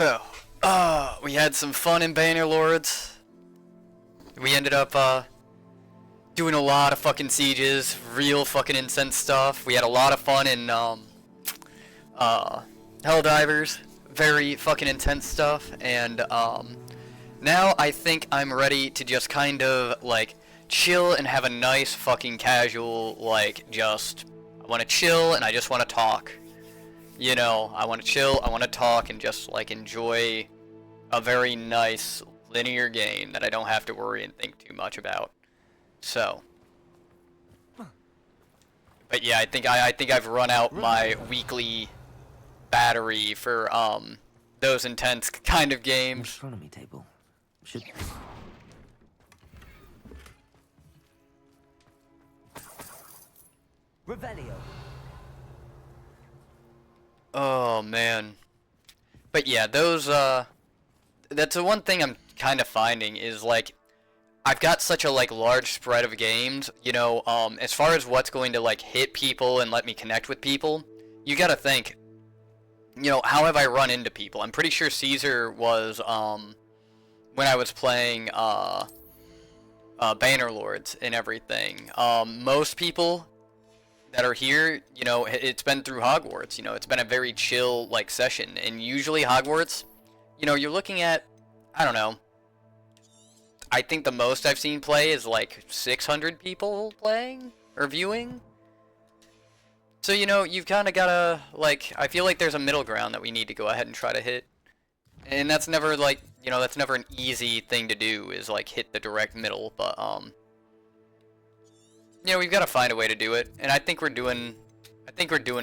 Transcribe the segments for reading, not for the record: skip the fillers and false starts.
So, we had some fun in Bannerlords. We ended up, doing a lot of fucking sieges, real fucking intense stuff. We had a lot of fun in, Helldivers, very fucking intense stuff, and, now I think I'm ready to just kind of, like, chill and have a nice fucking casual, like, I want to chill and I just want to talk. You know, I want to chill, I want to talk, and just, like, enjoy a very nice linear game that I don't have to worry and think too much about. So. But yeah, I think I've run out my weekly battery for, those intense kind of games. Astronomy table. Should... Revelio. Oh, man. But yeah, those, that's the one thing I'm kind of finding is, like, I've got such a, like, large spread of games, you know, as far as what's going to, like, hit people and let me connect with people, you gotta think, you know, how have I run into people? I'm pretty sure Caesar was, when I was playing, Bannerlords and everything, most people that are here, you know, it's been through Hogwarts, you know, it's been a very chill, like, session, and usually Hogwarts, you know, you're looking at, I don't know, I think the most I've seen play is, like, 600 people playing, or viewing, so, you know, you've kind of gotta, like, I feel like there's a middle ground that we need to go ahead and try to hit, and that's never, like, you know, that's never an easy thing to do, is, like, hit the direct middle, but, you know, we've got to find a way to do it, and I think we're doing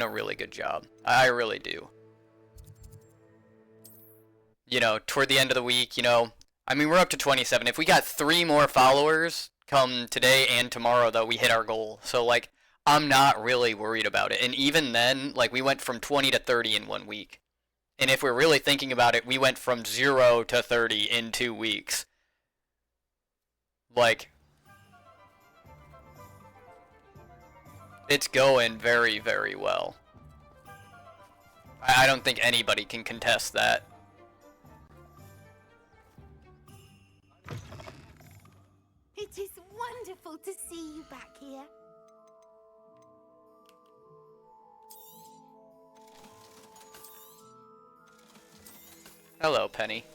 a really good job. I really do. You know, toward the end of the week, you know, I mean, we're up to 27. If we got 3 more followers come today and tomorrow, though, we hit our goal. So, like, I'm not really worried about it. And even then, like, we went from 20 to 30 in 1 week. And if we're really thinking about it, we went from 0 to 30 in 2 weeks. Like, it's going very, very well. I don't think anybody can contest that. It is wonderful to see you back here. Hello, Penny.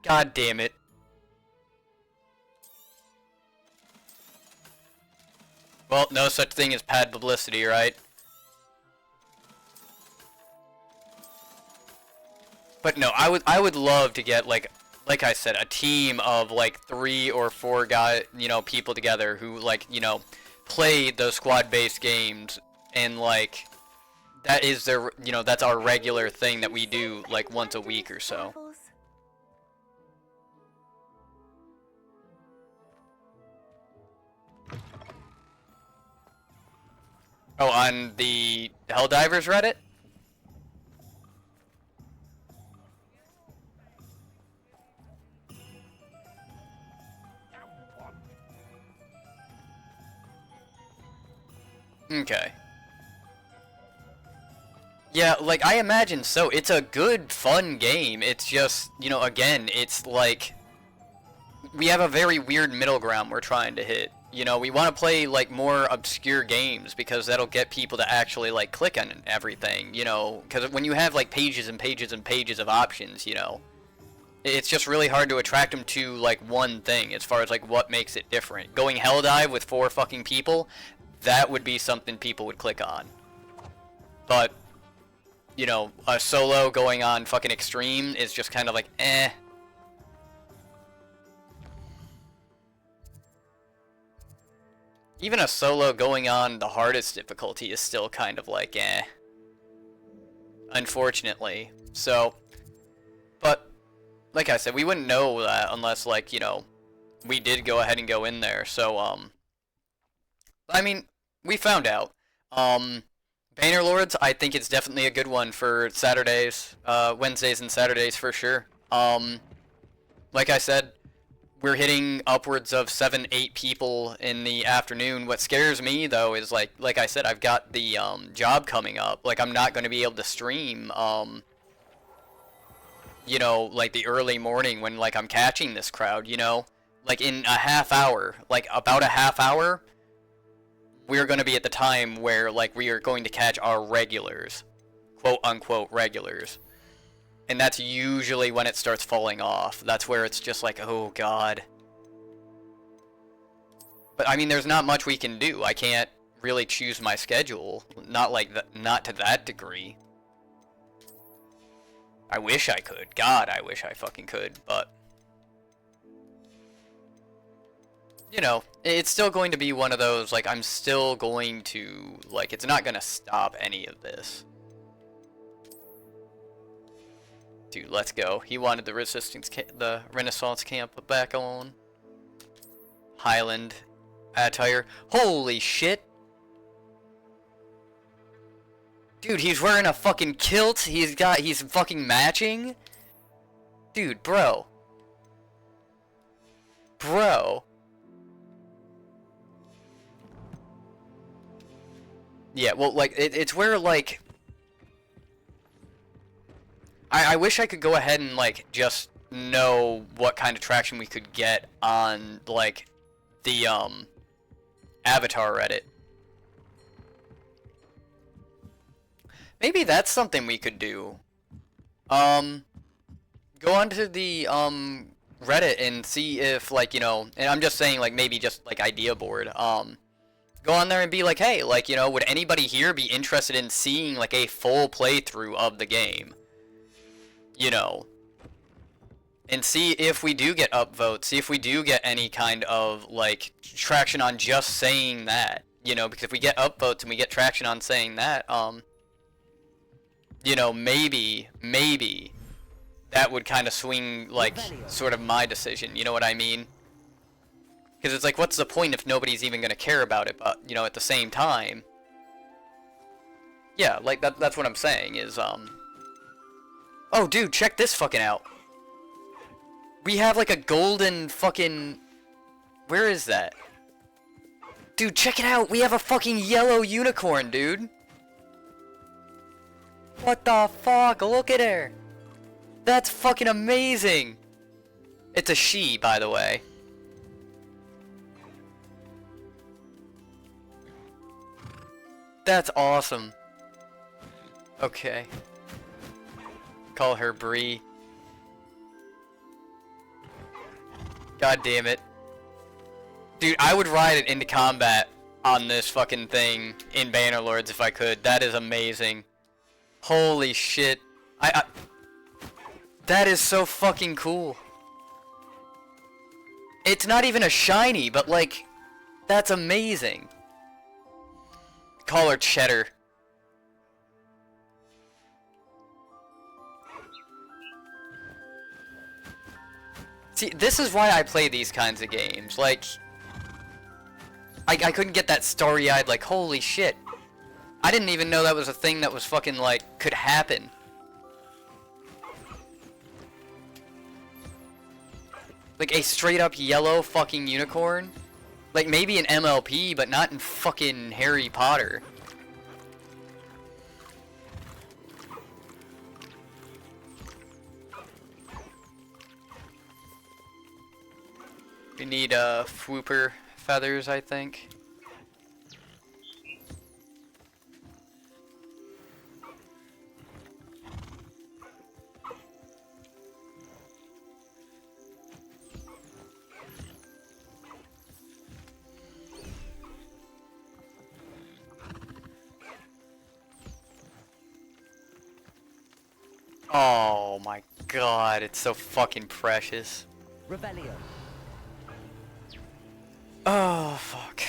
God damn it. Well, no such thing as bad publicity, right? But no, I would love to get, like I said, a team of, like, 3 or 4 you know, people together who, like, you know, play those squad-based games, and, like, that is their, you know, that's our regular thing that we do, like, once a week or so. Oh, on the Helldivers Reddit? Okay. Yeah, like, I imagine so. It's a good, fun game. It's just, you know, again, it's like, we have a very weird middle ground we're trying to hit. You know, we want to play, like, more obscure games, because that'll get people to actually, like, click on everything, you know, because when you have, like, pages and pages and pages of options, you know, it's just really hard to attract them to, like, one thing, as far as, like, what makes it different. Going Helldive with 4 fucking people, that would be something people would click on. But, you know, a solo going on fucking Extreme is just kind of like, eh. Even a solo going on the hardest difficulty is still kind of like, eh. Unfortunately. So, but, like I said, we wouldn't know that unless, like, you know, we did go ahead and go in there. So, I mean, we found out. Bannerlords, I think it's definitely a good one for Saturdays, Wednesdays and Saturdays for sure. Like I said, we're hitting upwards of 7, 8 people in the afternoon. What scares me though is like I said, I've got the job coming up. Like I'm not going to be able to stream you know, like the early morning when like I'm catching this crowd, you know? Like in a half hour, like about a half hour, we're going to be at the time where like we are going to catch our regulars, quote unquote regulars. And that's usually when it starts falling off. That's where it's just like, oh god. But I mean, there's not much we can do. I can't really choose my schedule. Not like that, not to that degree. I wish I could. God, I wish I fucking could, but you know, it's still going to be one of those, like, I'm still going to, like, it's not gonna stop any of this. Dude, let's go. He wanted the Renaissance camp back on. Highland attire. Holy shit! Dude, he's wearing a fucking kilt. He's fucking matching. Dude, bro. Bro. Yeah, well, like, it's where, like, I wish I could go ahead and, like, just know what kind of traction we could get on, like, the, Avatar Reddit. Maybe that's something we could do. Go onto the, Reddit and see if, like, you know, and I'm just saying, like, maybe just, like, idea board, go on there and be like, hey, like, you know, would anybody here be interested in seeing, like, a full playthrough of the game? You know. And see if we do get upvotes, see if we do get any kind of, like, traction on just saying that. You know, because if we get upvotes and we get traction on saying that, you know, maybe that would kind of swing, like, sort of my decision, you know what I mean? Because it's like, what's the point if nobody's even going to care about it, but, you know, at the same time, yeah, like, that's what I'm saying, is, oh, dude, check this fucking out. We have, like, a golden fucking, where is that? Dude, check it out, we have a fucking yellow unicorn, dude. What the fuck? Look at her! That's fucking amazing! It's a she, by the way. That's awesome. Okay. Call her Bree. God damn it. Dude, I would ride it into combat on this fucking thing in Bannerlords if I could. That is amazing. Holy shit. That is so fucking cool. It's not even a shiny, but like, that's amazing. Call her Cheddar. See, this is why I play these kinds of games. Like, I couldn't get that starry-eyed, like, holy shit. I didn't even know that was a thing that was fucking, like, could happen. Like, a straight-up yellow fucking unicorn? Like, maybe in MLP, but not in fucking Harry Potter. We need, Fwooper feathers, I think. Oh my god, it's so fucking precious. Rebellion. Oh, fuck.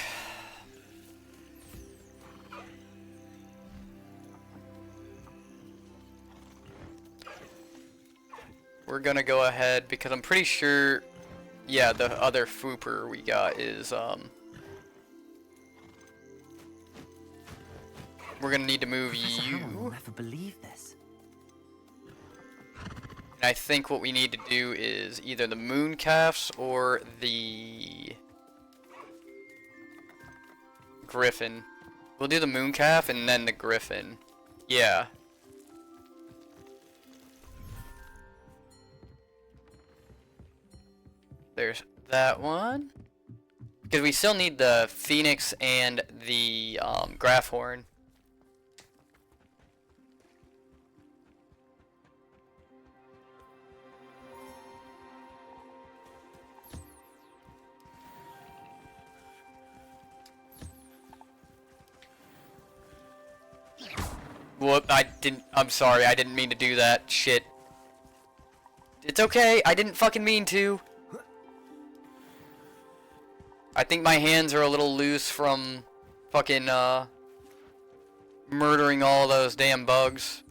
We're gonna go ahead because I'm pretty sure, yeah, the other Fwooper we got is, we're gonna need to move Professor Howell will you. never believe this. And I think what we need to do is either the moon calves or the griffin. We'll do the moon calf and then the griffin. Yeah. There's that one. Because we still need the phoenix and the graph horn. Whoop, I'm sorry, I didn't mean to do that. Shit. It's okay, I didn't fucking mean to. I think my hands are a little loose from fucking, murdering all those damn bugs.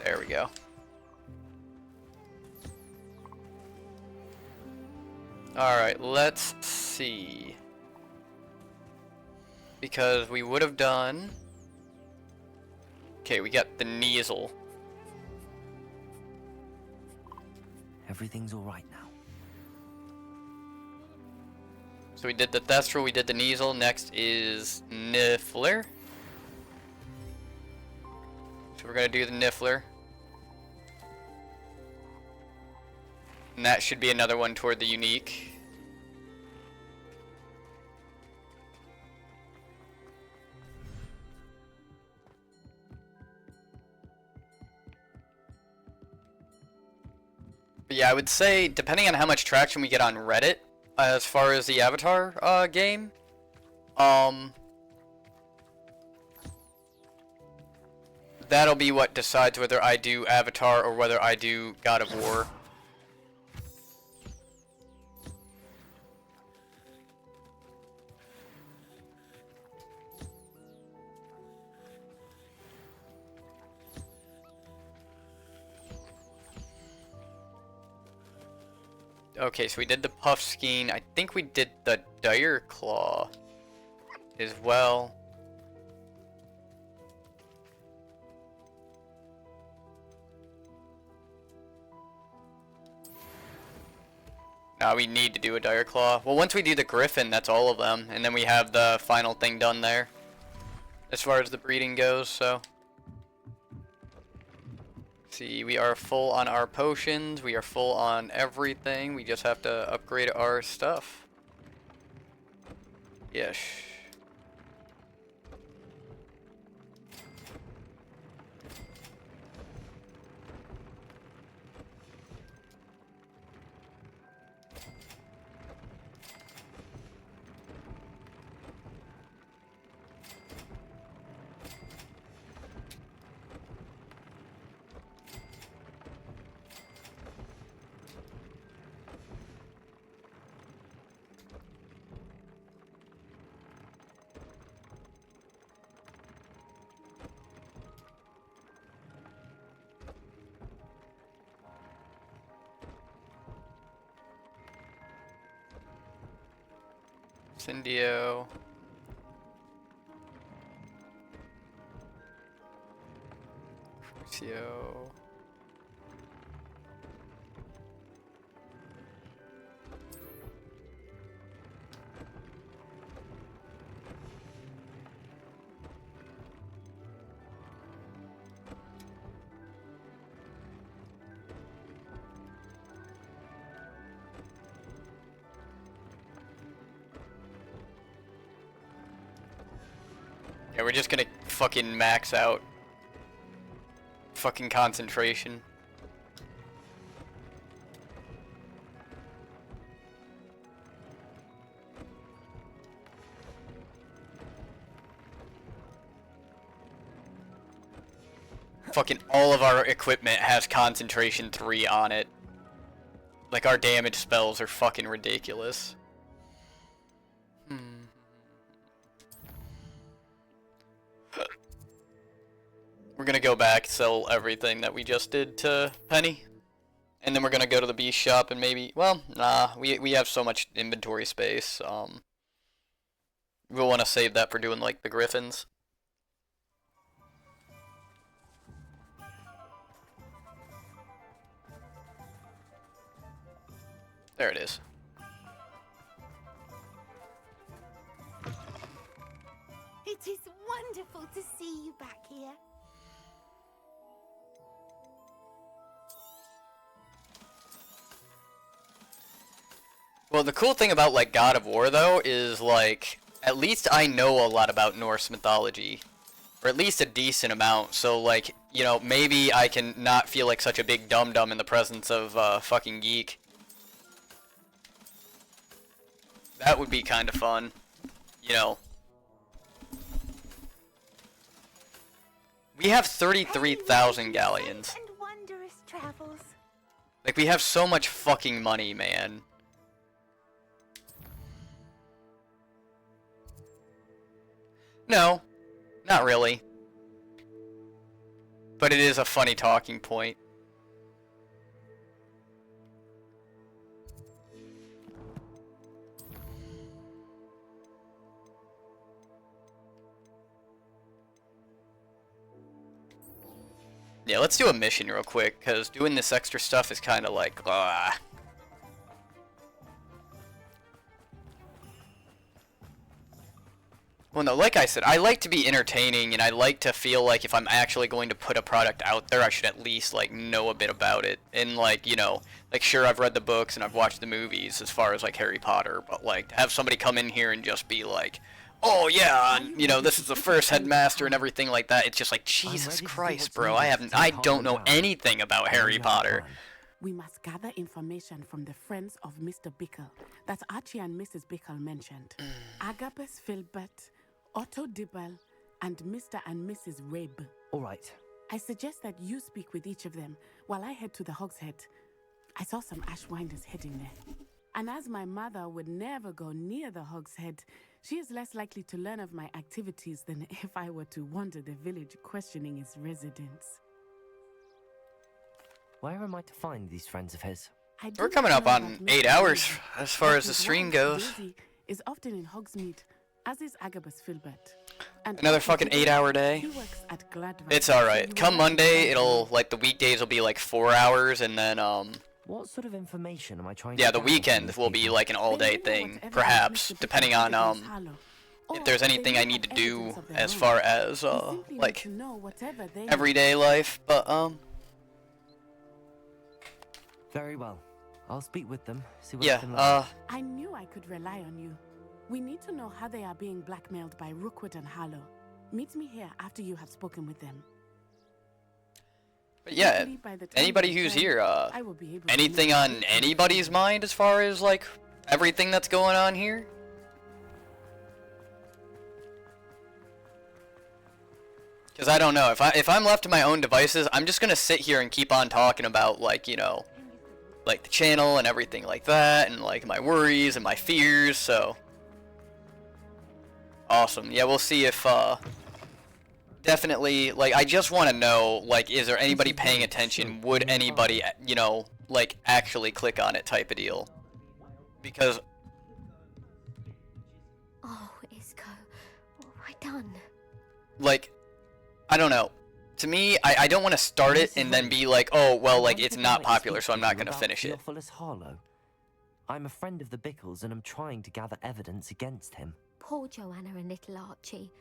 There we go. Alright, let's see. Because we would have done... Okay, we got the Neasel. Everything's all right now. So we did the Thestral, we did the Neasel. Next is Niffler. So we're gonna do the Niffler. And that should be another one toward the unique. But yeah, I would say, depending on how much traction we get on Reddit, as far as the Avatar game, that'll be what decides whether I do Avatar or whether I do God of War. Okay, so we did the Puffskein. I think we did the Dire Claw as well. Now we need to do a Dire Claw. Well, once we do the Griffin, that's all of them. And then we have the final thing done there. As far as the breeding goes, so... See, we are full on our potions, we are full on everything, we just have to upgrade our stuff. Yes. Indio. Crucio. Yeah, we're just gonna fucking max out fucking concentration. Fucking all of our equipment has concentration 3 on it. Like, our damage spells are fucking ridiculous. We're gonna go back, sell everything that we just did to Penny. And then we're gonna go to the beast shop and maybe, well, nah, we have so much inventory space. We'll want to save that for doing, like, the griffins. There it is. It is wonderful to see you back here. Well, the cool thing about, like, God of War, though, is, like, at least I know a lot about Norse mythology. Or at least a decent amount, so, like, you know, maybe I can not feel like such a big dum-dum in the presence of, fucking geek. That would be kind of fun, you know. We have 33,000 galleons. And wondrous travels. Like, we have so much fucking money, man. No, not really. But it is a funny talking point. Yeah, let's do a mission real quick, because doing this extra stuff is kind of like, ah. Well, no, like I said, I like to be entertaining, and I like to feel like if I'm actually going to put a product out there, I should at least, like, know a bit about it. And, like, you know, like, sure, I've read the books and I've watched the movies as far as, like, Harry Potter, but, like, to have somebody come in here and just be like, oh, yeah, and, you know, this is the first headmaster and everything like that, it's just like, Jesus Christ, bro, I don't know anything about Harry Potter. We must gather information from the friends of Mr. Bickle that Archie and Mrs. Bickle mentioned. Agabus Filbert, Otto Dibble, and Mr. and Mrs. Rabe. All right. I suggest that you speak with each of them while I head to the Hogshead. I saw some Ashwinders heading there. And as my mother would never go near the Hogshead, she is less likely to learn of my activities than if I were to wander the village questioning its residents. Where am I to find these friends of his? We're coming up on 8 hours as far as the stream goes. Is often in Hogsmeade, as is Agabus Filbert. And Another fucking 8-hour day. he works at Gladwell. It's alright. Come Monday, it'll, like, the weekdays will be like 4 hours, and then, What sort of information am I trying yeah, to the gather from weekend these will be people? like an all-day thing, perhaps, depending on, if there's anything I need to do as far as, like, everyday life, but, Very well. I'll speak with them, see what I yeah, can learn. I knew I could rely on you. We need to know how they are being blackmailed by Rookwood and Harlow. Meet me here after you have spoken with them. but yeah, Hopefully by the time anybody you who's return, here, I will be able to anything make on a anybody's mind as far as, like, everything that's going on here? Because I don't know, if I'm left to my own devices, I'm just gonna sit here and keep on talking about, like, you know, like the channel and everything like that, and like my worries and my fears, so awesome. Yeah, we'll see if definitely, like, I just want to know, like, is there anybody paying attention? Would anybody, you know, like, actually click on it type of deal? Because Oh, Isco, what have I done? like, I don't know. To me, I don't want to start it and then be like, oh, well, like, it's not popular, so I'm not going to finish it. Theophilus Harlow. I'm a friend of the Bickles and I'm trying to gather evidence against him. Poor Joanna and little Archie.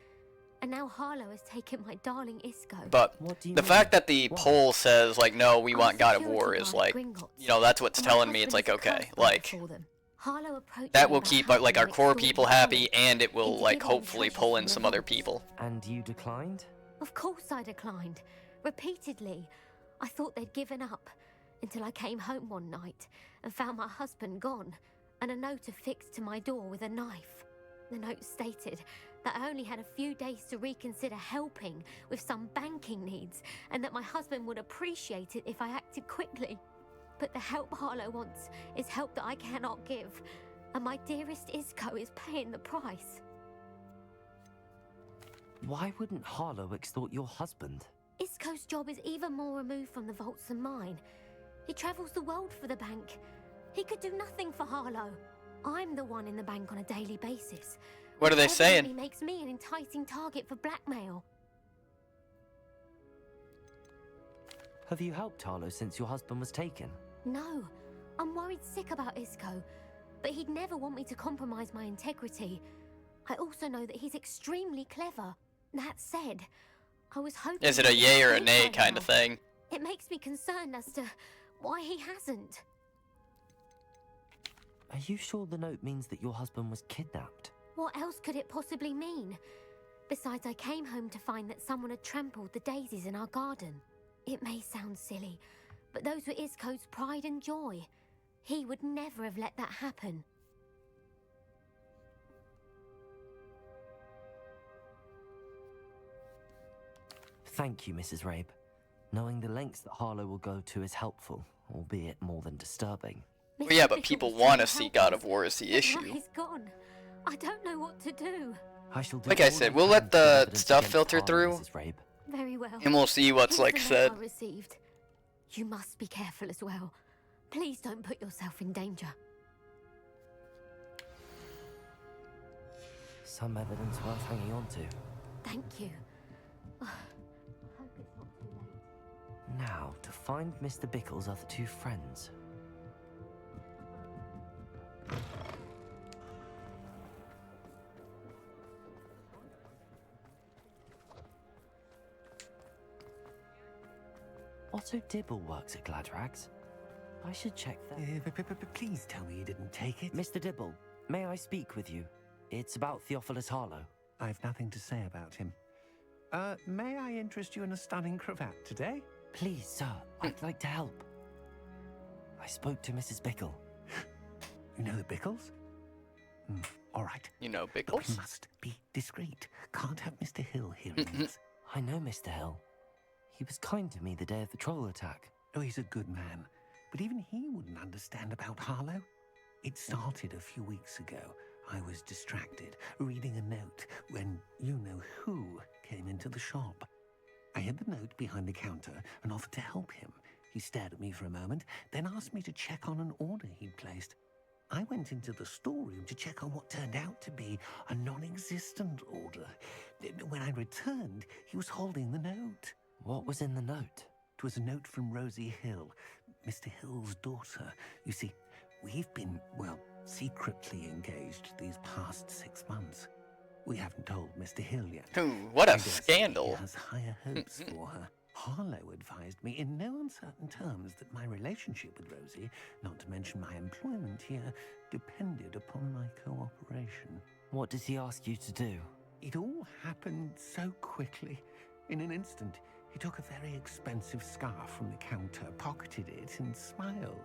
And now Harlow has taken my darling Isco. But What do you the mean? fact that the Why? poll says, like, no, we Our want God of security War is, guard like, Gringotts. you know, that's what's And my telling me. It's like, husband is okay, a like, for them. Harlow approached that me will about keep, helping like, our them core extort people my happy, family and it will, into like, giving them hopefully treasure pull from in the some other vaults. people. And you declined? Of course I declined. Repeatedly. I thought they'd given up. Until I came home one night and found my husband gone, and a note affixed to my door with a knife. The note stated that I only had a few days to reconsider helping with some banking needs, and that my husband would appreciate it if I acted quickly. But the help Harlow wants is help that I cannot give, and my dearest Isco is paying the price. Why wouldn't Harlow extort your husband? Isco's job is even more removed from the vaults than mine. He travels the world for the bank. He could do nothing for Harlow. I'm the one in the bank on a daily basis, What are they saying? Evidently makes me an enticing target for blackmail. Have you helped Harlow since your husband was taken? No, I'm worried sick about Isco, but he'd never want me to compromise my integrity. I also know that he's extremely clever. That said, I was hoping... Is it a yay or a nay kind of thing? It makes me concerned as to why he hasn't. Are you sure the note means that your husband was kidnapped? What else could it possibly mean? Besides, I came home to find that someone had trampled the daisies in our garden. It may sound silly, but those were Isco's pride and joy. He would never have let that happen. Thank you, Mrs. Rabe. Knowing the lengths that Harlow will go to is helpful, albeit more than disturbing. Well, yeah, but people want to see God of War as the issue. He's gone. I don't know what to do. I shall do Like I all said, I we'll can let to the evidence stuff against filter Harlow, through. Mrs. Rabe. Very well. And we'll see what's like Here's the note said. I received. You must be careful as well. Please don't put yourself in danger. Some evidence worth hanging on to. Thank you. I hope it's not too late. Now, to find Mr. Bickle's other two friends. Otto Dibble works at Gladrags. I should check that. Please tell me you didn't take it. Mr. Dibble, may I speak with you? It's about Theophilus Harlow. I've nothing to say about him. May I interest you in a stunning cravat today? Please, sir, I'd like to help. I spoke to Mrs. Bickle. You know the Bickles? All right. You know, But Bickles. we must be discreet. Can't have Mr. Hill hearing this. I know Mr. Hill. He was kind to me the day of the troll attack. Oh, he's a good man. But even he wouldn't understand about Harlow. It started a few weeks ago. I was distracted, reading a note, when you-know-who came into the shop. I hid the note behind the counter and offered to help him. He stared at me for a moment, then asked me to check on an order he'd placed. I went into the storeroom to check on what turned out to be a non-existent order. When I returned, he was holding the note. What was in the note? It was a note from Rosie Hill, Mr. Hill's daughter. You see, we've been, well, secretly engaged these past 6 months. We haven't told Mr. Hill yet. Ooh, what I a guess scandal. He has higher hopes for her. Harlow advised me in no uncertain terms that my relationship with Rosie, not to mention my employment here, depended upon my cooperation. What does he ask you to do? It all happened so quickly. In an instant, he took a very expensive scarf from the counter, pocketed it, and smiled.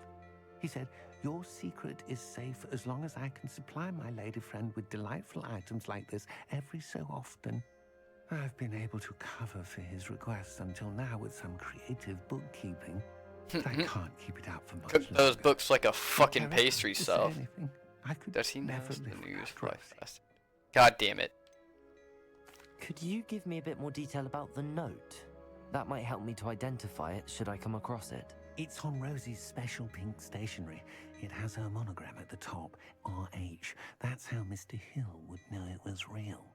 He said, "Your secret is safe as long as I can supply my lady friend with delightful items like this every so often." I've been able to cover for his requests until now with some creative bookkeeping, but I can't keep it out for much Cook those longer. books like a fucking Whatever pastry to say stuff. anything, I could Does he know never the live news without fly Rosie. fast? God damn it. Could you give me a bit more detail about the note? That might help me to identify it should I come across it. It's on Rosie's special pink stationery. It has her monogram at the top, RH. That's how Mr. Hill would know it was real.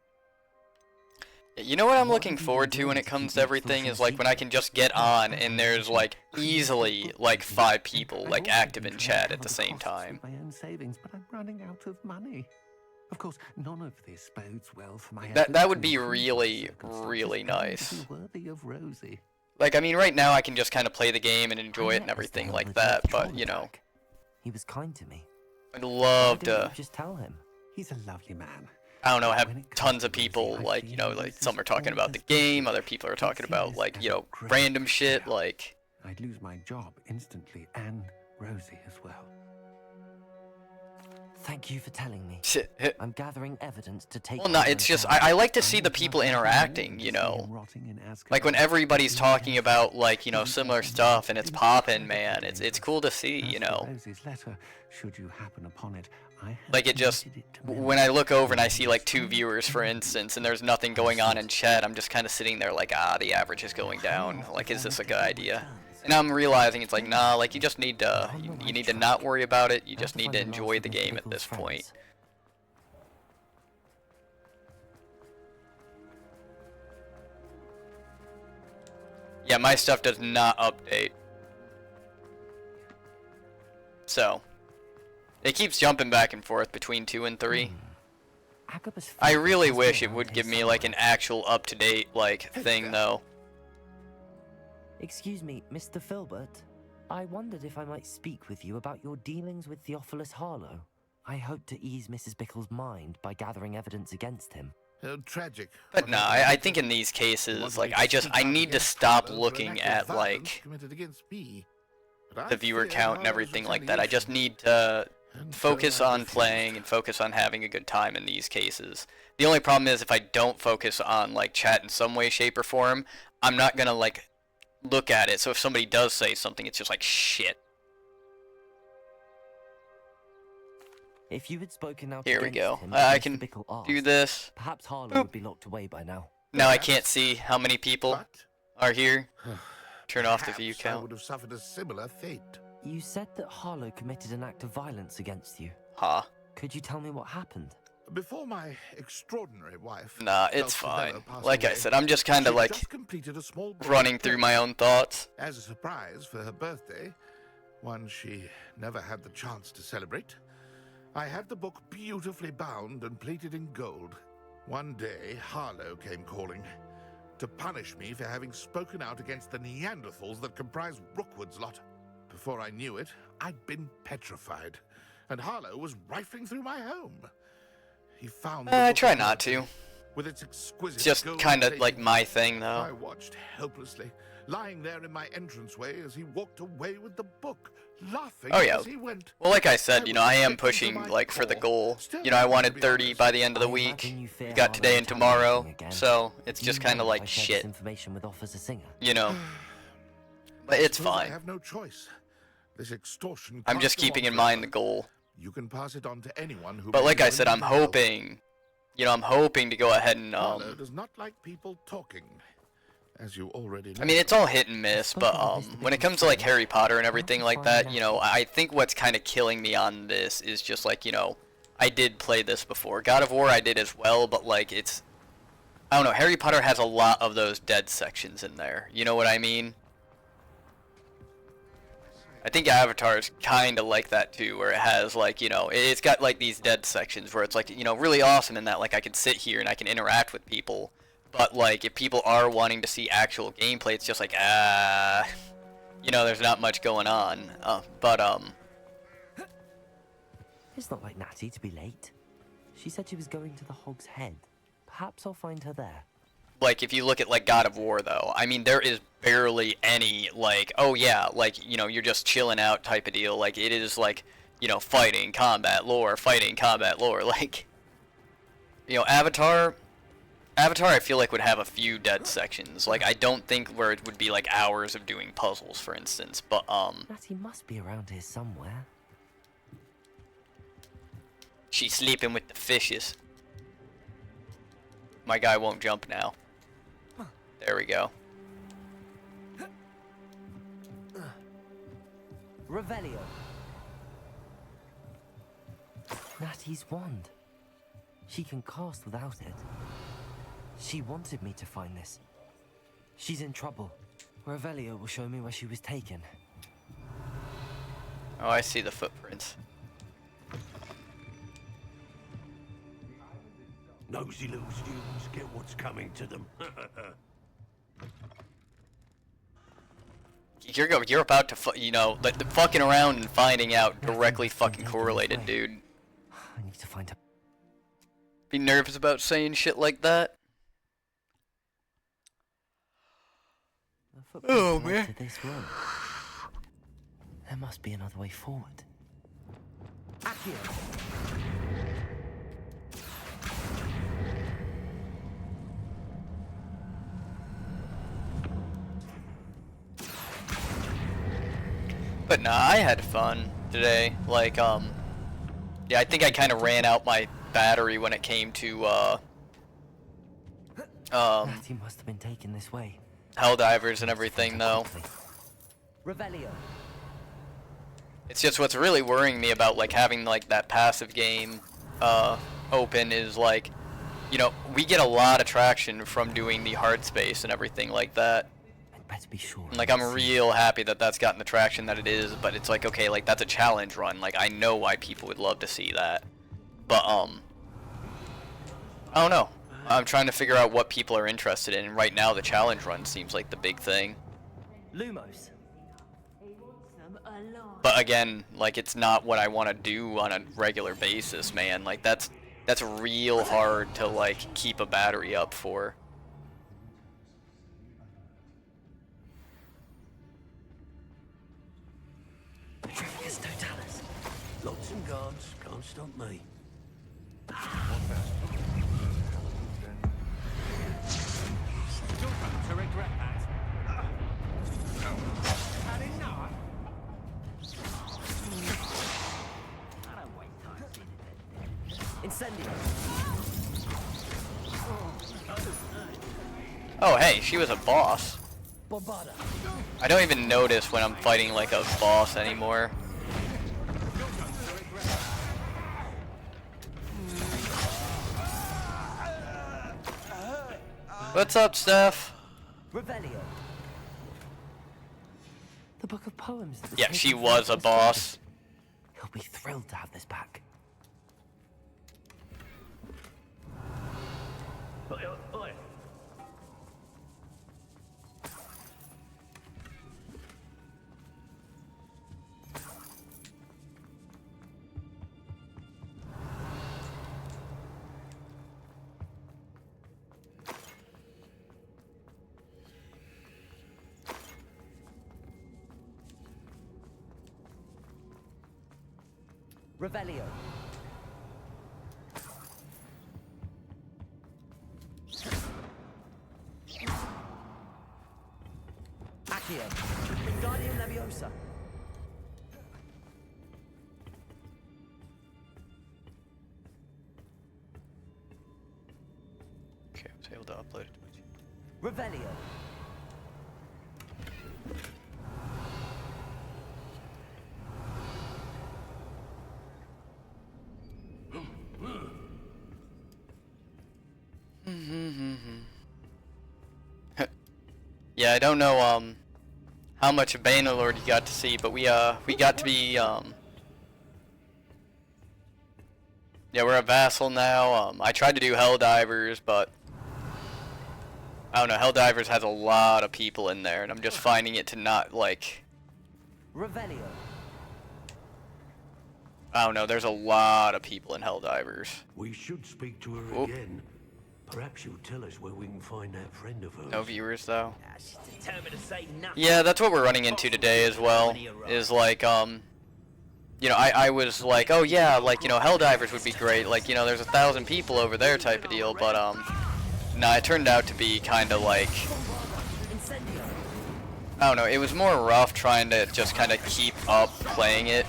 You know what I'm What looking have you forward been to when doing it to comes keep to your everything social is like when I can just get on and there's like Creative easily bookkeeping. like 5 people I've like also active been in trying to chat at cover the the same costs time. with my own savings, but I'm running out of money. Of course, none of this bodes well for my That efforts would to be improve my really, circumstances really and to nice. be worthy of Rosie. Like, I mean, right now I can just kind of play the game and enjoy I it and met Mr. everything Hill like the day of that, the but, troll you know, attack. He was kind to me. I'd Why love didn't to, you just tell him? He's a lovely man. I don't know, But have when it comes tons to of people, Rosie, I like, you know, feel like this some is are talking all about the as game, bad. other people are I'd talking see about, this like, as you a know, great random shit, betrayal. like, I'd lose my job instantly, and Rosie as well. Thank you for telling me. shit. I'm gathering evidence to take. Well, no, Harlow it's just, down. I like to see I the would people love nothing more interacting, than you to see know. him rotting in Like when Azkaban. everybody's He talking has about, like, you know, been similar taken stuff and it's into poppin', the man. danger. It's cool to see, As you for know. Rosie's letter, should you happen upon it, I have Like, it just, committed it to when I look over and I memory. see like 2 viewers, for instance, and there's nothing going on in chat, I'm just kind of sitting there like, ah, the average is going down. Like, is this a good idea? And I'm realizing it's like, nah, like, you just need to, you need to not worry about it. You I have just to need find to the last enjoy of the Mr. game at Bickle's this point. friends. Yeah, my stuff does not update. So, it keeps jumping back and forth between 2 and 3. Agabus I Filbert really must be wish it around would here give me like an somewhere. actual up-to-date like thing though. Excuse me, Mr. Filbert. I wondered if I might speak with you about your dealings with Theophilus Harlow. I hope to ease Mrs. Bickle's mind by gathering evidence against him. Tragic. But no, I think in these cases, like I need to stop looking at like the viewer count and everything like that. I just need to focus on playing and focus on having a good time in these cases. The only problem is if I don't focus on like chat in some way, shape, or form, I'm not gonna like look at it. So if somebody does say something, it's just like shit. If you had spoken out Here we against go. him, I Mr. can Bickle asked, do this. perhaps Harlow Boop. would be locked away by now. Now I can't see how many people But are here. Turn off the perhaps view I count. would have suffered a similar fate. You said that Harlow committed an act of violence against you. Huh. Could you tell me what happened? Before my extraordinary wife, Nah, it's Dulcinea, fine. passed Like I away, said, I'm just kind of she'd like just completed a small book running through my own thoughts. as a surprise for her birthday, one she never had the chance to celebrate. I had the book beautifully bound and plated in gold. One day, Harlow came calling to punish me for having spoken out against the Neanderthals that comprise Rookwood's lot. Before I knew it, I'd been petrified, and Harlow was rifling through my home. He found the I book try of not birthday to. with its exquisite It's just gold kind of plating. like my thing I though. watched helplessly, lying there in my entranceway as he walked away with the book, laughing Oh, yeah. as he went. Well, like I said, you know, I am Victim to pushing my like for the core. goal. Still, You know, I to wanted be 30 honest, by the end of the I week. imagine you fear We got Harlow today and retaliating tomorrow, again. so it's Do just you kind of know if like I shared shit, this information with Officer Singer? you know. But it's Suppose I fine. have no choice. This extortion I'm can't just go keeping on in mind the forever. goal. You can pass it on to anyone who. But may like be I said, willing I'm to help. hoping, you know, I'm hoping to go ahead and Harlow does not like people talking, as you already know. I mean, it's all hit and miss, but when it comes to like Harry Potter and everything like that, you know, I think what's kind of killing me on this is just like, you know, I did play this before. God of War I did as well, but like it's, I don't know, Harry Potter has a lot of those dead sections in there. You know what I mean? I think Avatar is kind of like that too, where it has like, you know, it's got like these dead sections where it's like, you know, really awesome in that like I can sit here and I can interact with people. But like if people are wanting to see actual gameplay, it's just like, you know, there's not much going on. It's not like Natty to be late. She said she was going to the Hog's Head. Perhaps I'll find her there. Like if you look at like God of War though, I mean there is barely any like, oh yeah, like, you know, you're just chilling out type of deal. Like it is like, you know, fighting, combat, lore, like, you know, Avatar I feel like would have a few dead sections. Like I don't think where it would be like hours of doing puzzles, for instance, but Natty must be around here somewhere. she's sleeping with the fishes. My guy won't jump now. There we go. Revelio. Natty's wand. She can cast without it. She wanted me to find this. She's in trouble. Revelio will show me where she was taken. Oh, I see the footprints. Nosy little students get what's coming to them. You're about to you know, like the fucking around and finding out directly fucking correlated, dude. I need to find her. Be nervous about saying shit like that? The footprints Oh, led man. to this room. There must be another way forward. Accio. But nah, I had fun today. Like, yeah, I think I kind of ran out my battery when it came to, Natty must have been taken this way. Helldivers and everything, though. Revelio. It's just what's really worrying me about, like, having, like, that passive game, open is, like, you know, we get a lot of traction from doing the hard space and everything like that. better be sure. Like, I'm real happy that that's gotten the traction that it is, but it's like, okay, like, that's a challenge run. Like, I know why people would love to see that. But, I don't know. I'm trying to figure out what people are interested in, and right now the challenge run seems like the big thing. Lumos. But again, like, it's not what I want to do on a regular basis, man. Like, that's real hard to, like, keep a battery up for. Petrificus totalis. Lots and guards can't stop me. To regret that. Incendio. Oh, hey, she was a boss. Bombarda. I don't even notice when I'm fighting, like, a boss anymore. What's up, Steph? Revelio. The book of poems. That Yeah, taken she from was a Hogwarts boss. Legacy. He'll be thrilled to have this back. Revelio. Accio. Wingardium Leviosa. Okay, I was able to upload it. Revelio. Yeah, I don't know how much of Bannerlord you got to see, but we got to be yeah, we're a vassal now. I tried to do Helldivers, but I don't know, Helldivers has a lot of people in there, and I'm just finding it to not, like, Revelio. I don't know, there's a lot of people in Helldivers. We should speak to her Oh. again. Perhaps she'll tell us where we can find that friend of hers. No viewers though. She's determined to say nothing. Yeah, that's what we're running into today as well. Is like, you know, I was like, oh yeah, like, you know, Helldivers would be great. Like, you know, there's 1,000 people over there type of deal. But nah, it turned out to be kind of like, Incendio. I don't know. It was more rough trying to just kind of keep up playing it.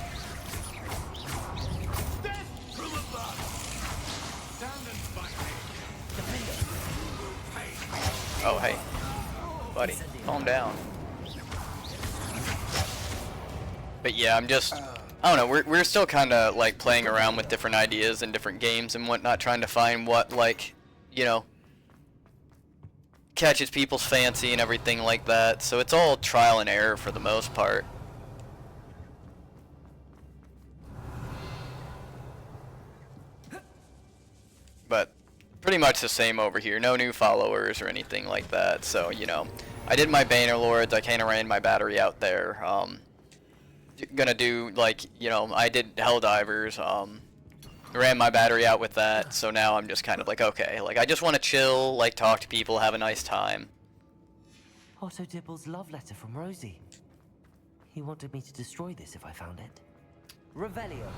Oh hey, buddy, calm down. But yeah, I'm just, I don't know, we're still kind of like playing around with different ideas and different games and whatnot, trying to find what, like, you know, catches people's fancy and everything like that. So it's all trial and error for the most part. But pretty much the same over here. No new followers or anything like that. So, you know, I did my Bannerlords. I kind of ran my battery out there. Gonna do, like, you know, I did Helldivers. Ran my battery out with that. So now I'm just kind of like, okay, like, I just want to chill, like, talk to people, have a nice time. Otto Dibble's love letter from Rosie. He wanted me to destroy this if I found it. Revelio.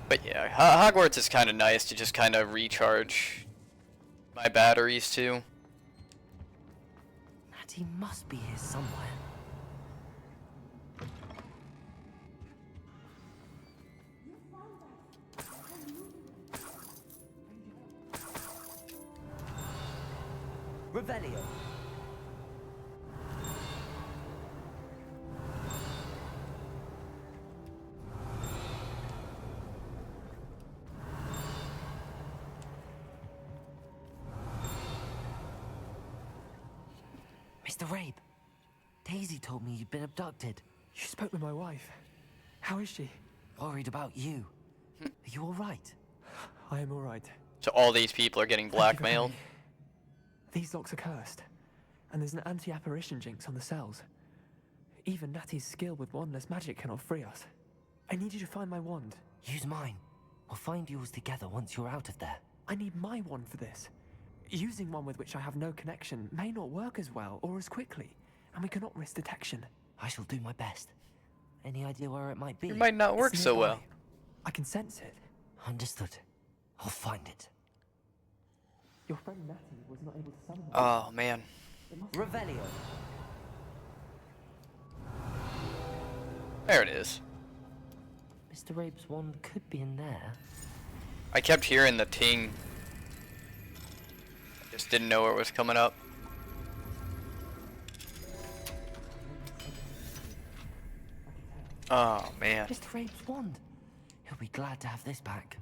But yeah, Hogwarts is kind of nice to just kind of recharge my batteries too. Natty must be here somewhere. Revelio. Mr. Rabe, Daisy told me you'd been abducted. You spoke with my wife. How is she? Worried about you. Are you all right? I am all right. So all these people are getting Thank you for blackmailed. coming. These locks are cursed, and there's an anti-apparition jinx on the cells. Even Natty's skill with wandless magic cannot free us. I need you to find my wand. Use mine. We'll find yours together once you're out of there. I need my wand for this. Using one with which I have no connection may not work as well or as quickly, and we cannot risk detection. I shall do my best. Any idea where it might be? It might not work It's so nearby. well. I can sense it. Understood. I'll find it. Your friend Natty was not able to summon it. Oh man. Revelio. There it is. Mr. Rabe's wand could be in there. I kept hearing the ting. I just didn't know where it was coming up. Oh man. Mr. Rabe's wand. He'll be glad to have this back.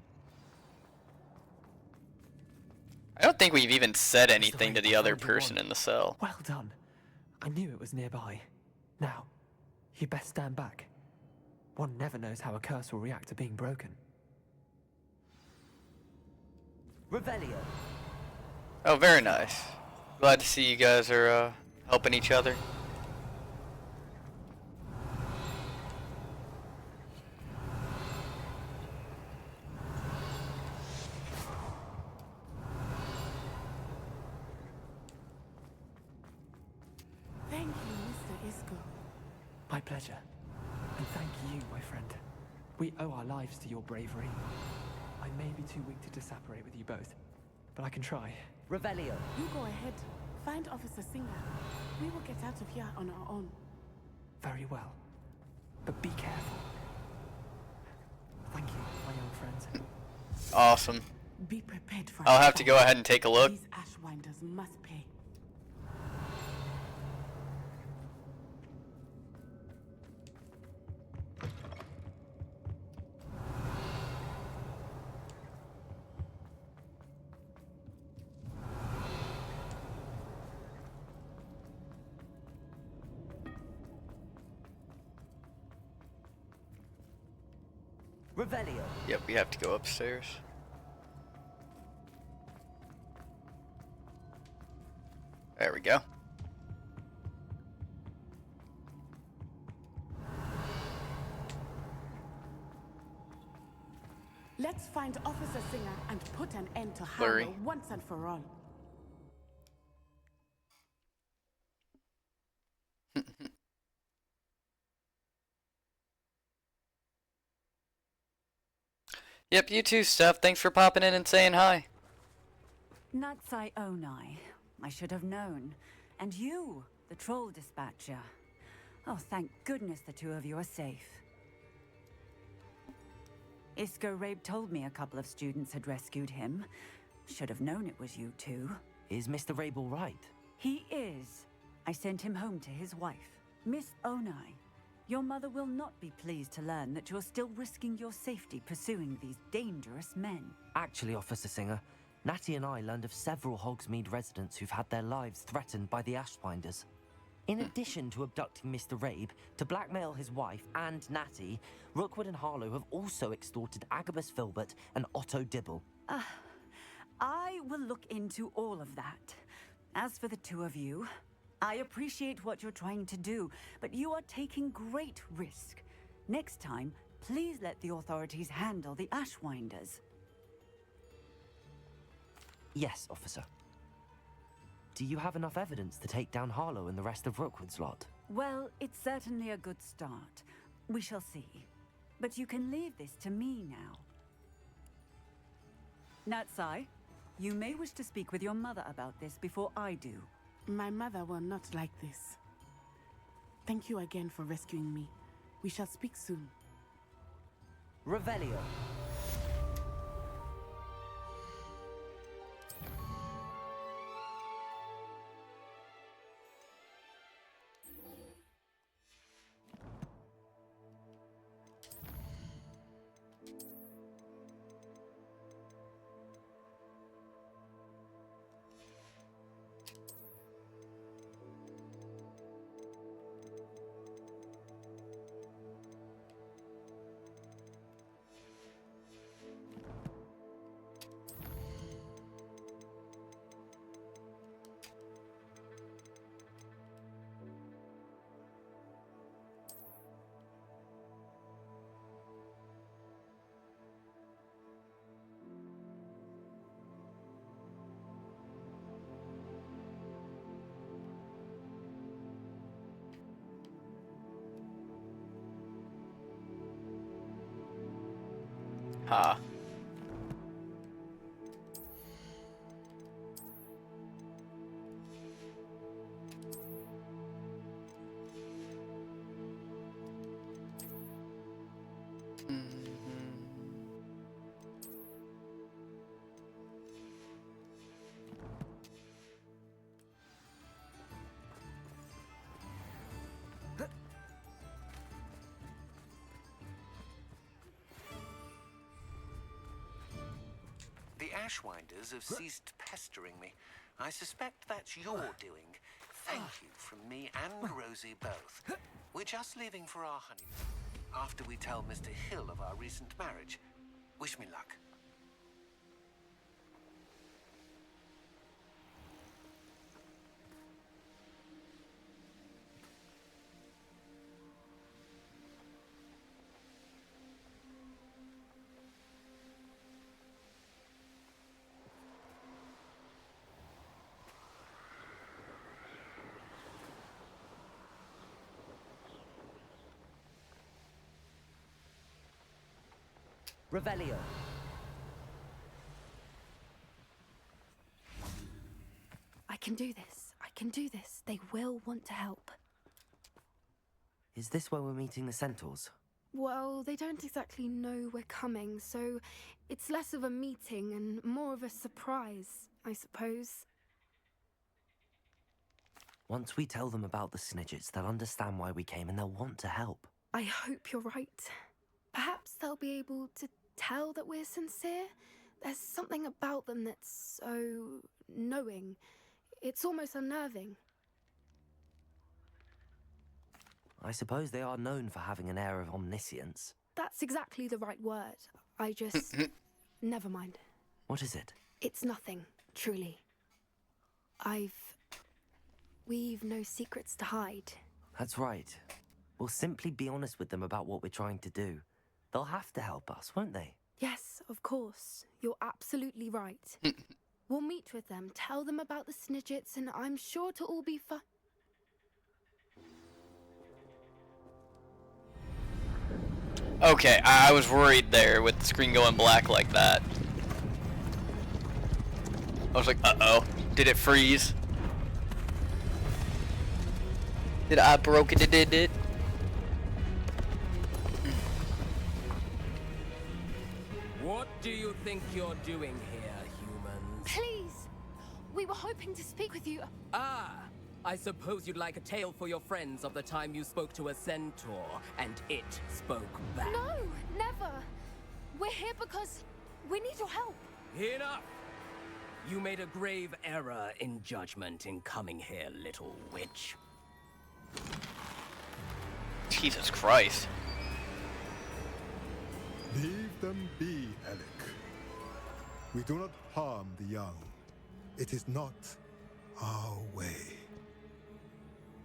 I don't think we've even said anything to Rabe, the I other found your person wand. in the cell. Well done. I knew it was nearby. Now, you best stand back. One never knows how a curse will react to being broken. Revelio. Oh, very nice. Glad to see you guys are helping each other. Thank you, Mr. Isco. My pleasure. And thank you, my friend. We owe our lives to your bravery. I may be too weak to disapparate with you both, but I can try. Revelio. You go ahead. Find Officer Singer. We will get out of here on our own. Very well. But be careful. Thank you, my young friends. Awesome. Be prepared for I'll have to go ahead and take a look. These Ashwinders must pay. Revelio. Yep, we have to go upstairs. There we go. Let's find Officer Singer and put an end to Blurry. Harlow once and for all. Yep, you too, Steph. Thanks for popping in and saying hi. Natsai Onai. I should have known. And you, the troll dispatcher. Oh, thank goodness the two of you are safe. Isco Rabe told me a couple of students had rescued him. Should have known it was you two. Is Mr. Rabe all right? He is. I sent him home to his wife. Miss Onai, your mother will not be pleased to learn that you're still risking your safety pursuing these dangerous men. Actually, Officer Singer, Natty and I learned of several Hogsmeade residents who've had their lives threatened by the Ashwinders. In addition to abducting Mr. Rabe to blackmail his wife and Natty, Rookwood and Harlow have also extorted Agabus Filbert and Otto Dibble. I will look into all of that. As for the two of you, I appreciate what you're trying to do, but you are taking great risk. Next time, please let the authorities handle the Ashwinders. Yes, Officer. Do you have enough evidence to take down Harlow and the rest of Rookwood's lot? Well, it's certainly a good start. We shall see. But you can leave this to me now. Natsai, you may wish to speak with your mother about this before I do. My mother will not like this. Thank you again for rescuing me. We shall speak soon. Revelio. Ah. The Ashwinders have ceased pestering me. I suspect that's your doing. Thank you from me and Rosie both. We're just leaving for our honeymoon after we tell Mr. Hill of our recent marriage. Wish me luck. Revelio. I can do this. I can do this. They will want to help. Is this where we're meeting the centaurs? Well, they don't exactly know we're coming, so it's less of a meeting and more of a surprise, I suppose. Once we tell them about the Snidgets, they'll understand why we came and they'll want to help. I hope you're right. Perhaps they'll be able to tell that we're sincere. There's something about them that's so knowing. It's almost unnerving. I suppose they are known for having an air of omniscience. That's exactly the right word. I just... Never mind. What is it? It's nothing, truly. We've no secrets to hide. That's right. We'll simply be honest with them about what we're trying to do. They'll have to help us, won't they? Yes, of course. You're absolutely right. We'll meet with them, tell them about the Snidgets, and I'm sure to all be fine. Okay, I was worried there with the screen going black like that. I was like, uh-oh. Did it freeze? Did I broke it? Did it? What do you think you're doing here, humans? Please! We were hoping to speak with you. Ah, I suppose you'd like a tale for your friends of the time you spoke to a centaur, and it spoke back. No, never. We're here because we need your help. Enough! You made a grave error in judgment in coming here, little witch. Jesus Christ. Leave them be, Alec. We do not harm the young. It is not our way.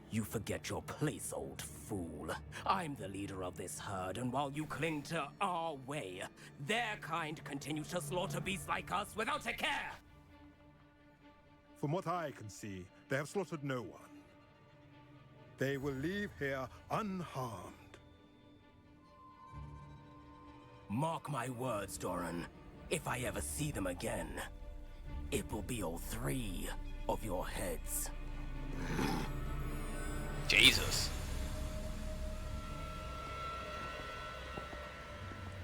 You forget your place, old fool. I'm the leader of this herd, and while you cling to our way, their kind continue to slaughter beasts like us without a care! From what I can see, they have slaughtered no one. They will leave here unharmed. Mark my words, Doran. If I ever see them again, it will be all 3 of your heads. Jesus.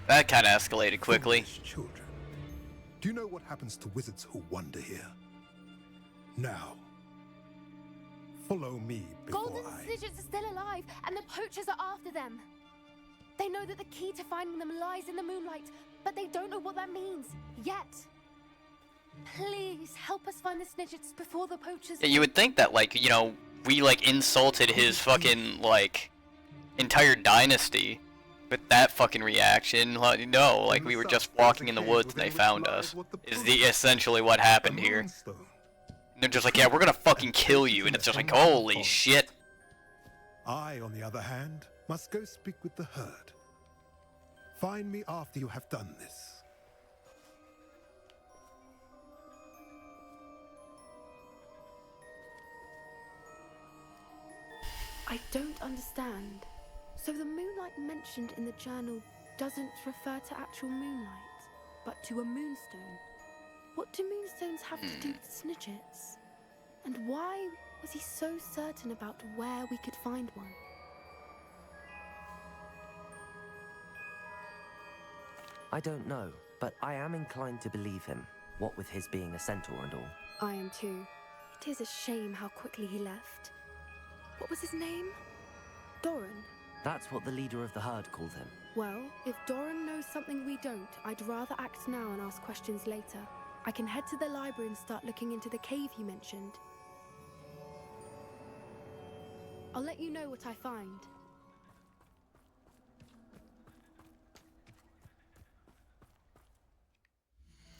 That kind of escalated quickly. Foolish children. Do you know what happens to wizards who wander here? Now, follow me before Golden I... Snidgets are still alive, and the poachers are after them. They know that the key to finding them lies in the moonlight, but they don't know what that means, yet. Please, help us find the Snidgets before the poachers... Yeah, you would think that, like, you know, we, like, insulted his fucking, like, entire dynasty with that fucking reaction. Like, no, like, we were just walking in the woods and they found us. Is essentially what happened here. And they're just like, yeah, we're gonna fucking kill you, and it's just like, holy shit. I, on the other hand, must go speak with the herd. Find me after you have done this. I don't understand. So the moonlight mentioned in the journal doesn't refer to actual moonlight? but to a moonstone. What do moonstones have to do with snitches? And why was he so certain about where we could find one? I don't know, but I am inclined to believe him, what with his being a centaur and all. I am too. It is a shame how quickly he left. What was his name? Doran. That's what the leader of the herd called him. Well, if Doran knows something we don't, I'd rather act now and ask questions later. I can head to the library and start looking into the cave you mentioned. I'll let you know what I find.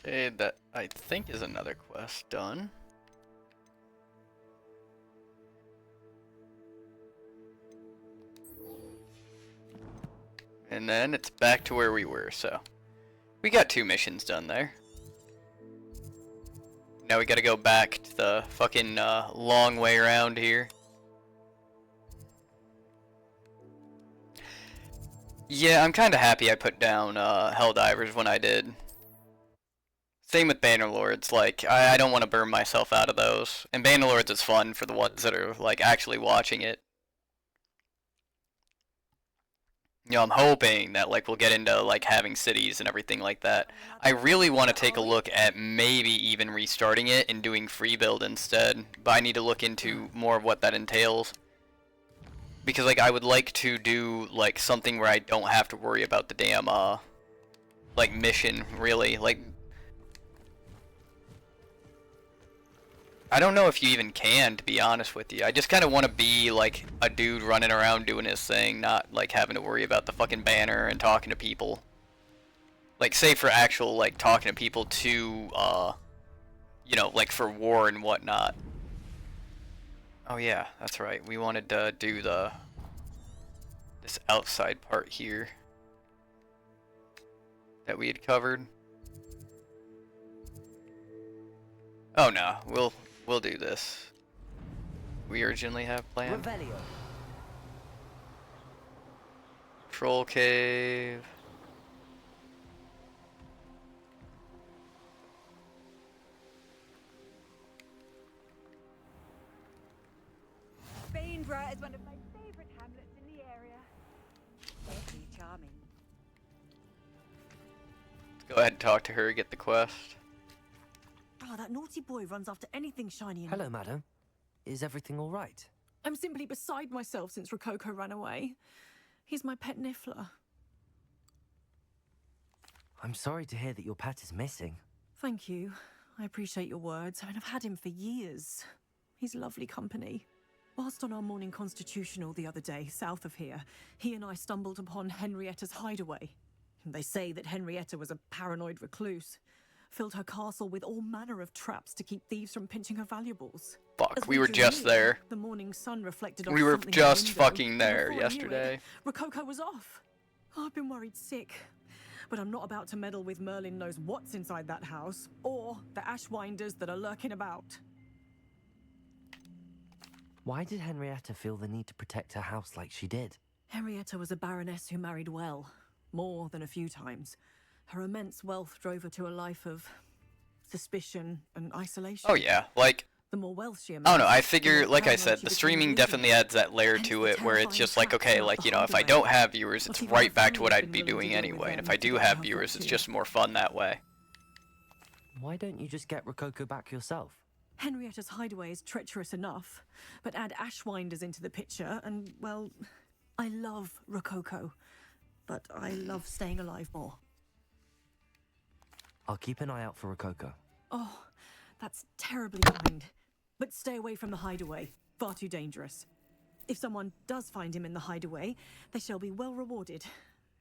Okay, that I think is another quest done. And then it's back to where we were, so we got 2 missions done there. Now we gotta go back to the fucking long way around here. Yeah, I'm kinda happy I put down Helldivers when I did. Same with Bannerlords, like, I don't want to burn myself out of those. And Bannerlords is fun for the ones that are, like, actually watching it. You know, I'm hoping that, like, we'll get into, like, having cities and everything like that. I really want to take a look at maybe even restarting it and doing free build instead. But I need to look into more of what that entails. Because, like, I would like to do, like, something where I don't have to worry about the damn, like, mission, really. Like, I don't know if you even can, to be honest with you. I just kind of want to be, like, a dude running around doing his thing, not, like, having to worry about the fucking banner and talking to people. Like, say for actual, like, talking to people to, you know, like, for war and whatnot. Oh, yeah, that's right. We wanted to do this outside part here that we had covered. Oh, no, we'll do this. We originally have planned. Revelio. Troll cave. Bainborough is one of my favorite hamlets in the area. Very charming. Let's go ahead and talk to her, get the quest. Oh, that naughty boy runs after anything shiny and... Hello, madam. Is everything all right? I'm simply beside myself since Rococo ran away. He's my pet Niffler. I'm sorry to hear that your pet is missing. Thank you. I appreciate your words. I mean, I've had him for years. He's lovely company. Whilst on our morning constitutional the other day, south of here, he and I stumbled upon Henrietta's hideaway. They say that Henrietta was a paranoid recluse. Filled her castle with all manner of traps to keep thieves from pinching her valuables. Fuck, we were just there. The morning sun reflected We were just fucking there yesterday. Rococo was off. Oh, I've been worried sick. But I'm not about to meddle with Merlin knows what's inside that house, or the Ashwinders that are lurking about. Why did Henrietta feel the need to protect her house like she did? Henrietta was a baroness who married well, more than a few times. Her immense wealth drove her to a life of suspicion and isolation. Oh yeah, like, the more wealth she amassed, I don't know, I figure, like I said, the streaming definitely adds that layer to it where it's just like, okay, like, you know, if I don't have viewers, it's right back to what I'd be doing anyway, and if I do have viewers, it's just more fun that way. Why don't you just get Rococo back yourself? Henrietta's hideaway is treacherous enough, but add Ashwinders into the picture, and, well, I love Rococo, but I love staying alive more. I'll keep an eye out for Rococo. Oh, that's terribly kind. But stay away from the hideaway. Far too dangerous. If someone does find him in the hideaway, they shall be well rewarded.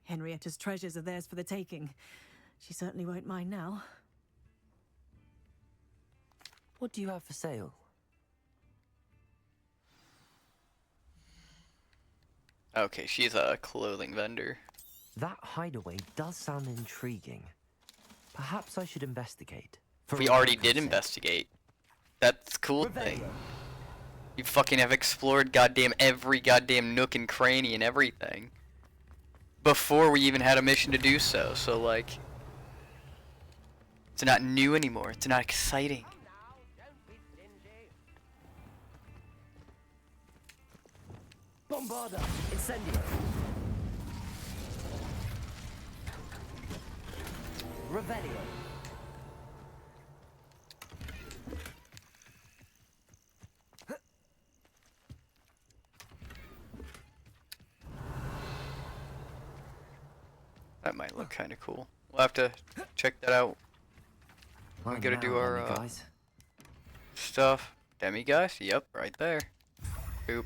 Henrietta's treasures are theirs for the taking. She certainly won't mind now. What do you have for sale? Okay, she's a clothing vendor. That hideaway does sound intriguing. Perhaps I should investigate. We already did investigate. That's the cool thing. You fucking have explored goddamn every goddamn nook and cranny and everything. Before we even had a mission to do so, so like... It's not new anymore. It's not exciting. Bombarda! Incendio! Revelio! That might look kind of cool. We'll have to check that out. We gotta do our stuff. Demiguise? Yep, right there. Boop.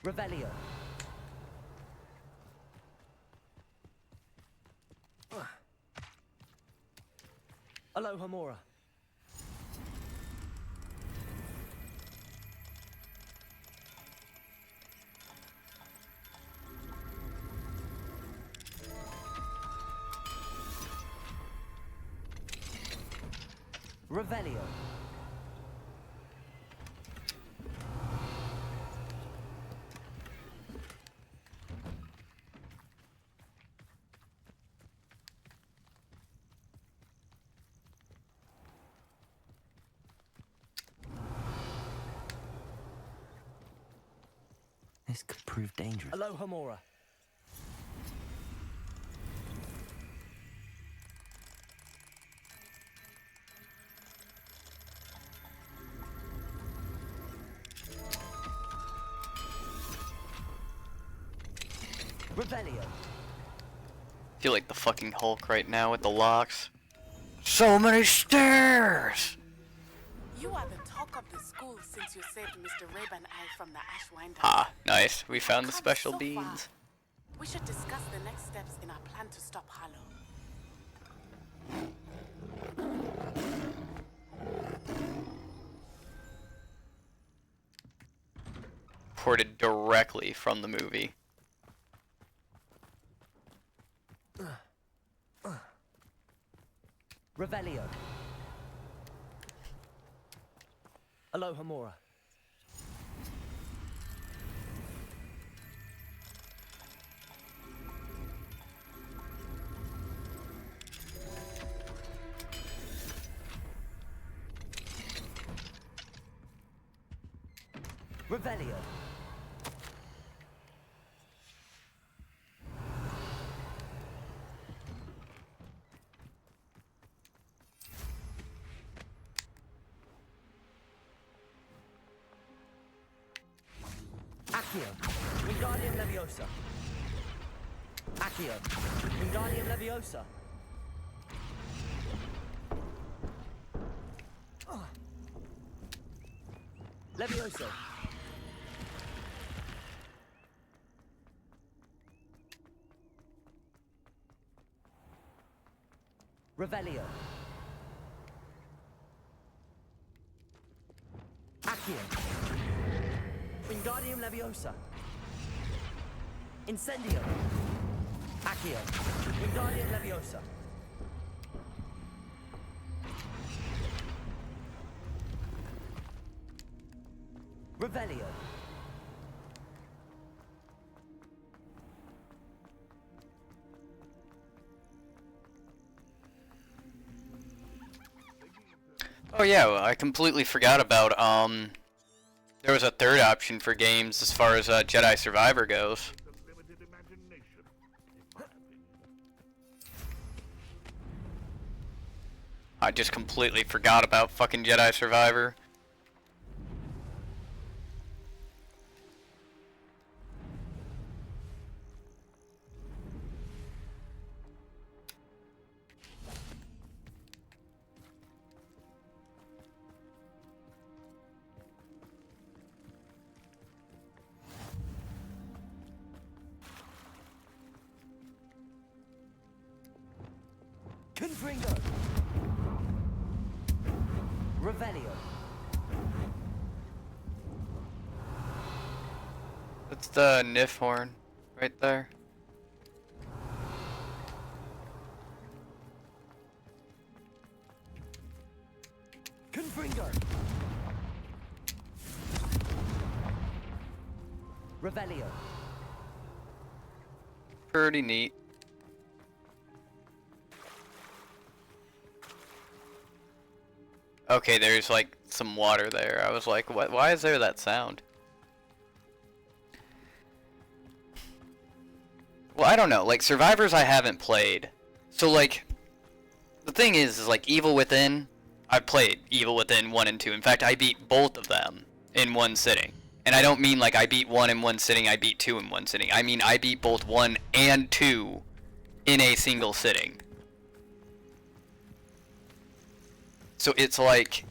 Revelio. Alohomora. Revelio. This could prove dangerous. Alohomora. Revelio. Feel like the fucking Hulk right now with the locks. So many stairs! You are the talk of the school since you saved Mr. Rabe and I from the Ashwinder. Ah, nice. We found the Come special so beans. far. We should discuss the next steps in our plan to stop Harlow. Ported directly from the movie. Revelio. Alohomora. Revelio. Accio. Wingardium Leviosa. Accio. Wingardium Leviosa. Leviosa. Revelio. Accio. Wingardium Leviosa. Incendio. Accio. Wingardium Leviosa. Revelio. Oh yeah, well, I completely forgot about, there was a third option for games as far as Jedi Survivor goes. I just completely forgot about fucking Jedi Survivor. Confringo. Revelio. That's the Nif horn right there. Confringo. Revelio. Pretty neat. Okay, there's like some water there. I was like, what? Why is there that sound? Well, I don't know. Like, Survivors I haven't played. So, like, the thing is like, Evil Within, I played Evil Within 1 and 2. In fact, I beat both of them in one sitting. And I don't mean like I beat 1 in one sitting, I beat 2 in one sitting. I mean I beat both 1 and 2 in a single sitting. So it's like,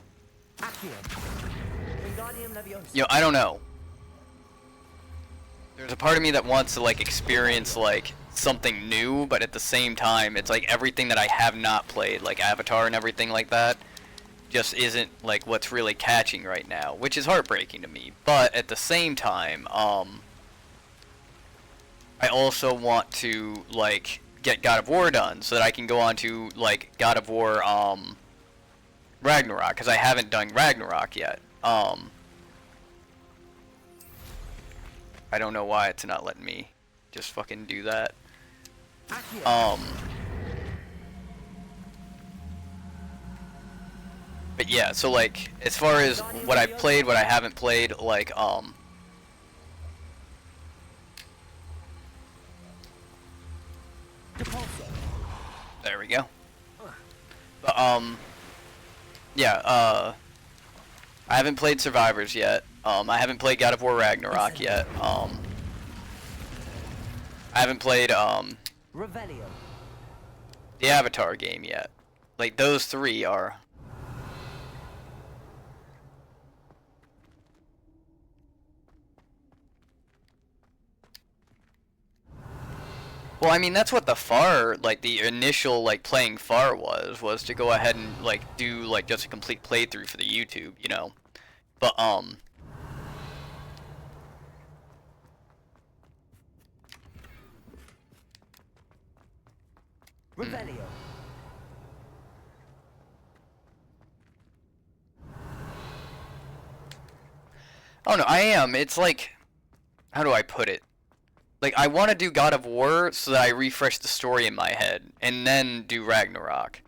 you know, I don't know. There's a part of me that wants to like experience like something new, but at the same time, it's like everything that I have not played, like Avatar and everything like that, just isn't like what's really catching right now, which is heartbreaking to me. But at the same time, I also want to like get God of War done so that I can go on to like God of War Ragnarok, because I haven't done Ragnarok yet. I don't know why it's not letting me just fucking do that. But yeah, so like, as far as what I've played, what I haven't played, like, there we go. But, yeah, I haven't played Survivors yet. I haven't played God of War Ragnarok yet. I haven't played, the Avatar game yet. Like, those three are... Well, I mean, that's what the FAR, like, the initial, like, playing FAR was to go ahead and, like, do, like, just a complete playthrough for the YouTube, you know? But, Revelio. Oh, no, I am. It's like... How do I put it? Like, I want to do God of War so that I refresh the story in my head, and then do Ragnarok.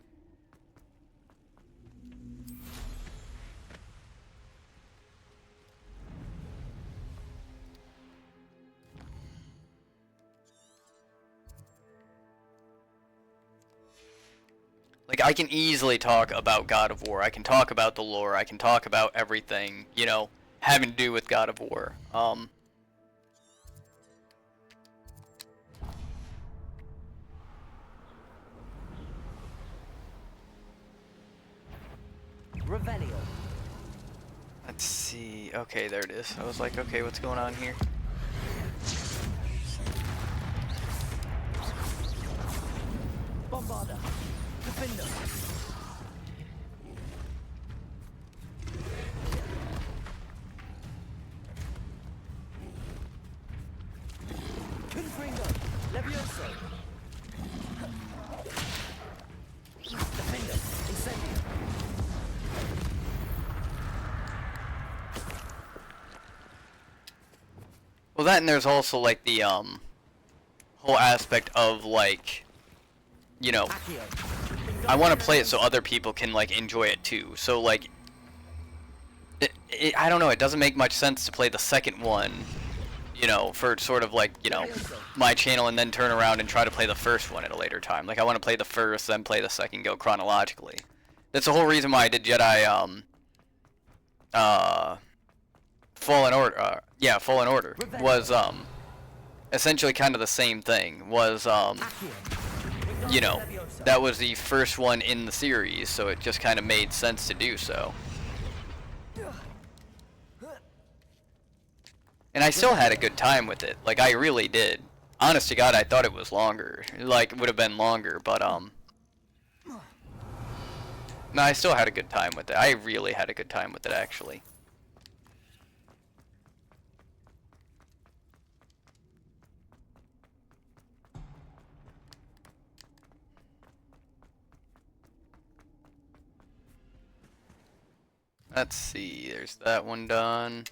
Like, I can easily talk about God of War. I can talk about the lore. I can talk about everything, you know, having to do with God of War. Revelio. Let's see. Okay, there it is. I was like, okay, what's going on here? Bombarda. Defender. Confringo. Levioso. Defender. Incendio. Well, that, and there's also like the whole aspect of like, you know, I want to play it so other people can like enjoy it too. So like, I don't know, it doesn't make much sense to play the second one, you know, for sort of like, you know, my channel, and then turn around and try to play the first one at a later time. Like, I want to play the first, then play the second, go chronologically. That's the whole reason why I did Jedi Fallen Order. Yeah, Fallen Order was essentially kind of the same thing. Was you know, that was the first one in the series, so it just kind of made sense to do so. And I still had a good time with it. Like, I really did. Honest to God, I thought it was longer. Like, it would have been longer, but no, I still had a good time with it. I really had a good time with it, actually. Let's see, there's that one done.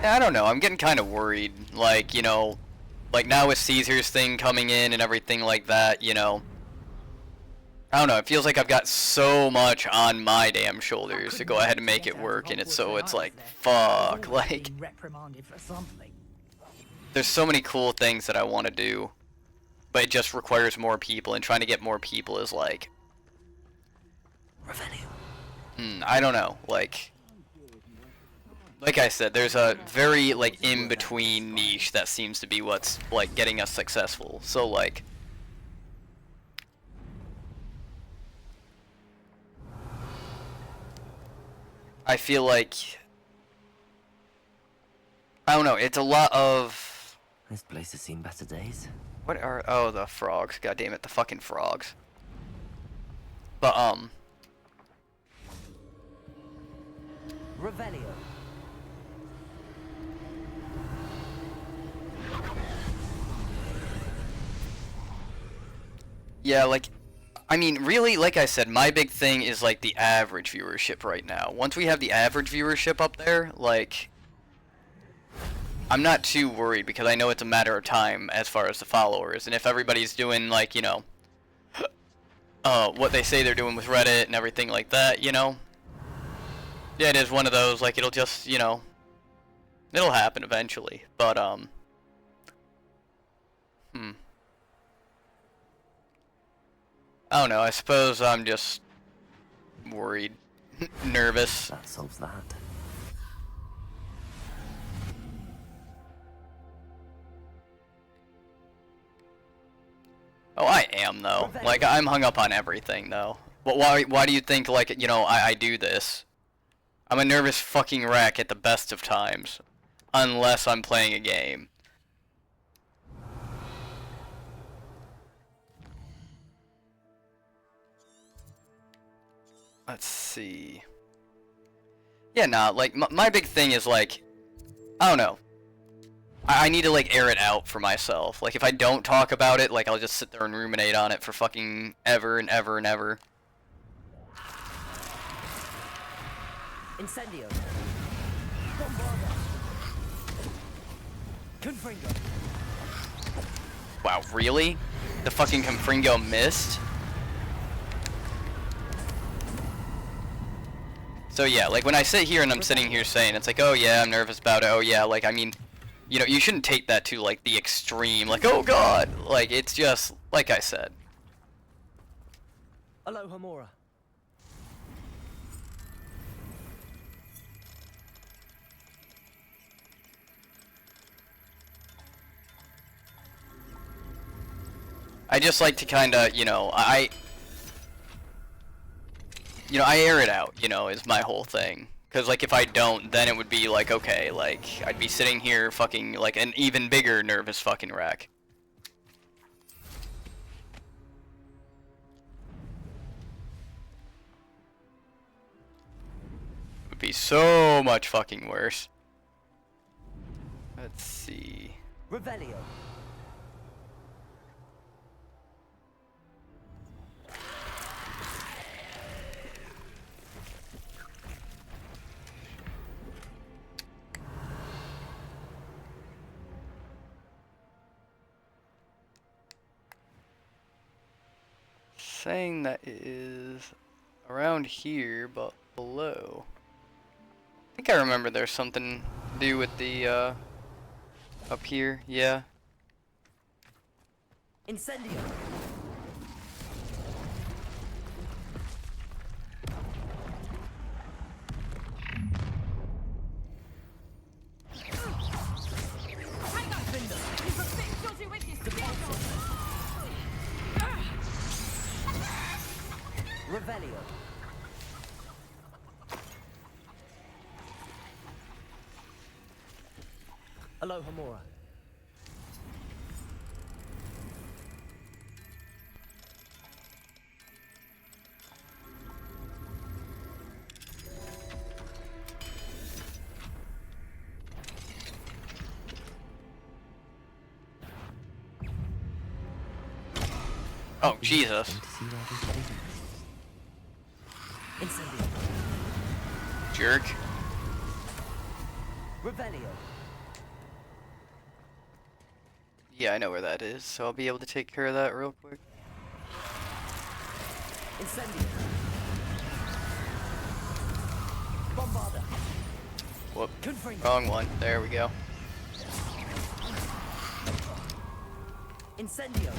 I don't know. I'm getting kind of worried. Like, you know, like now with Caesar's thing coming in and everything like that, you know. I don't know. It feels like I've got so much on my damn shoulders to go ahead and make it work, and it's like, fuck, like. There's so many cool things that I want to do, but it just requires more people, and trying to get more people is like. I don't know. Like I said, there's a very like in-between niche that seems to be what's like getting us successful. So like. I feel like, I don't know, it's a lot of... This place has seen better days. What are, oh, the frogs, god damn it, the fucking frogs. But, Revelio. Yeah, like, I mean, really, like I said, my big thing is, like, the average viewership right now. Once we have the average viewership up there, like, I'm not too worried because I know it's a matter of time as far as the followers. And if everybody's doing, like, you know, what they say they're doing with Reddit and everything like that, you know, yeah, it is one of those, like, it'll just, you know, it'll happen eventually. But, I don't know, I suppose I'm just worried, nervous. That solves that. Oh, I am, though. Like, I'm hung up on everything, though. But why do you think, like, you know, I do this? I'm a nervous fucking wreck at the best of times. Unless I'm playing a game. Let's see. Yeah, nah, like, my big thing is, like, I don't know. I need to, like, air it out for myself. Like, if I don't talk about it, like, I'll just sit there and ruminate on it for fucking ever and ever and ever. Incendio. Bombarda. Confringo. Wow, really? The fucking Confringo missed? So yeah, like when I sit here and I'm sitting here saying, it's like, oh yeah, I'm nervous about it, oh yeah, like, I mean, you know, you shouldn't take that to, like, the extreme, like, oh god! Like, it's just, like I said. Aloha Mora. I just like to kinda, you know, I air it out, you know, is my whole thing. Because, like, if I don't, then it would be like, okay, like, I'd be sitting here fucking, like, an even bigger nervous fucking wreck. It would be so much fucking worse. Let's see. Revelio. Saying that it is around here, but below. I think I remember there's something to do with the, up here, yeah. Incendio. Revelio. Aloha Mora. Oh, Jesus. Incendio. Jerk. Revelio. Yeah, I know where that is, so I'll be able to take care of that real quick. Incendio. Bombarda. Whoop. Confringo. Wrong one. There we go. Incendio.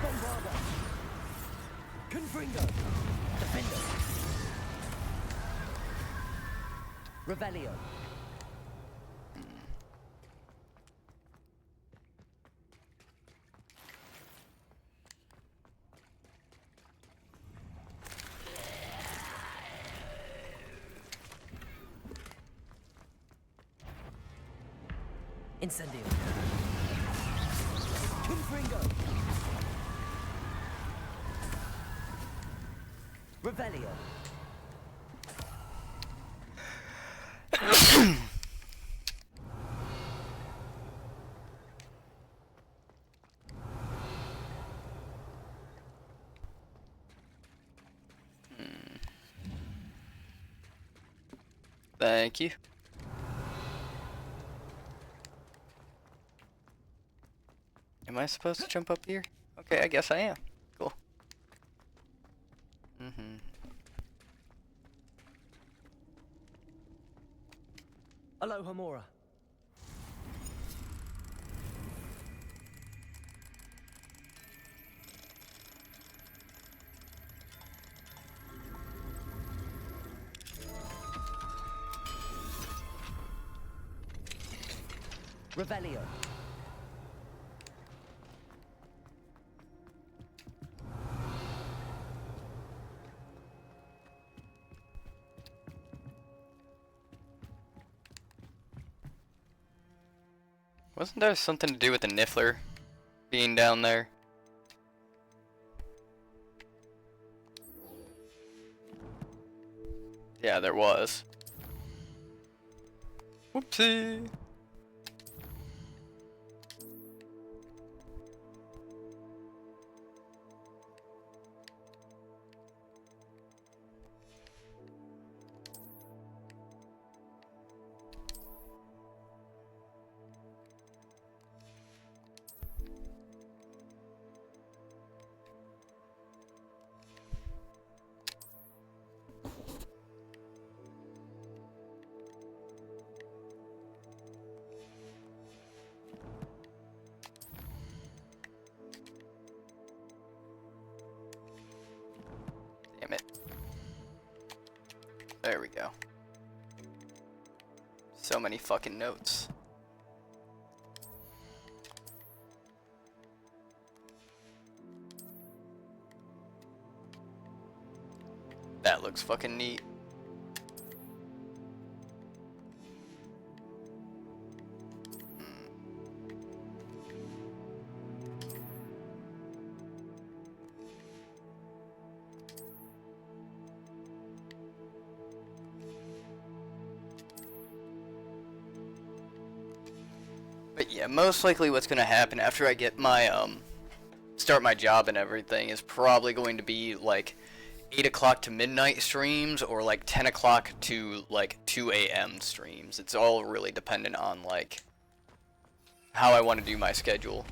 Bombarda. Confringo. Defender. Revelio. Incendio. Confringo. Revelio. Thank you. Am I supposed to jump up here? Okay, I guess I am. Cool. Aloha Mora. Revelio. Wasn't there something to do with the Niffler being down there? Yeah, there was. Whoopsie. Damn it. There we go. So many fucking notes. That looks fucking neat. But yeah, most likely what's gonna happen after I get my start my job and everything is probably going to be like 8 o'clock to midnight streams or like 10 o'clock to like 2 a.m. streams. It's all really dependent on like how I want to do my schedule.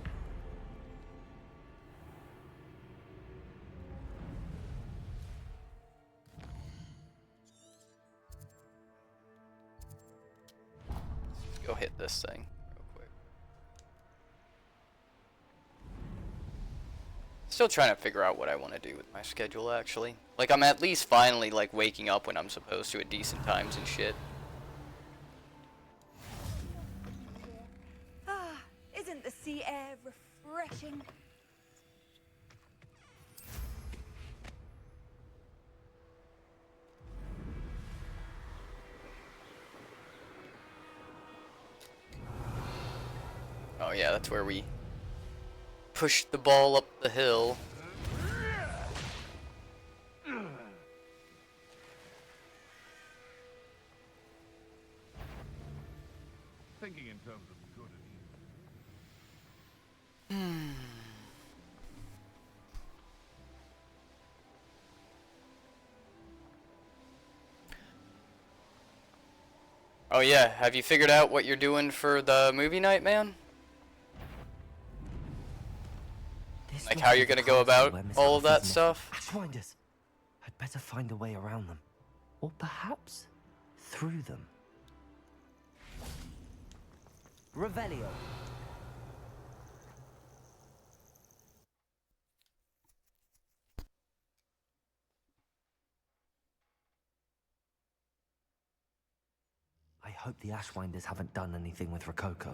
Let's go hit this thing real quick. Still trying to figure out what I want to do with my schedule actually. Like I'm at least finally like waking up when I'm supposed to at decent times and shit. Ah, isn't the sea air refreshing? Oh yeah, that's where we pushed the ball up the hill. Thinking in terms of good and evil. Oh yeah, have you figured out what you're doing for the movie night, man? Like how you're gonna go about all of that stuff? Ashwinders. I'd better find a way around them. Or perhaps through them. Revelio. I hope the Ashwinders haven't done anything with Rococo.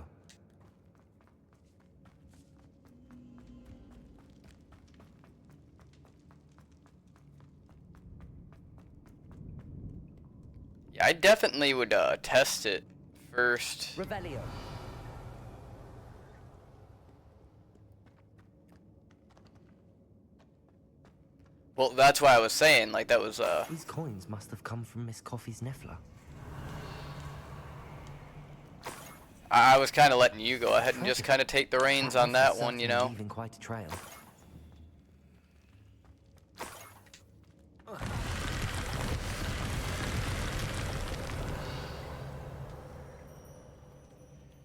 Yeah, I definitely would test it first. Revelio. Well, that's why I was saying, like, that was, These coins must have come from Miss Coffee's Niffler. I was kind of letting you go ahead and just kind of take the reins on that one, you know? Leaving quite a trail. Let's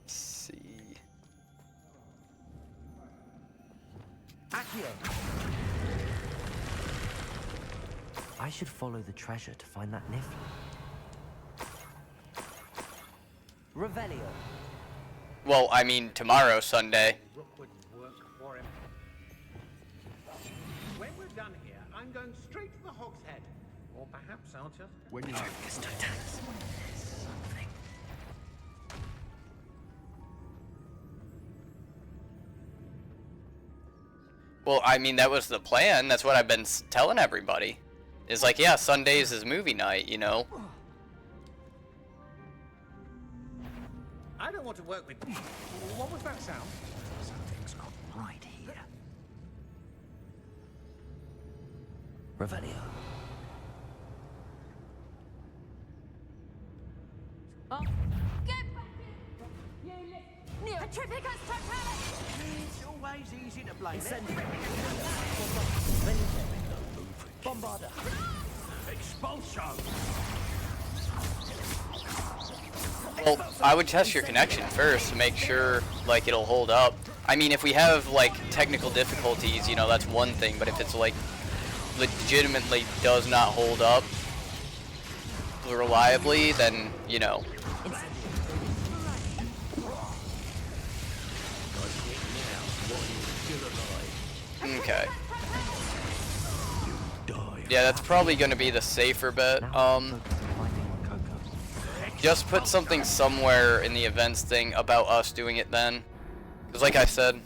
see. I should follow the treasure to find that Niffler. Revelio. Well, I mean, tomorrow, Sunday. When we're done here, I'm going straight to the Hog's Head. Or perhaps I'll just... When you Well, I mean, that was the plan. That's what I've been telling everybody. Is like, yeah, Sundays is movie night, you know? I don't want to work with... What was that sound? Something's not right here. Revelio. Oh. Get back in! You Petrificus totalis! It's always easy to blame Bombarda. Expulsion! Well, I would test your connection first to make sure, like, it'll hold up. I mean, if we have, like, technical difficulties, you know, that's one thing, but if it's, like, legitimately does not hold up reliably, then, you know. Okay. Yeah, that's probably going to be the safer bet. Just put something somewhere in the events thing about us doing it then. Because like I said...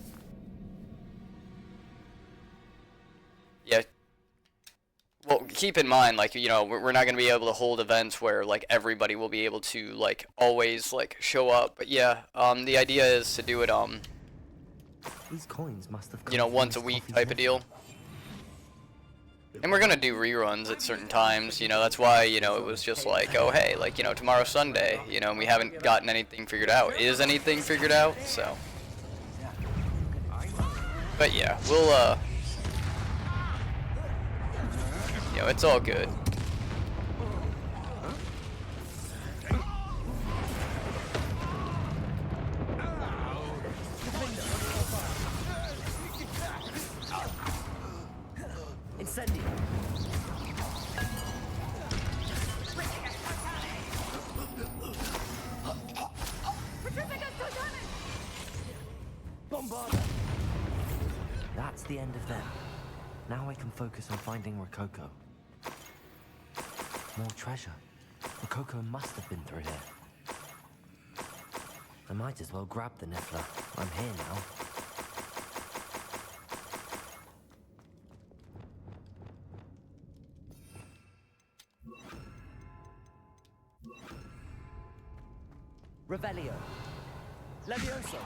Yeah. Well, keep in mind, like, you know, we're not going to be able to hold events where, like, everybody will be able to, like, always, like, show up. But yeah, the idea is to do it, These coins must have you know, once a week type of deal. And we're gonna do reruns at certain times, you know, that's why, you know, it was just like, oh hey, like, you know, tomorrow's Sunday, you know, and we haven't gotten anything figured out. Is anything figured out? So. But yeah, we'll, you know, it's all good. Incendio. Bombarda. That's the end of them. Now I can focus on finding Rococo. More treasure. Rococo must have been through here. I might as well grab the Niffler. I'm here now. Revelio. Levioso.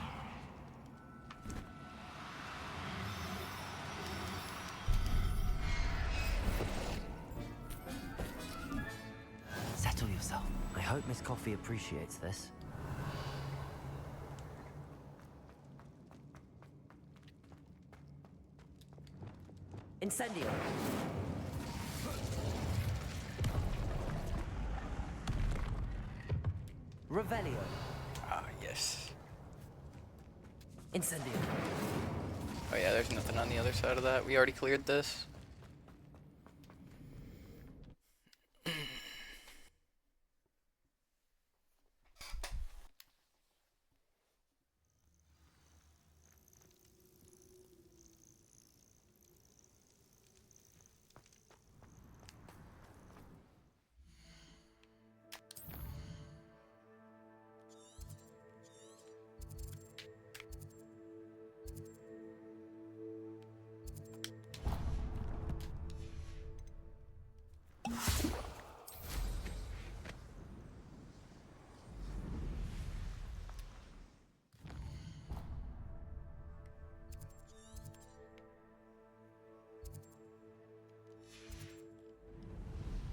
Settle yourself. I hope Miss Coffee appreciates this. Incendio. Revelio. Ah, yes. Incendio. Oh yeah, there's nothing on the other side of that. We already cleared this.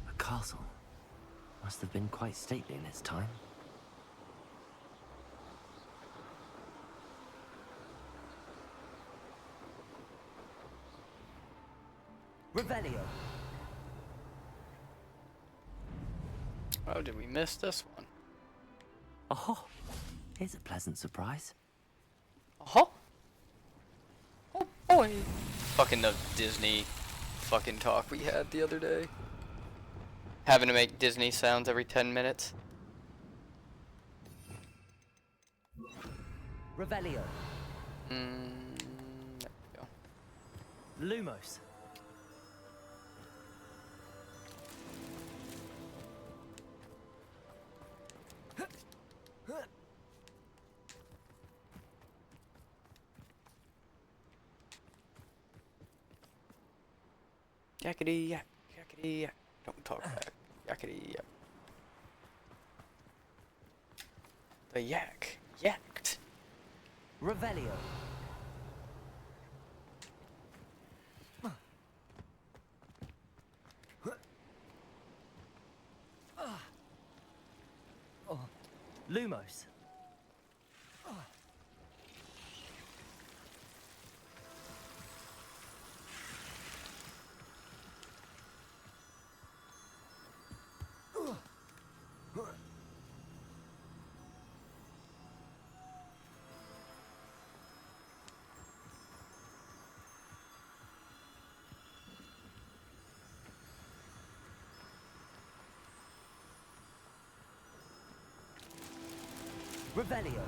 A castle. Must have been quite stately in its time. Revelio. Oh, did we miss this one? Oh, here's a pleasant surprise. Oh boy. Fucking the Disney fucking talk we had the other day. Having to make Disney sounds every 10 minutes. Revelio. There we go. Lumos. Yakety yak, yakety yak. Don't talk back. Yakety yak. The yak yacked. Revelio. Lumos. Revelio.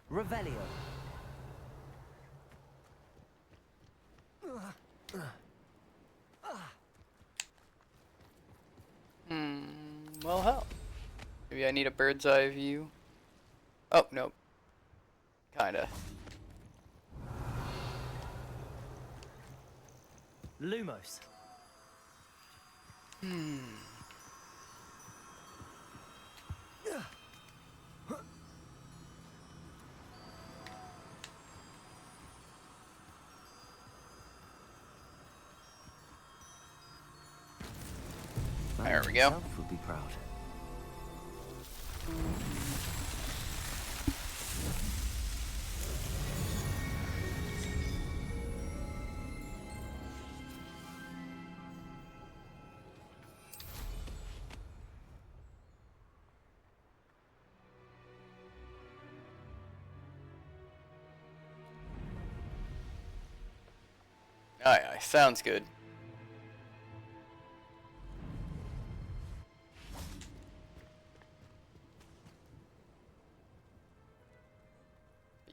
Revelio. Well, hell. Maybe I need a bird's eye view. Oh, nope. Kinda. Lumos. There we go. Would be proud. Aye, aye, sounds good.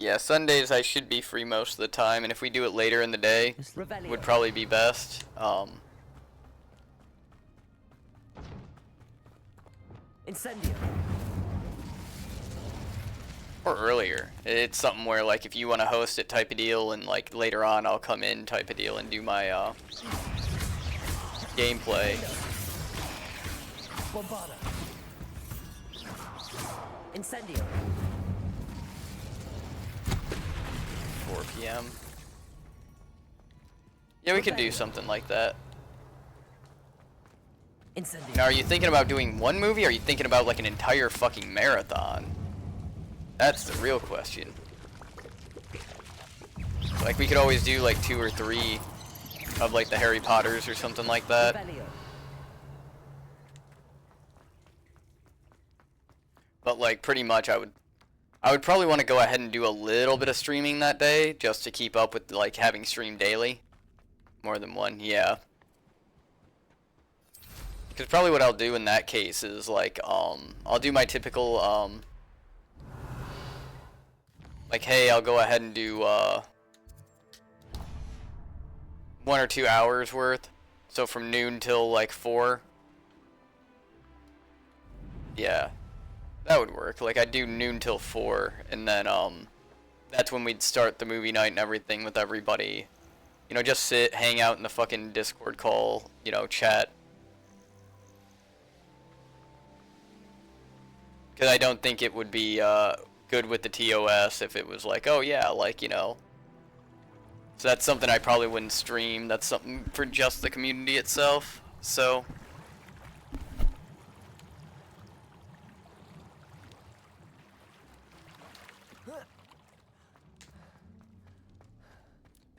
Yeah, Sundays I should be free most of the time, and if we do it later in the day, would probably be best. Incendio. Or earlier. It's something where, like, if you want to host it type of deal, and, like, later on I'll come in type of deal and do my, gameplay. Bombarda. Incendio. 4 p.m. Yeah, we could do something like that. Incendio. Now, are you thinking about doing one movie, or are you thinking about, like, an entire fucking marathon? That's the real question. Like, we could always do, like, 2 or 3 of, like, the Harry Potters or something like that. But, like, pretty much I would probably want to go ahead and do a little bit of streaming that day, just to keep up with, like, having stream daily. More than one, yeah. Because probably what I'll do in that case is, like, I'll do my typical, like, hey, I'll go ahead and do, 1 or 2 hours worth. So from noon till, like, 4. Yeah. That would work. Like, I'd do noon till 4, and then, that's when we'd start the movie night and everything with everybody. You know, just sit, hang out in the fucking Discord call, you know, chat. Because I don't think it would be, good with the TOS if it was like, oh yeah, like, you know. So that's something I probably wouldn't stream. That's something for just the community itself. So...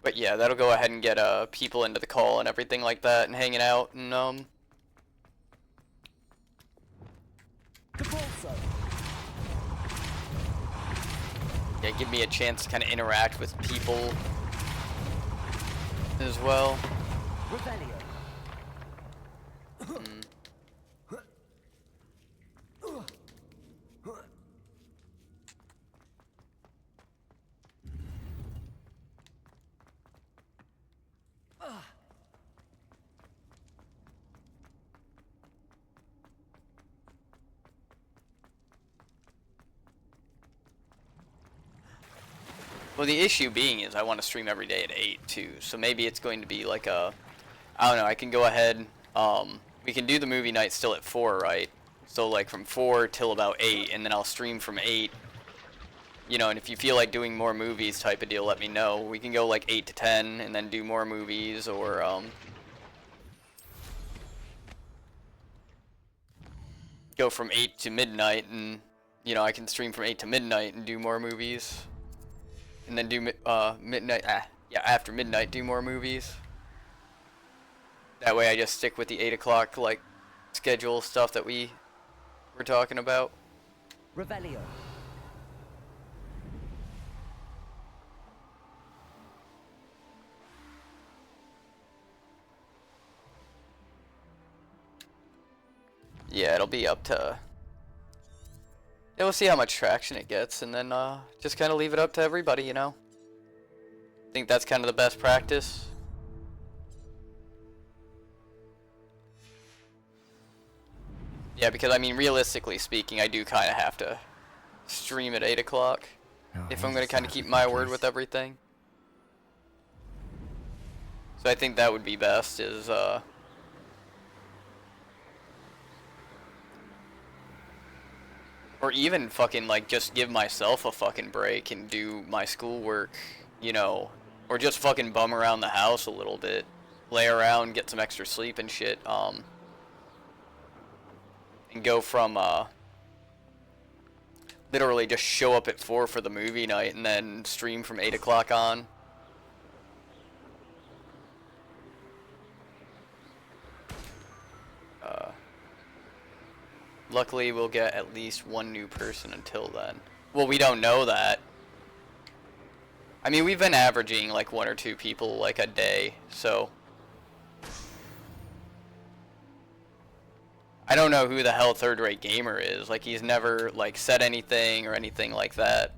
But yeah, that'll go ahead and get people into the call and everything like that, and hanging out, and yeah, give me a chance to kind of interact with people as well. Well, the issue being is I want to stream every day at 8 too, so maybe it's going to be like a, I don't know, I can go ahead, we can do the movie night still at 4, right? So like from 4 till about 8, and then I'll stream from 8, you know, and if you feel like doing more movies type of deal, let me know. We can go like 8 to 10, and then do more movies, or, go from 8 to midnight, and, you know, I can stream from 8 to midnight and do more movies. And then do midnight, yeah, after midnight, do more movies. That way I just stick with the 8 o'clock, like, schedule stuff that we were talking about. Revelio. Yeah, it'll be up to... Yeah, we'll see how much traction it gets, and then just kind of leave it up to everybody, you know? I think that's kind of the best practice. Yeah, because, I mean, realistically speaking, I do kind of have to stream at 8 o'clock if I'm going to kind of keep my word with everything. So I think that would be best, is... Or even fucking, like, just give myself a fucking break and do my schoolwork, you know, or just fucking bum around the house a little bit, lay around, get some extra sleep and shit, and go from, literally just show up at 4 for the movie night and then stream from 8 o'clock on. Luckily, we'll get at least 1 new person until then. Well, we don't know that. I mean, we've been averaging like 1 or 2 people like a day, so... I don't know who the hell Third Rate Gamer is. Like, he's never, like, said anything or anything like that.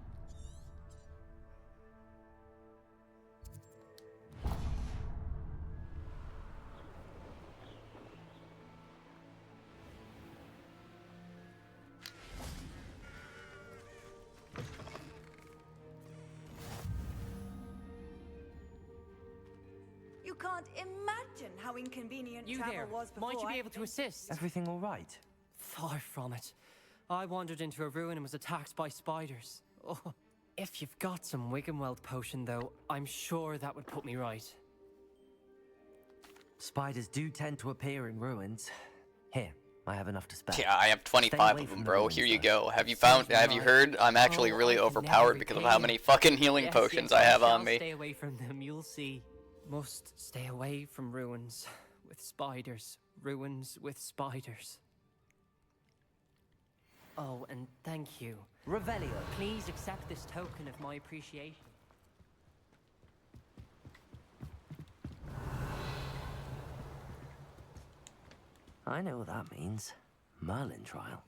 can't imagine how inconvenient You travel there, was before. might you be able to assist? Everything all right? Far from it. I wandered into a ruin and was attacked by spiders. Oh, if you've got some Wiggenweld potion, though, I'm sure that would put me right. Spiders do tend to appear in ruins. Here, I have enough to spare. Yeah, I have 25 away of them, from the bro. ruins, Here you though. go. Have you heard? I'm actually Oh, really I can never overpowered because of how repay many you. fucking healing Yes, potions yes, I have on shall me. Stay away from them, you'll see. Must stay away from ruins with spiders. Ruins with spiders. Oh, and thank you. Revelio. Please accept this token of my appreciation. I know what that means. Merlin trial.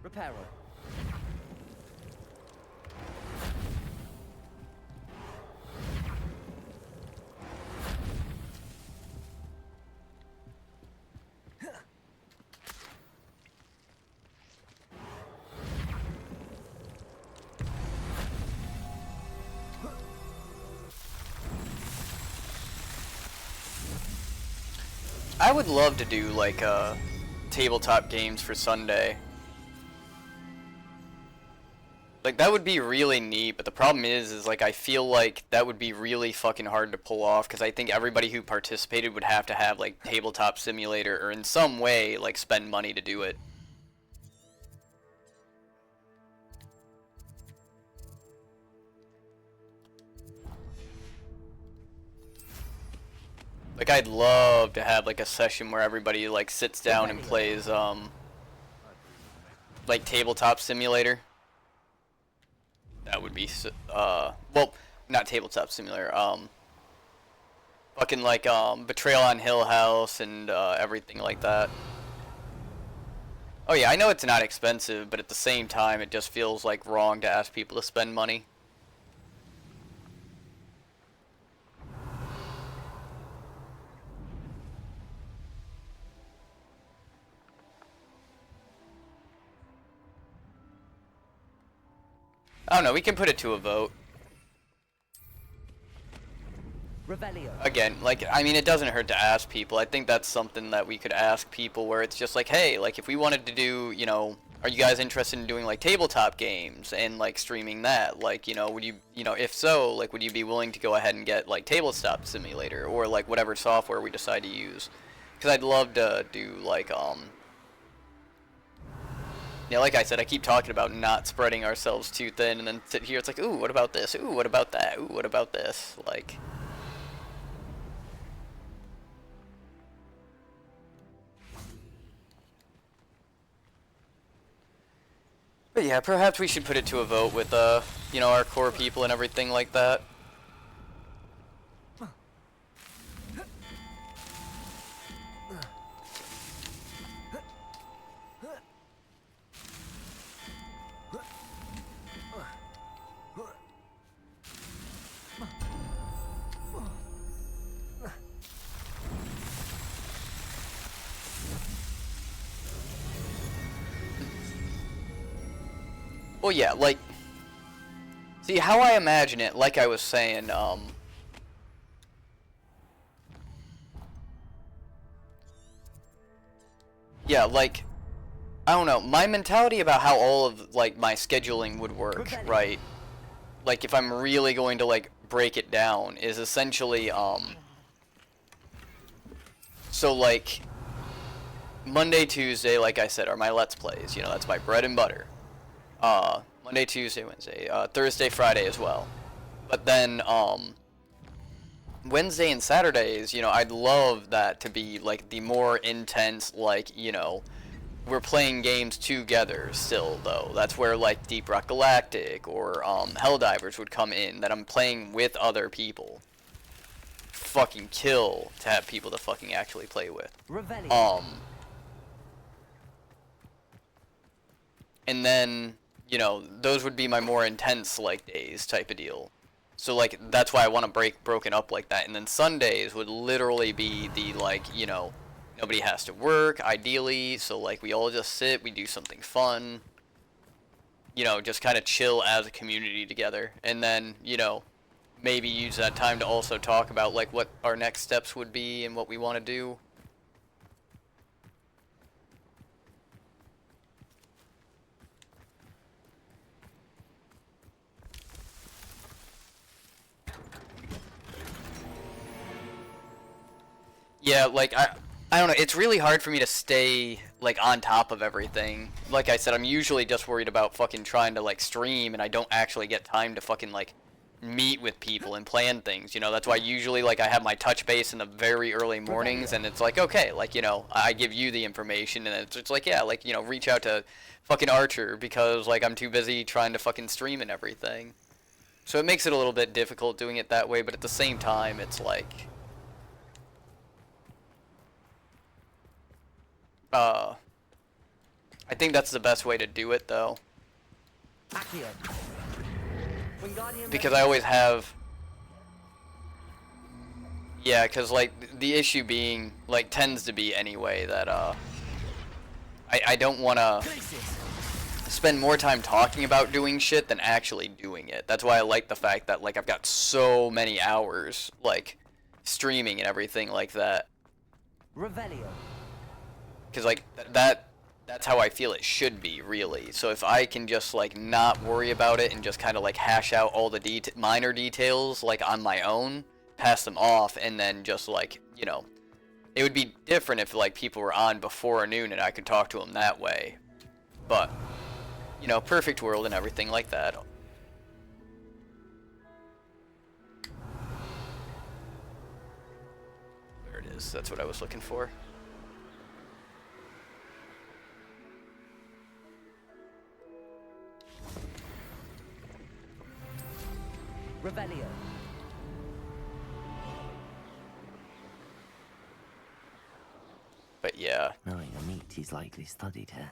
Reparo. I would love to do like tabletop games for Sunday. Like that would be really neat, but the problem is like I feel like that would be really fucking hard to pull off because I think everybody who participated would have to have like tabletop simulator or in some way like spend money to do it. Like I'd love to have like a session where everybody like sits down and plays like tabletop simulator. That would be well, not tabletop simulator, fucking like Betrayal on Hill House and everything like that. Oh yeah, I know it's not expensive, but at the same time it just feels like wrong to ask people to spend money. I don't know, we can put it to a vote. Revelio. Again, like, I mean, it doesn't hurt to ask people. I think that's something that we could ask people where it's just like, hey, like, if we wanted to do, you know, are you guys interested in doing, like, tabletop games and, like, streaming that? Like, you know, would you, you know, if so, like, would you be willing to go ahead and get, like, Tabletop Simulator or, like, whatever software we decide to use? Because I'd love to do, like, yeah, like I said, I keep talking about not spreading ourselves too thin, and then sit here, it's like, ooh, what about this? Ooh, what about that? Ooh, what about this? Like... But yeah, perhaps we should put it to a vote with, you know, our core people and everything like that. Well, yeah, like, see, how I imagine it, like I was saying, yeah, like, I don't know, my mentality about how all of, like, my scheduling would work, right, like, if I'm really going to, like, break it down, is essentially, so, like, Monday, Tuesday, like I said, are my Let's Plays, you know, that's my bread and butter. Monday, Tuesday, Wednesday, Thursday, Friday as well. But then, Wednesday and Saturdays, you know, I'd love that to be, like, the more intense, like, you know, we're playing games together still, though. That's where, like, Deep Rock Galactic or, Helldivers would come in, that I'm playing with other people. Fucking kill to have people to fucking actually play with. And then, you know, those would be my more intense, like, days type of deal. So, like, that's why I want to broken up like that. And then Sundays would literally be the, like, you know, nobody has to work, ideally. So, like, we all just sit, we do something fun. You know, just kind of chill as a community together. And then, you know, maybe use that time to also talk about, like, what our next steps would be and what we want to do. Yeah, like, I don't know, it's really hard for me to stay, like, on top of everything. Like I said, I'm usually just worried about fucking trying to, like, stream, and I don't actually get time to fucking, like, meet with people and plan things, you know? That's why usually, like, I have my touch base in the very early mornings, and it's like, okay, like, you know, I give you the information, and it's like, yeah, like, you know, reach out to fucking Archer, because, like, I'm too busy trying to fucking stream and everything. So it makes it a little bit difficult doing it that way, but at the same time, it's like... I think that's the best way to do it, though. Because I always have... Yeah, because, like, the issue being, like, tends to be anyway that, I don't want to spend more time talking about doing shit than actually doing it. That's why I like the fact that, like, I've got so many hours, like, streaming and everything like that. Revelio. Because, like, that's how I feel it should be, really. So if I can just, like, not worry about it and just kind of, like, hash out all the minor details, like, on my own, pass them off, and then just, like, you know, it would be different if, like, people were on before noon and I could talk to them that way. But, you know, perfect world and everything like that. There it is. That's what I was looking for. Revelio. But yeah. Knowing a meat, he's likely studied here.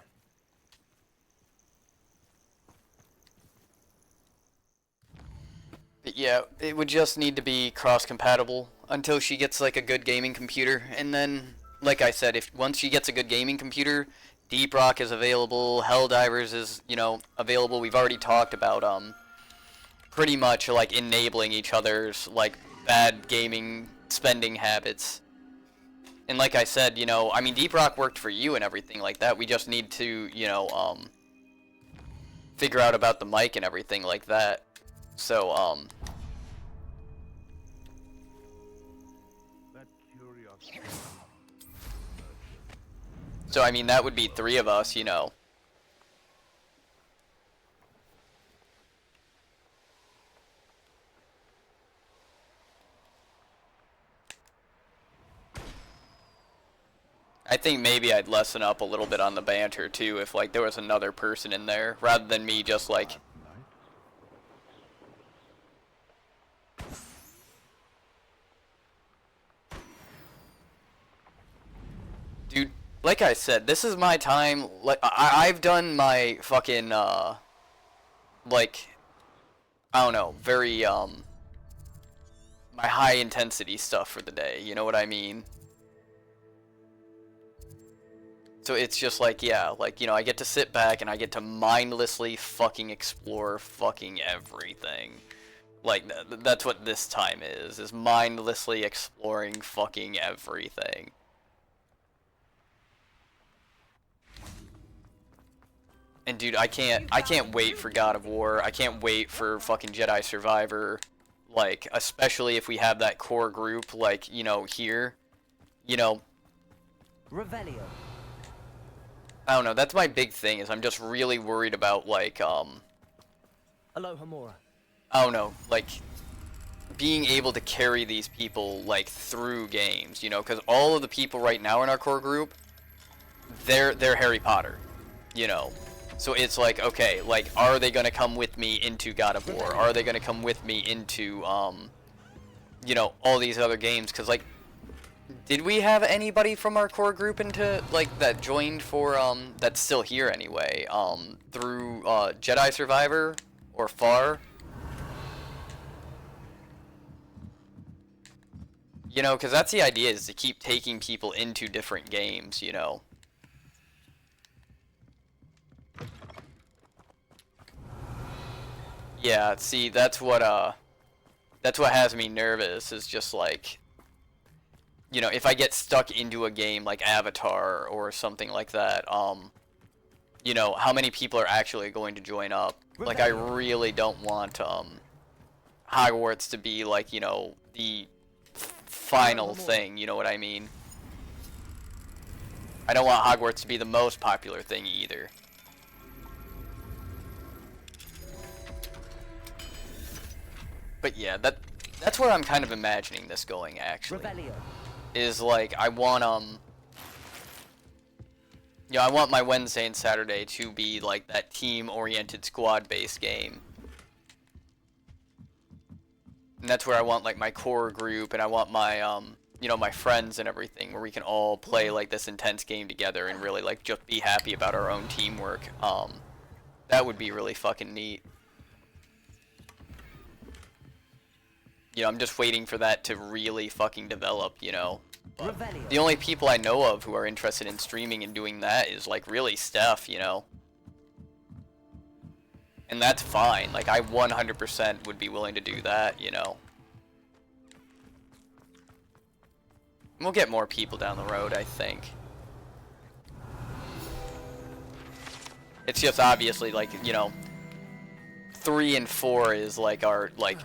But yeah, it would just need to be cross-compatible until she gets, like, a good gaming computer. And then, like I said, once she gets a good gaming computer, Deep Rock is available, Helldivers is, you know, available. We've already talked about, pretty much, like, enabling each other's, like, bad gaming spending habits. And like I said, you know, I mean, Deep Rock worked for you and everything like that. We just need to, you know, figure out about the mic and everything like that. So, so, I mean, that would be 3 of us, you know. I think maybe I'd lessen up a little bit on the banter, too, if, like, there was another person in there, rather than me just, like... Dude, like I said, this is my time, like, I've done my fucking, like, I don't know, very, my high-intensity stuff for the day, you know what I mean? So it's just like, yeah, like, you know, I get to sit back and I get to mindlessly fucking explore fucking everything. Like, that's what this time is mindlessly exploring fucking everything. And dude, I can't wait for God of War. I can't wait for fucking Jedi Survivor. Like, especially if we have that core group, like, you know, here. You know. Revelio. I don't know, that's my big thing, is I'm just really worried about, like, Aloha Mora. I don't know, like, being able to carry these people, like, through games, you know, because all of the people right now in our core group, they're Harry Potter, you know. So it's like, okay, like, are they gonna come with me into God of War? Are they gonna come with me into, you know, all these other games? Because, like, Did we have anybody from our core group into, like, that joined for, that's still here anyway, through, Jedi Survivor or FAR? You know, because that's the idea, is to keep taking people into different games, you know. Yeah, see, that's what has me nervous, is just like, you know, if I get stuck into a game like Avatar or something like that, you know, how many people are actually going to join up? Like, I really don't want, Hogwarts to be, like, you know, the final thing, you know what I mean? I don't want Hogwarts to be the most popular thing either. But yeah, that's where I'm kind of imagining this going, actually. Is like, I want, you know, I want my Wednesday and Saturday to be like that team-oriented squad-based game. And that's where I want like my core group, and I want my, you know, my friends and everything, where we can all play like this intense game together and really like just be happy about our own teamwork. That would be really fucking neat. You know, I'm just waiting for that to really fucking develop, you know. But the only people I know of who are interested in streaming and doing that is, like, really Steph, you know. And that's fine. Like, I 100% would be willing to do that, you know. We'll get more people down the road, I think. It's just obviously, like, you know, 3 and 4 is, like, our, like,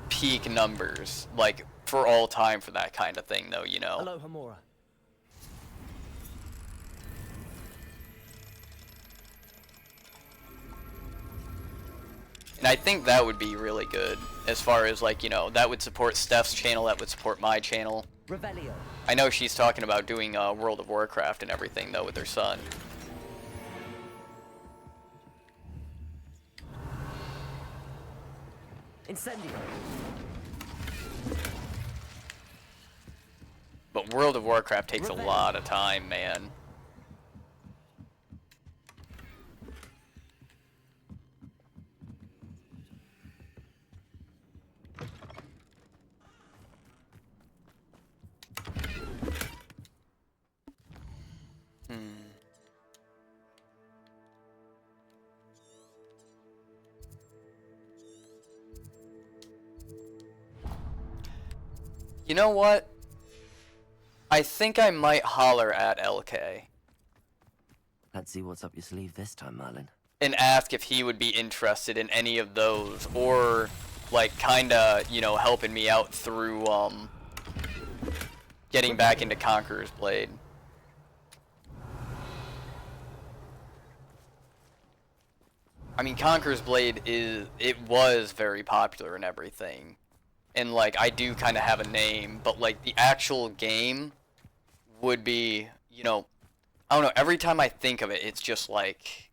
peak numbers, like, for all time for that kind of thing, though, you know. Hello, Hamura. And I think that would be really good, as far as, like, you know, that would support Steph's channel, that would support my channel. Revelio. I know she's talking about doing World of Warcraft and everything, though, with her son. Incendio. But World of Warcraft takes a lot of time, man. You know what? I think I might holler at LK. Let's see what's up your sleeve this time, Merlin. And ask if he would be interested in any of those, or, like, kinda, you know, helping me out through, getting back into Conqueror's Blade. I mean, Conqueror's Blade it was very popular and everything. And, like, I do kind of have a name, but, like, the actual game would be, you know, I don't know, every time I think of it, it's just like,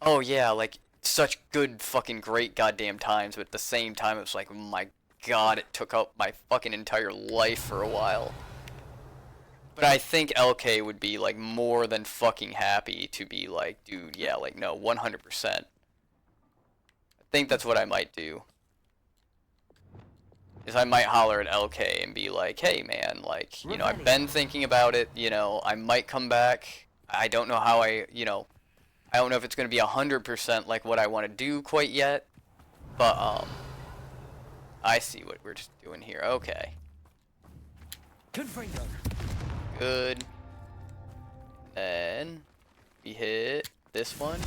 oh yeah, like, such good fucking great goddamn times, but at the same time, it's like, oh my god, it took up my fucking entire life for a while. But I think LK would be, like, more than fucking happy to be like, dude, yeah, like, no, 100%. I think that's what I might do. Is I might holler at LK and be like, hey man, like, you know, I've been thinking about it, you know, I might come back. I don't know how you know, I don't know if it's going to be 100% like what I want to do quite yet, but, I see what we're just doing here. Okay. Good. Then we hit this one.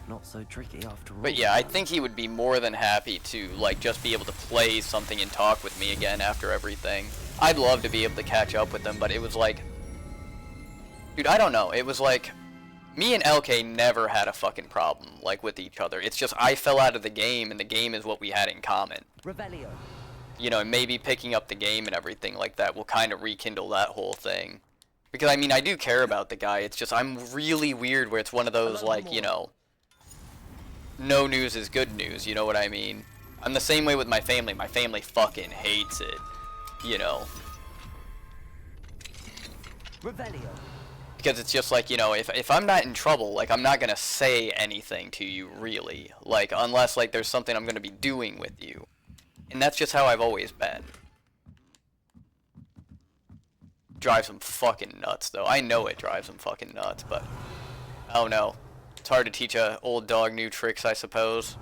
Not so tricky after all. But yeah, I think he would be more than happy to, like, just be able to play something and talk with me again after everything. I'd love to be able to catch up with them, but it was like, dude, I don't know. It was like, me and LK never had a fucking problem, like, with each other. It's just I fell out of the game, and the game is what we had in common. Revelio. You know, and maybe picking up the game and everything like that will kind of rekindle that whole thing. Because, I mean, I do care about the guy. It's just I'm really weird where it's one of those, like, you know, no news is good news, you know what I mean? I'm the same way with my family. My family fucking hates it, you know. Revelio. Because it's just like, you know, if I'm not in trouble, like, I'm not gonna say anything to you, really. Like, unless, like, there's something I'm gonna be doing with you. And that's just how I've always been. Drives them fucking nuts, though. I know it drives them fucking nuts, but... I don't know. It's hard to teach a old dog new tricks, I suppose.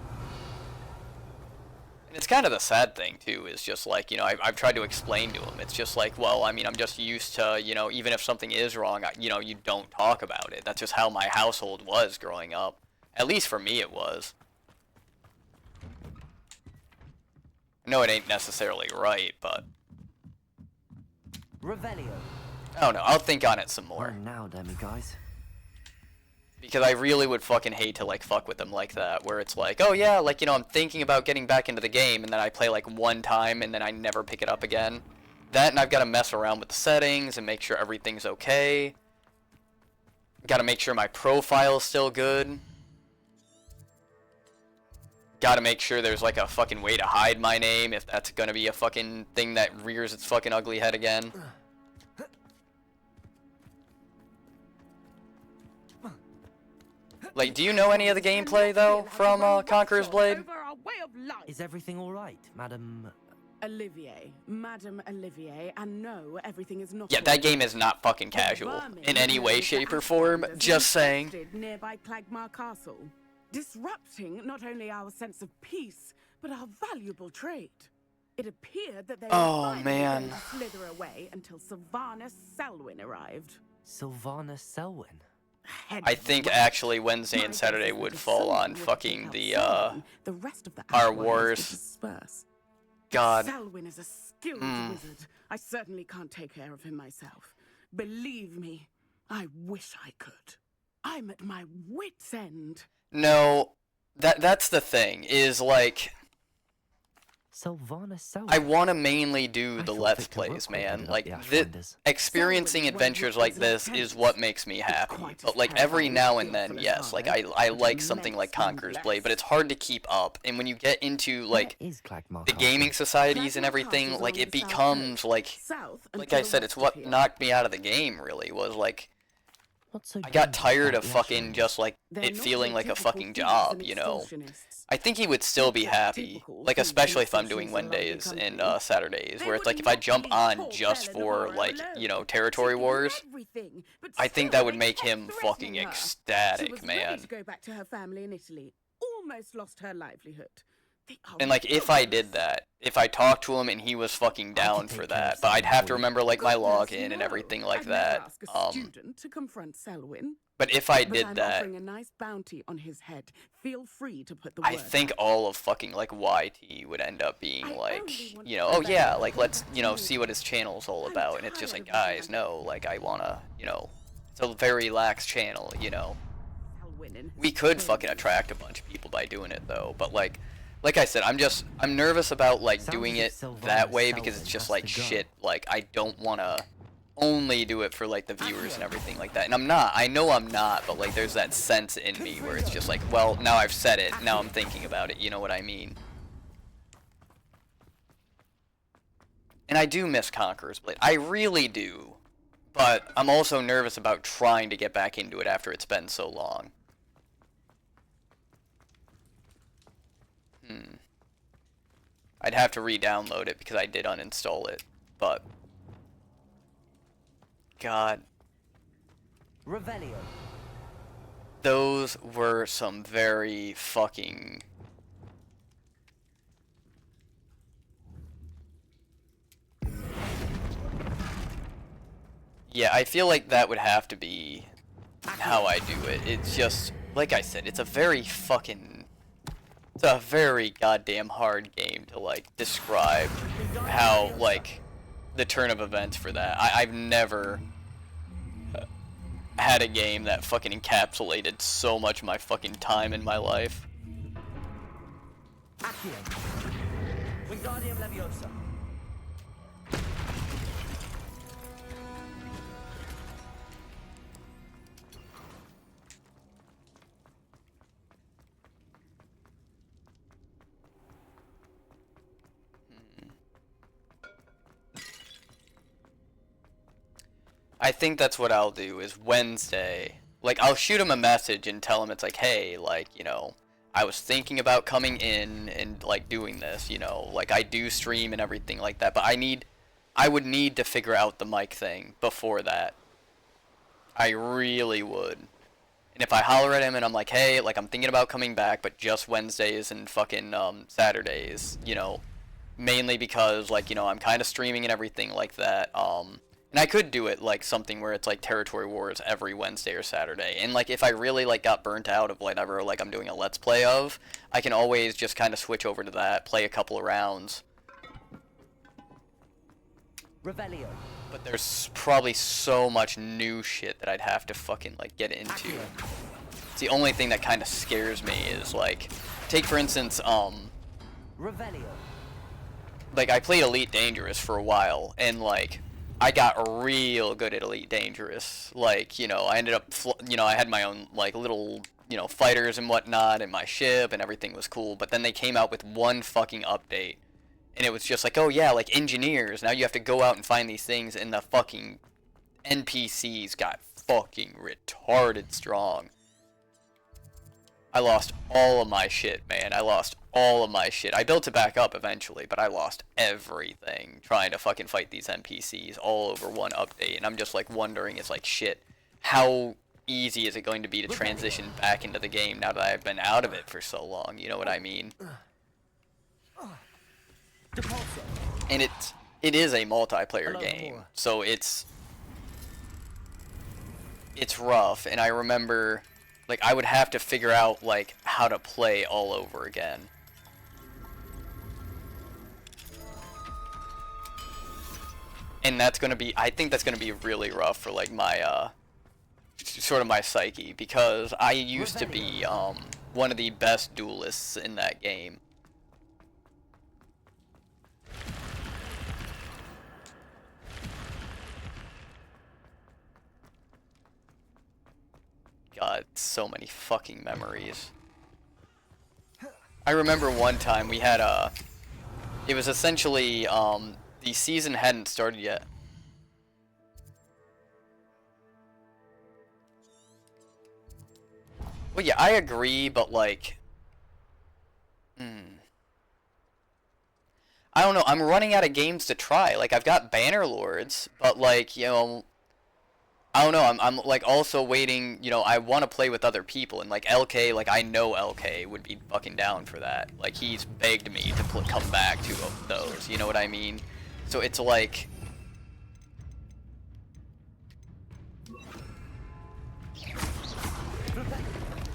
And it's kind of the sad thing, too, is just like, you know, I've tried to explain to him. It's just like, well, I mean, I'm just used to, you know, even if something is wrong, you know, you don't talk about it. That's just how my household was growing up. At least for me, it was. I know it ain't necessarily right, but... Revelio. I don't know, I'll think on it some more. Now, guys. Because I really would fucking hate to, like, fuck with them like that, where it's like, oh yeah, like, you know, I'm thinking about getting back into the game, and then I play, like, one time, and then I never pick it up again. That, and I've got to mess around with the settings, and make sure everything's okay. Got to make sure my profile's still good. Got to make sure there's, like, a fucking way to hide my name, if that's gonna be a fucking thing that rears its fucking ugly head again. Like, do you know any of the gameplay, though, from Conqueror's Blade? Is everything alright, Madam... Olivier, Madame Olivier, and no, everything is not... Yeah, that game is not fucking casual, in any way, shape, or form, just saying. Nearby Clagmar Castle, disrupting not only our sense of peace, but our valuable trade. It appeared that they were going to slither away until Sylvanas Selwyn arrived. Sylvanas Selwyn? I think actually Wednesday and Saturday would fall on fucking the our wars. God. Selwyn is a skilled wizard. I certainly can't take care of him myself. Believe me, I wish I could. I'm at my wit's end. No, that's the thing, is like... Sylvanas Selwyn. I want to mainly do the Let's Plays, man. Like, experiencing adventures like this is what makes me happy. But, like, every now and then, yes, like, I like something like Conqueror's Blade, but it's hard to keep up. And when you get into, like, the gaming societies and everything, like, it becomes, like I said, it's what knocked me out of the game, really, was, like, I got tired of fucking just, like, it feeling like a fucking job, you know? I think he would still be happy, like, especially if I'm doing Wednesdays and Saturdays, where it's like, if I jump on just for, like, you know, territory wars, I think that would make him fucking ecstatic, man. To go back to her family in Italy, almost lost her livelihood. And, like, if I did that, if I talked to him and he was fucking down for that, but I'd have to remember, like, my login and everything like that, to confront Selwyn. But if I did that, a nice bounty on his head. Feel free to put the I think all of fucking, like, YT would end up being, like, you know, oh yeah, like, let's, you know, see what his channel's all about, and it's just like, guys, no, like, I wanna, you know, it's a very lax channel, you know. We could fucking attract a bunch of people by doing it, though, but, like I said, I'm nervous about, like, doing it that way, because it's just, like, shit, like, I don't wanna only do it for, like, the viewers and everything like that. And I'm not. I know I'm not, but, like, there's that sense in me where it's just like, well, now I've said it, now I'm thinking about it, you know what I mean? And I do miss Conqueror's Blade. I really do. But I'm also nervous about trying to get back into it after it's been so long. I'd have to re-download it because I did uninstall it, but... God. Revelio. Those were some very fucking... Yeah, I feel like that would have to be how I do it. It's just, like I said, it's a very fucking... It's a very goddamn hard game to, like, describe how, like, the turn of events for that. I've never had a game that fucking encapsulated so much of my fucking time in my life. Wingardium Leviosa. I think that's what I'll do is Wednesday. Like, I'll shoot him a message and tell him it's like, hey, like, you know, I was thinking about coming in and, like, doing this, you know. Like, I do stream and everything like that, but I would need to figure out the mic thing before that. I really would. And if I holler at him and I'm like, hey, like, I'm thinking about coming back, but just Wednesdays and fucking Saturdays, you know, mainly because, like, you know, I'm kind of streaming and everything like that, and I could do it, like, something where it's, like, Territory Wars every Wednesday or Saturday. And, like, if I really, like, got burnt out of whatever, like, I'm doing a Let's Play of, I can always just kind of switch over to that, play a couple of rounds. Revelio. But there's probably so much new shit that I'd have to fucking, like, get into. It's the only thing that kind of scares me is, like, take, for instance, Revelio. like, I played Elite Dangerous for a while, and, like, I got real good at Elite Dangerous. Like, you know, I ended up, you know, I had my own, like, little, you know, fighters and whatnot, and my ship, and everything was cool. But then they came out with one fucking update, and it was just like, oh yeah, like, engineers, now you have to go out and find these things, and the fucking NPCs got fucking retarded strong. I lost all of my shit, man. I lost all of my shit. I built it back up eventually, but I lost everything trying to fucking fight these NPCs all over one update. And I'm just, like, wondering, it's like, shit, how easy is it going to be to transition back into the game now that I've been out of it for so long? You know what I mean? And it is a multiplayer game, so it's rough. And I remember, like, I would have to figure out, like, how to play all over again. And that's gonna be, I think that's gonna be really rough for, like, my, sort of my psyche, because I used to be, one of the best duelists in that game. God, so many fucking memories. I remember one time we had it was essentially, the season hadn't started yet. Well, yeah, I agree, but, like, I don't know, I'm running out of games to try. Like, I've got Bannerlords, but, like, you know, I don't know, I'm like also waiting, you know, I want to play with other people, and like LK, like I know LK would be fucking down for that. Like he's begged me to come back to those, you know what I mean? So it's like,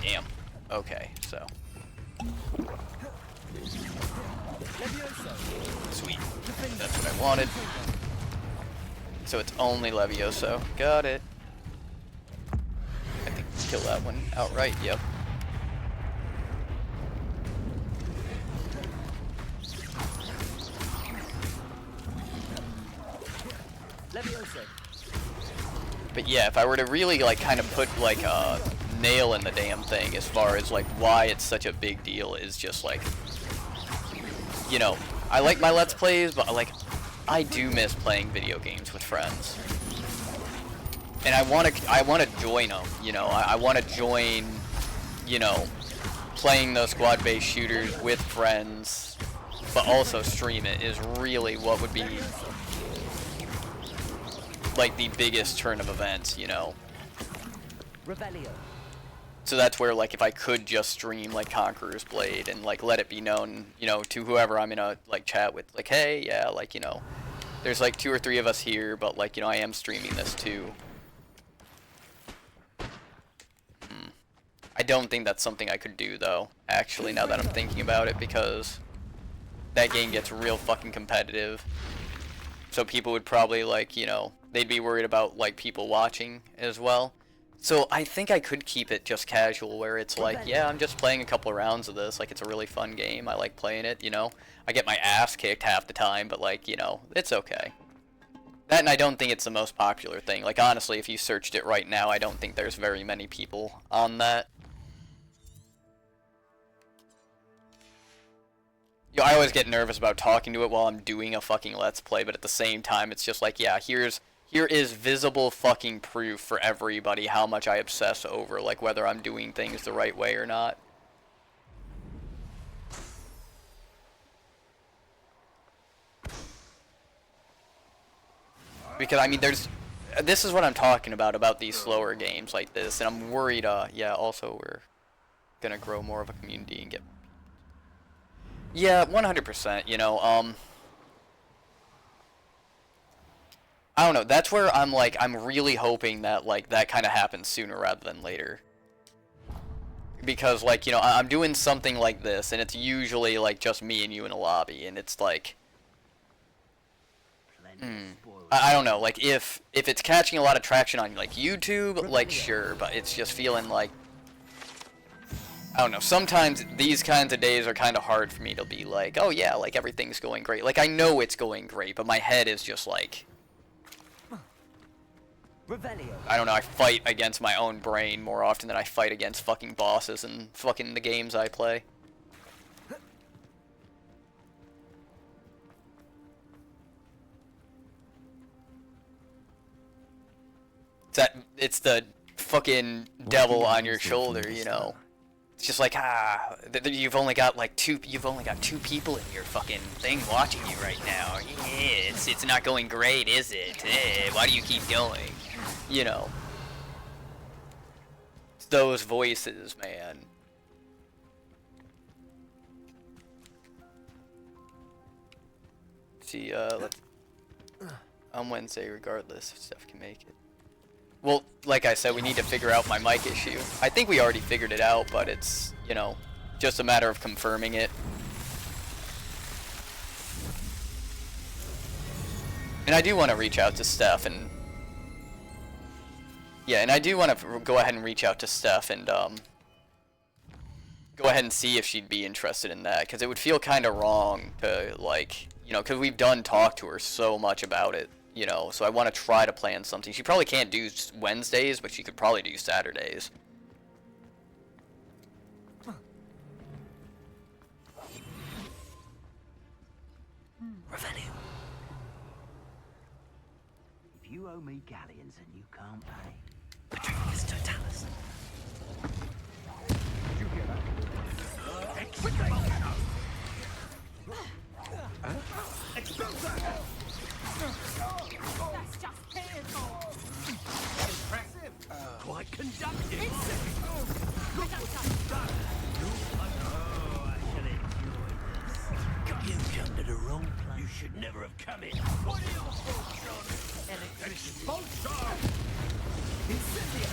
damn. Okay, so. Sweet. That's what I wanted. So it's only Levioso. Got it. I think kill that one outright, yep. Levioso. But yeah, if I were to really like kind of put like a nail in the damn thing as far as like why it's such a big deal is just like, you know, I like my Let's Plays, but like I do miss playing video games with friends, and I want to join them. You know, I want to join, you know, playing those squad-based shooters with friends, but also stream it is really what would be like the biggest turn of events. You know. Revelio. So that's where, like, if I could just stream, like, Conqueror's Blade and, like, let it be known, you know, to whoever I'm in a, like, chat with, like, hey, yeah, like, you know, there's, like, 2 or 3 of us here, but, like, you know, I am streaming this, too. I don't think that's something I could do, though, actually, now that I'm thinking about it, because that game gets real fucking competitive. So people would probably, like, you know, they'd be worried about, like, people watching as well. So I think I could keep it just casual, where it's like, yeah, I'm just playing a couple of rounds of this, like, it's a really fun game, I like playing it, you know? I get my ass kicked half the time, but, like, you know, it's okay. That, and I don't think it's the most popular thing. Like, honestly, if you searched it right now, I don't think there's very many people on that. You know, I always get nervous about talking to it while I'm doing a fucking Let's Play, but at the same time, it's just like, yeah, here's here is visible fucking proof for everybody how much I obsess over, like, whether I'm doing things the right way or not. Because, I mean, this is what I'm talking about these slower games like this, and I'm worried, yeah, also we're gonna grow more of a community and get... Yeah, 100%, you know, I don't know, that's where I'm, like, I'm really hoping that, like, that kind of happens sooner rather than later. Because, like, you know, I'm doing something like this, and it's usually, like, just me and you in a lobby, and it's, like... I don't know, like, if it's catching a lot of traction on, like, YouTube, like, sure, but it's just feeling like... I don't know, sometimes these kinds of days are kind of hard for me to be like, oh yeah, like, everything's going great. Like, I know it's going great, but my head is just like... I don't know, I fight against my own brain more often than I fight against fucking bosses and fucking the games I play. It's the fucking devil on your shoulder, you know. It's just like, you've only got two people in your fucking thing watching you right now. Yeah, it's not going great, is it? Why do you keep going? You know. It's those voices, man. See, let's... On Wednesday, regardless, if Steph can make it. Well, like I said, we need to figure out my mic issue. I think we already figured it out, but it's, you know, just a matter of confirming it. And I do want to reach out to Steph and... Yeah, and I do want to go ahead and reach out to Steph and, go ahead and see if she'd be interested in that. Because it would feel kind of wrong to, like, you know, because we've done talk to her so much about it. You know, so I want to try to plan something. She probably can't do Wednesdays, but she could probably do Saturdays. Revenue. If you owe me galleons and you can't pay, Patricius Totalis. Did you hear that? Expulsor! That's just painful. Impressive. Quite conductive. Look what you've done. Oh, I shall enjoy this. You've come to the wrong place. You should never have come in. What are your thoughts on Expulsor? Incendio.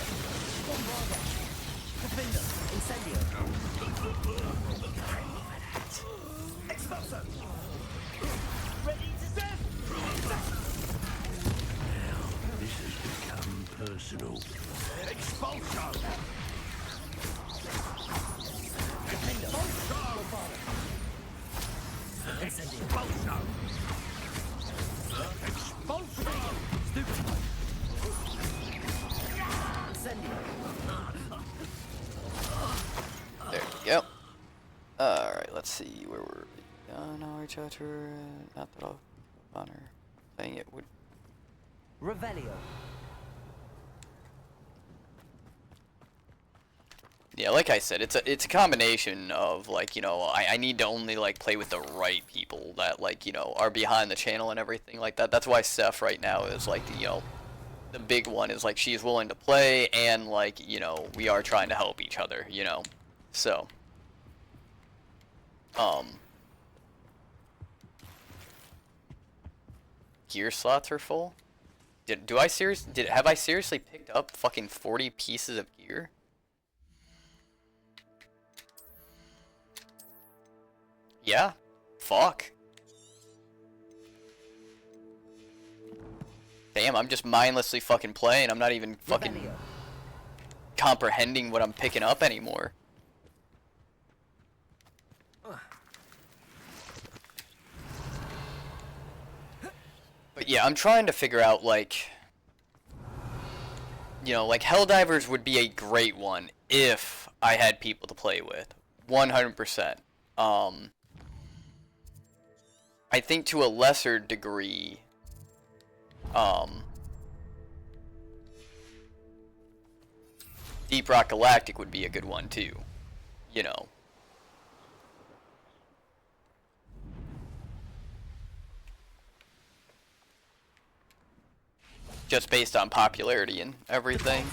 Bombarda. Defender. Incendio. Expulsor. Ready to step. This has become personal. Expulsor! Defender! Expulsor! Expulsor! Stupid! Incendio! There we go. Alright, let's see where we're... No, reach out to her. Not that I'll on her. Saying it would... Revelio. Yeah, like I said, it's a combination of, like, you know, I need to only, like, play with the right people that, like, you know, are behind the channel and everything like that. That's why Steph right now is, like, the, you know, the big one is, like, she's willing to play and, like, you know, we are trying to help each other, you know. So, gear slots are full? Have I seriously picked up fucking 40 pieces of gear? Yeah. Fuck. Damn, I'm just mindlessly fucking playing. I'm not even fucking comprehending what I'm picking up anymore. But yeah, I'm trying to figure out, like, you know, like, Helldivers would be a great one if I had people to play with. 100%. I think to a lesser degree, Deep Rock Galactic would be a good one too. You know. Just based on popularity and everything.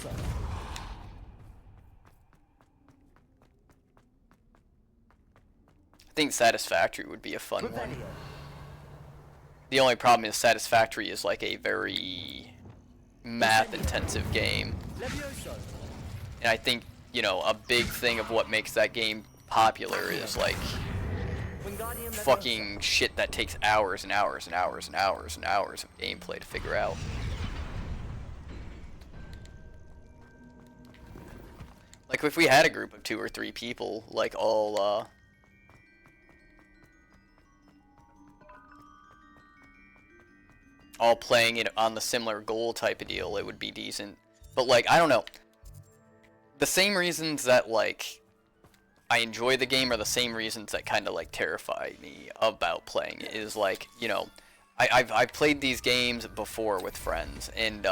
I think Satisfactory would be a fun one. The only problem is Satisfactory is like a very math-intensive game. And I think, you know, a big thing of what makes that game popular is like fucking shit that takes hours and hours and hours and hours and hours of gameplay to figure out. Like if we had a group of 2 or 3 people, like all playing it on the similar goal type of deal, it would be decent. But like, I don't know. The same reasons that like I enjoy the game are the same reasons that kind of like terrify me about playing it. Is like, you know, I've played these games before with friends, and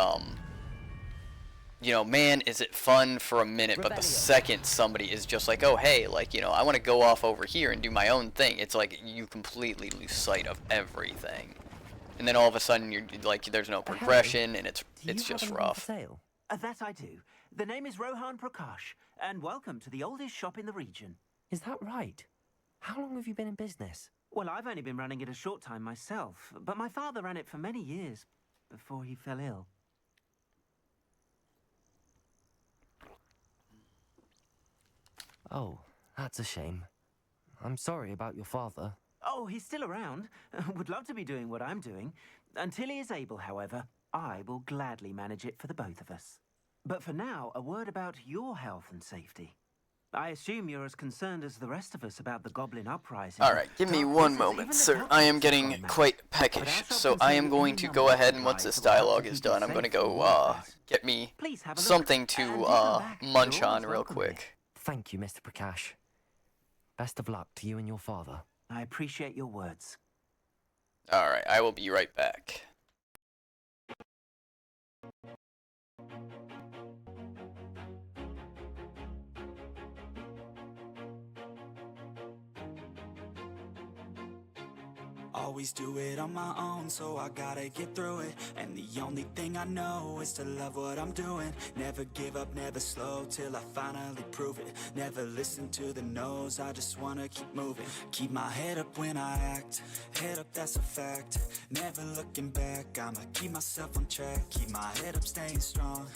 you know, man, is it fun for a minute, but the second somebody is just like, oh hey, like, you know, I want to go off over here and do my own thing, it's like you completely lose sight of everything. And then all of a sudden you're like, there's no progression, and it's just rough. That I do. The name is Rohan Prakash, and welcome to the oldest shop in the region. Is that right? How long have you been in business? Well, I've only been running it a short time myself, but my father ran it for many years before he fell ill. Oh, that's a shame. I'm sorry about your father. Oh, he's still around. Would love to be doing what I'm doing. Until he is able, however, I will gladly manage it for the both of us. But for now, a word about your health and safety. I assume you're as concerned as the rest of us about the Goblin Uprising. Alright, give me one moment, sir. I am getting quite peckish, so I am going to go ahead and once this dialogue is done, I'm going to go get me something to munch on real quick. Thank you, Mr. Prakash. Best of luck to you and your father. I appreciate your words. Alright, I will be right back. Always do it on my own, so I gotta get through it. And the only thing I know is to love what I'm doing. Never give up, never slow, till I finally prove it. Never listen to the no's, I just wanna keep moving. Keep my head up when I act, head up, that's a fact. Never looking back, I'ma keep myself on track. Keep my head up, staying strong,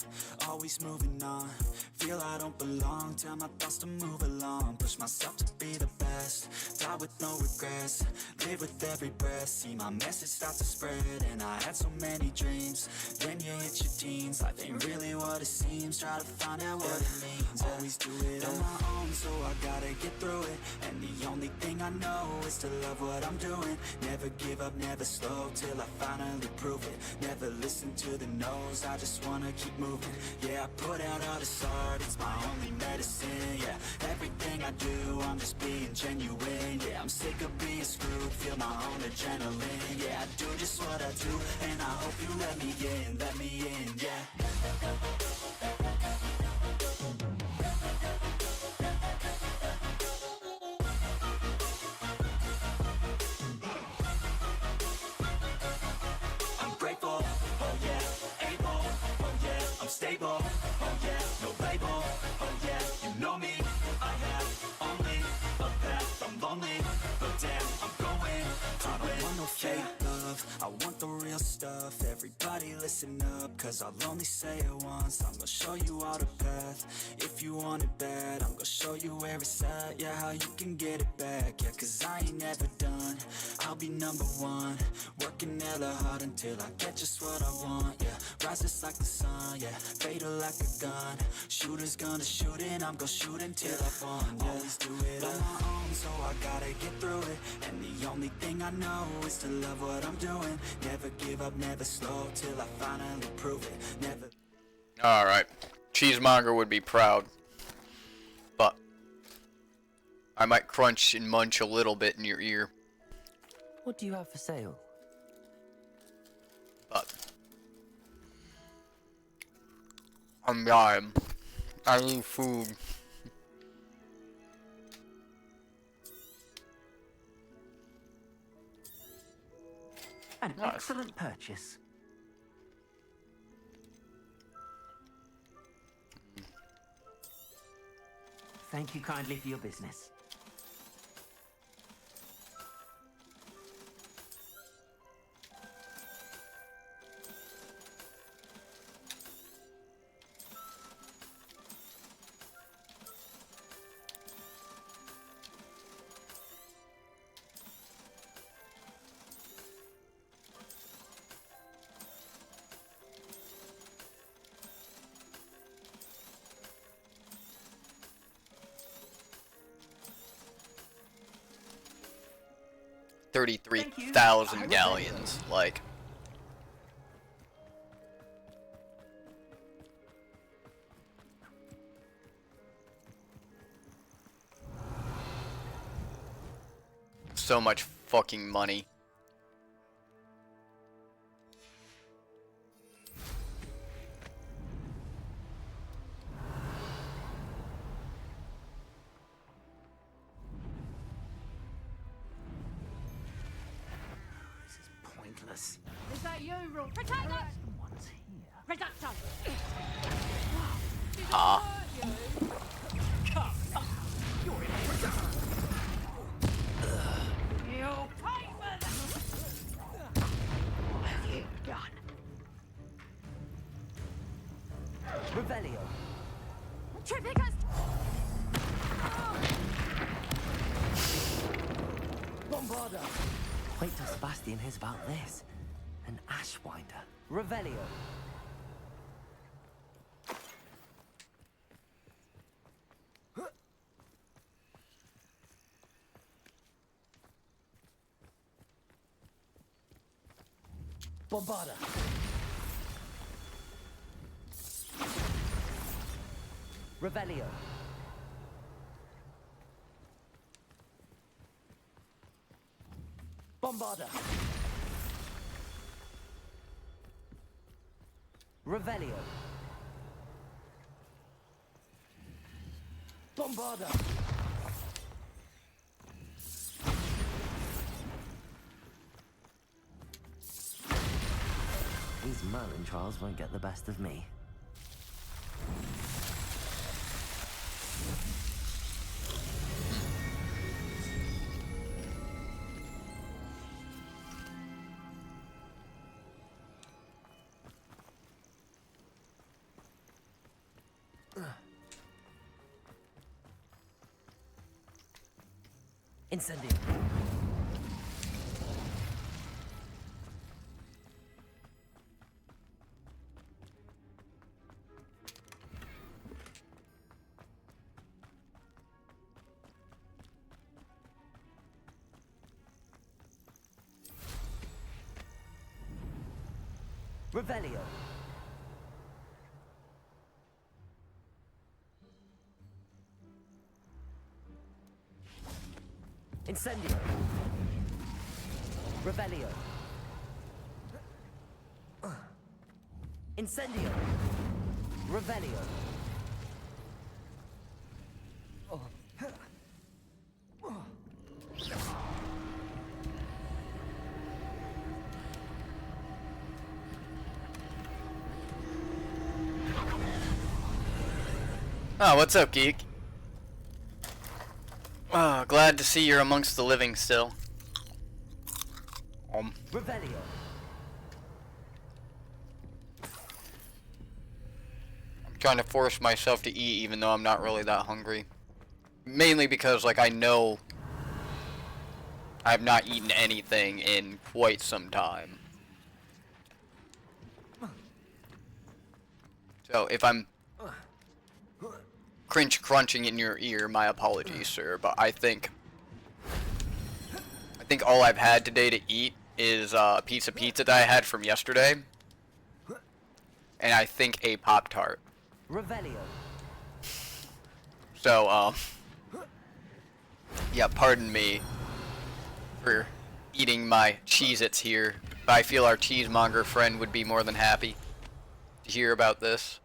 always moving on. Feel I don't belong, tell my thoughts to move along. Push myself to be the best, die with no regrets. Live with every breath, see my message start to spread. And I had so many dreams, then you hit your teens. Life ain't really what it seems, try to find out what it means. Always do it on my own, so I gotta get through it. And the only thing I know is to love what I'm doing. Never give up, never slow, till I finally prove it. Never listen to the no's, I just wanna keep moving. Yeah, I put out all this art, it's my only medicine. Yeah, everything I do, I'm just being genuine. Yeah, I'm sick of being screwed, feel my own adrenaline. Yeah, I do just what I do, and I hope you let me in, yeah. I'm grateful, oh yeah, able, oh yeah, I'm stable, oh yeah, no label, oh yeah, you know me, I have only a path, I'm lonely, but damn, I'm going. I don't want no fake love, I want the real stuff. Everybody listen up, cause I'll only say it once. I'm gonna show you all the path, if you want it bad. I'm gonna show you where it's at, yeah, how you can get it back. Yeah, cause I ain't never done, I'll be number one. Working hella hard until I get just what I want, yeah. Rises like the sun, yeah, fatal like a gun. Shooter's gonna shoot and I'm gonna shoot until I won, yeah. Always do it on my own, so I gotta get through it. And the only thing I know is to love what I'm doing. Never give up, never slow, till I finally prove it. Never. Alright. Cheesemonger would be proud. But I might crunch and munch a little bit in your ear. What do you have for sale? But I need food. An Nice. excellent purchase. Thank you kindly for your business. $33,000 galleons, like. So much fucking money. Pointless. Is that you, Rook? Protect us! Someone's here. Reducto! Ah. You're in prison! You'll pay for that! What have you done? Revelio. Trifficus! Bombarda. Wait till Sebastian hears about this. An Ashwinder. Revelio. Bombarda. Revelio. Bombarda. Revelio. Bombarda. These Merlin trials won't get the best of me. Incendio. Revelio. Incendio. Revelio. Incendio. Revelio. Oh, what's up, geek? Oh, glad to see you're amongst the living still. Revelio. I'm trying to force myself to eat even though I'm not really that hungry. Mainly because, like, I know I have not eaten anything in quite some time. So, if I'm crunching in your ear, my apologies, sir, but I think all I've had today to eat is a piece of pizza that I had from yesterday, and I think a Pop-Tart. Revelio. So, yeah, pardon me for eating my Cheez-Its here, but I feel our cheesemonger friend would be more than happy to hear about this.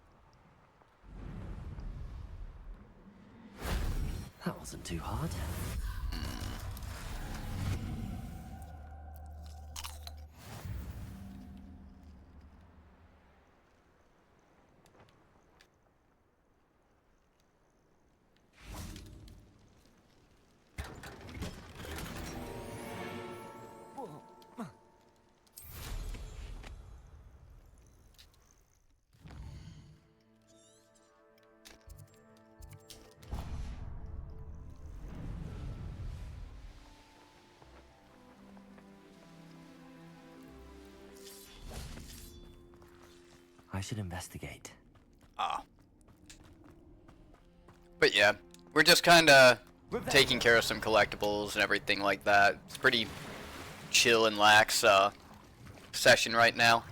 That wasn't too hard. I should investigate. Ah. But yeah, we're just kind of taking care of some collectibles and everything like that. It's pretty chill and lax session right now.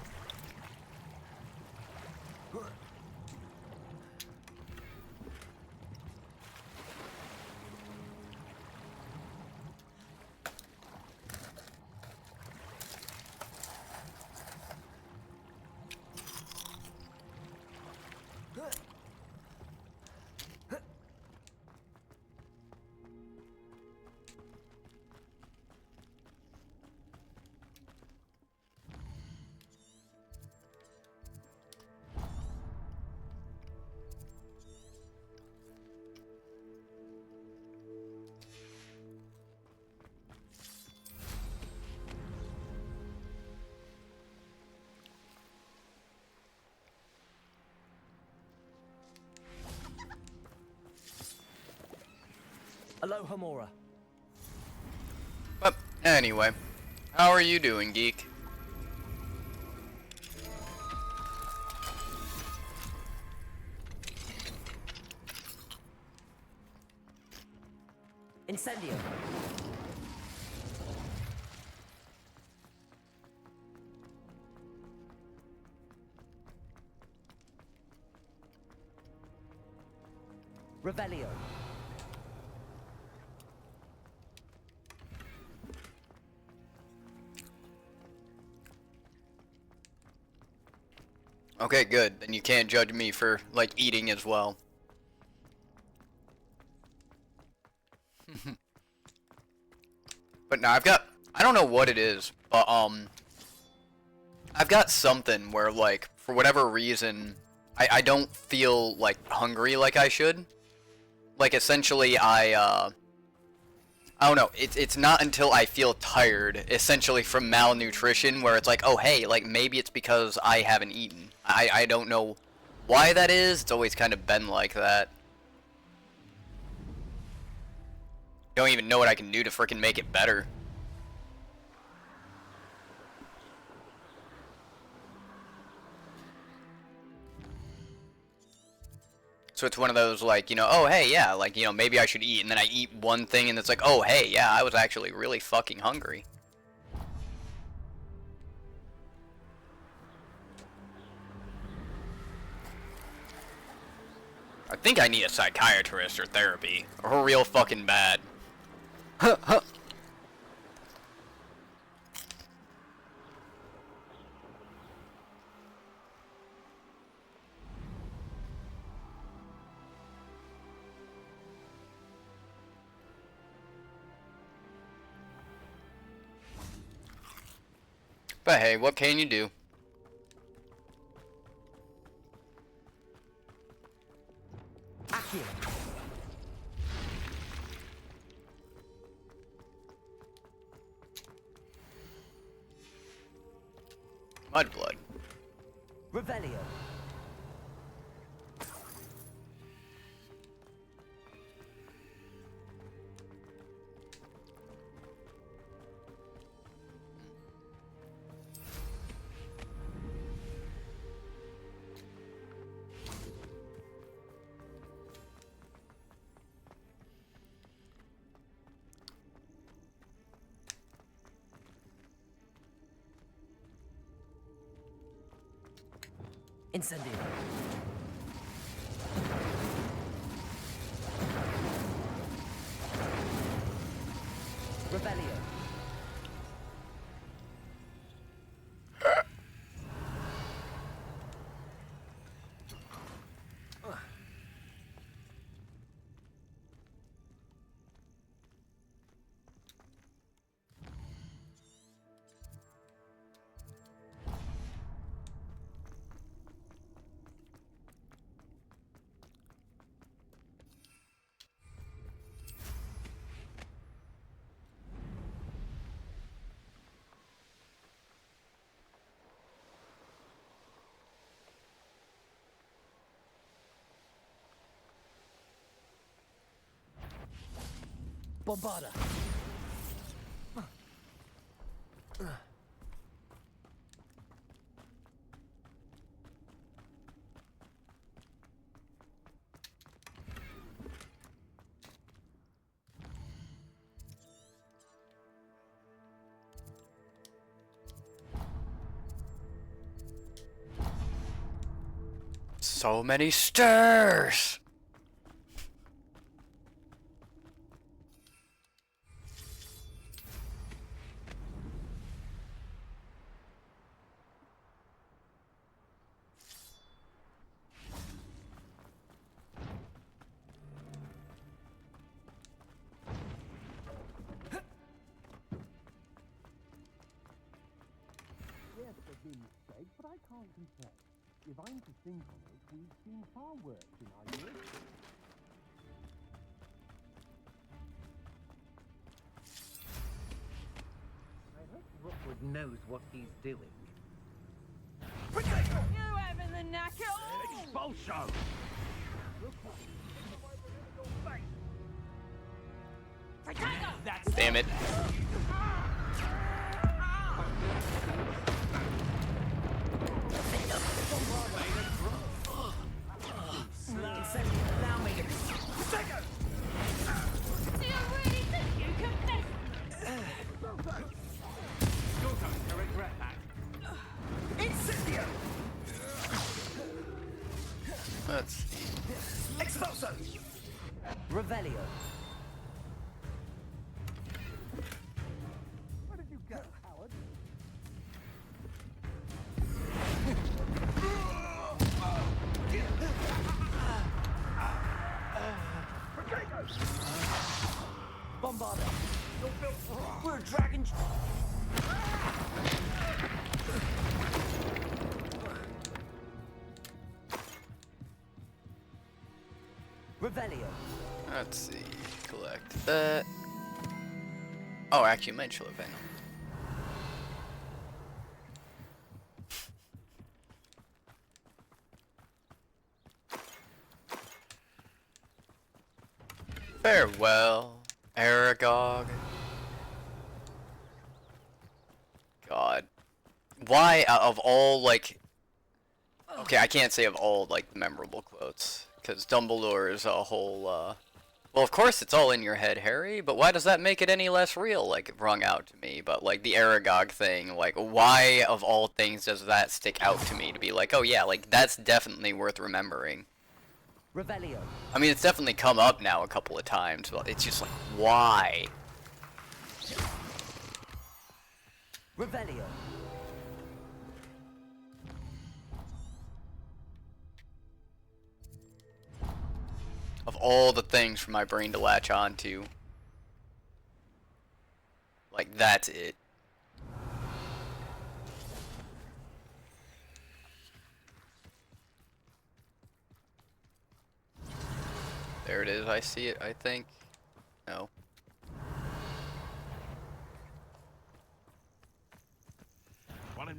Aloha Mora. But anyway, how are you doing, geek? Incendio. Revelio. Okay, good. Then you can't judge me for, like, eating as well. But no, I don't know what it is, but, I've got something where, like, for whatever reason, I don't feel, like, hungry like I should. Like, essentially, I don't know, it's not until I feel tired, essentially from malnutrition, where it's like, oh, hey, like, maybe it's because I haven't eaten. I don't know why that is, it's always kind of been like that. Don't even know what I can do to frickin' make it better. So it's one of those, like, you know, oh, hey, yeah, like, you know, maybe I should eat, and then I eat one thing, and it's like, oh, hey, yeah, I was actually really fucking hungry. I think I need a psychiatrist or therapy, or real fucking bad. Huh, huh. But hey, what can you do? Accio. Mudblood. Revelio. Incendio. Revelio. Bombarda. So many stairs. Yes, there's been mistakes, but I can't complain. If I'm to think on it, we've seen far worse in our years. I hope Rookwood knows what he's doing. You having the knack at all? Expulso! Damn it. Allow me to... Do you really think you can miss? You're going to regret that. Incendio! Let's see. Expulso! Revelio. Where did you go, Howard? Bombarda! We're a dragon... Revelio. Let's see. Collect that. Oh, actually, might show a Venom. Farewell, Aragog. God. Why, out of all, like... Okay, I can't say of all, like, memorable quotes. Because Dumbledore is a whole, Well, of course it's all in your head, Harry, but why does that make it any less real? Like, it rung out to me. But, like, the Aragog thing, like, why, of all things, does that stick out to me? To be like, oh yeah, like, that's definitely worth remembering. Revelio. I mean, it's definitely come up now a couple of times, but it's just like, why? Revelio. Of all the things for my brain to latch onto. Like, that's it. There it is, I see it, I think. No. Bring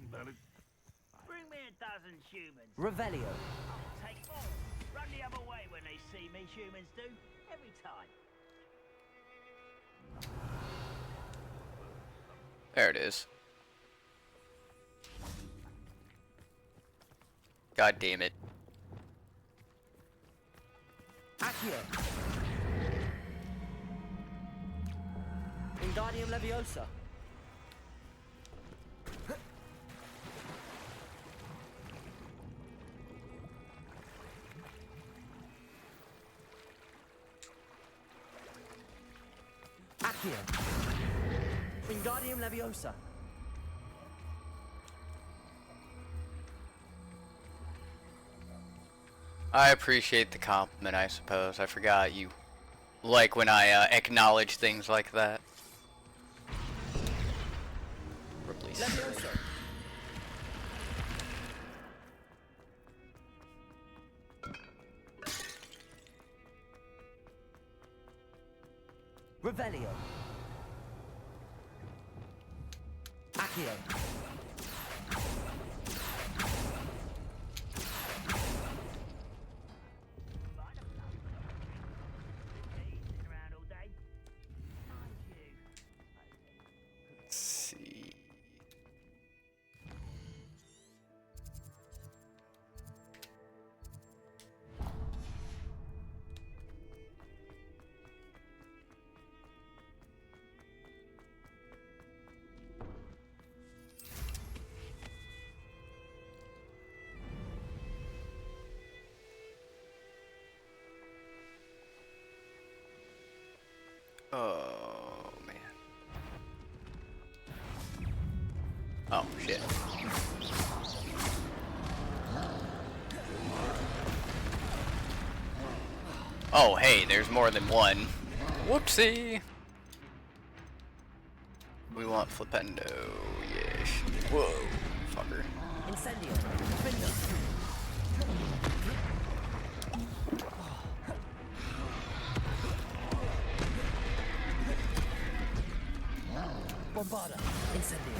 me a dozen humans. Revelio. I'll take all. Run the other way when they see me, humans do. Every time. There it is. God damn it. Accio. Wingardium Leviosa. Accio. Wingardium Leviosa. I appreciate the compliment, I suppose. I forgot you like when I acknowledge things like that. Leviosa. Revelio. Accio. Oh, man. Oh, shit. Oh, hey, there's more than one. Whoopsie! We want Flipendo, yes. Whoa, fucker. Incendio. Defender. Bombarda. Incendio.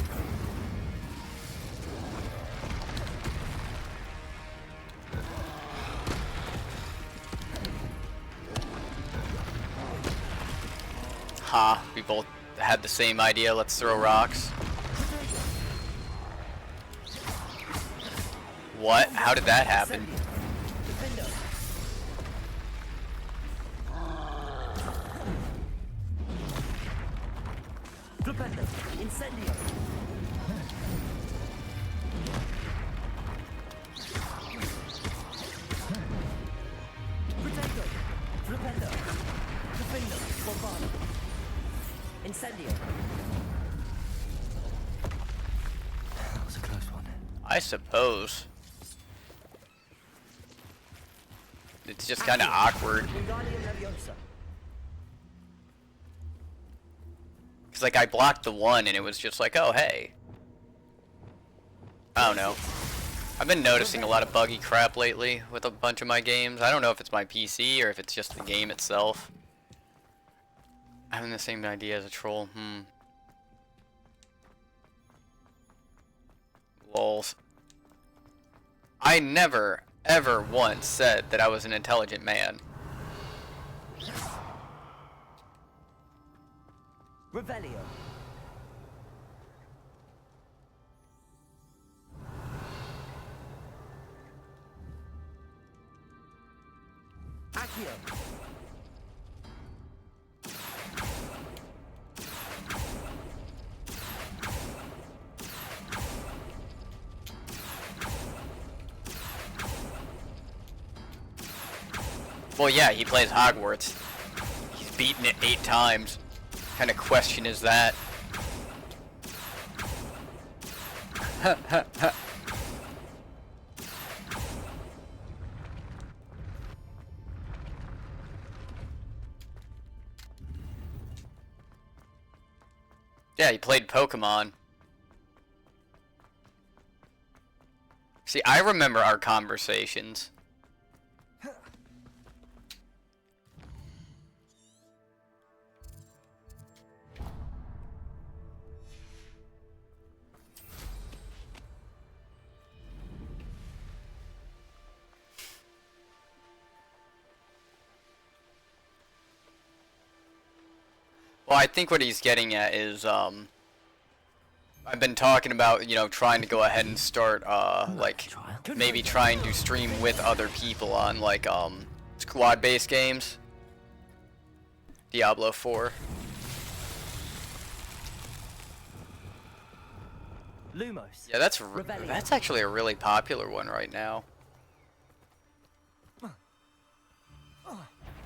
Ha, we both had the same idea, let's throw rocks. What? How did that happen? Flipendo. Incendio. Protego. Flipendo. Defender. Bombarda. Incendio. That was a close one. I suppose. It's just kind of awkward. Cause like I blocked the one and it was just like, oh hey. I don't know. I've been noticing a lot of buggy crap lately with a bunch of my games. I don't know if it's my PC or if it's just the game itself. I'm having the same idea as a troll. Lols. I never, ever once said that I was an intelligent man. Revelio. Accio. Well, yeah, he plays Hogwarts. He's beaten it 8 times. What kind of question is that? Yeah, he played Pokemon. See, I remember our conversations. Well, I think what he's getting at is, I've been talking about, you know, trying to go ahead and start, like, maybe trying to stream with other people on, like, squad-based games. Diablo 4. Lumos. Yeah, that's actually a really popular one right now.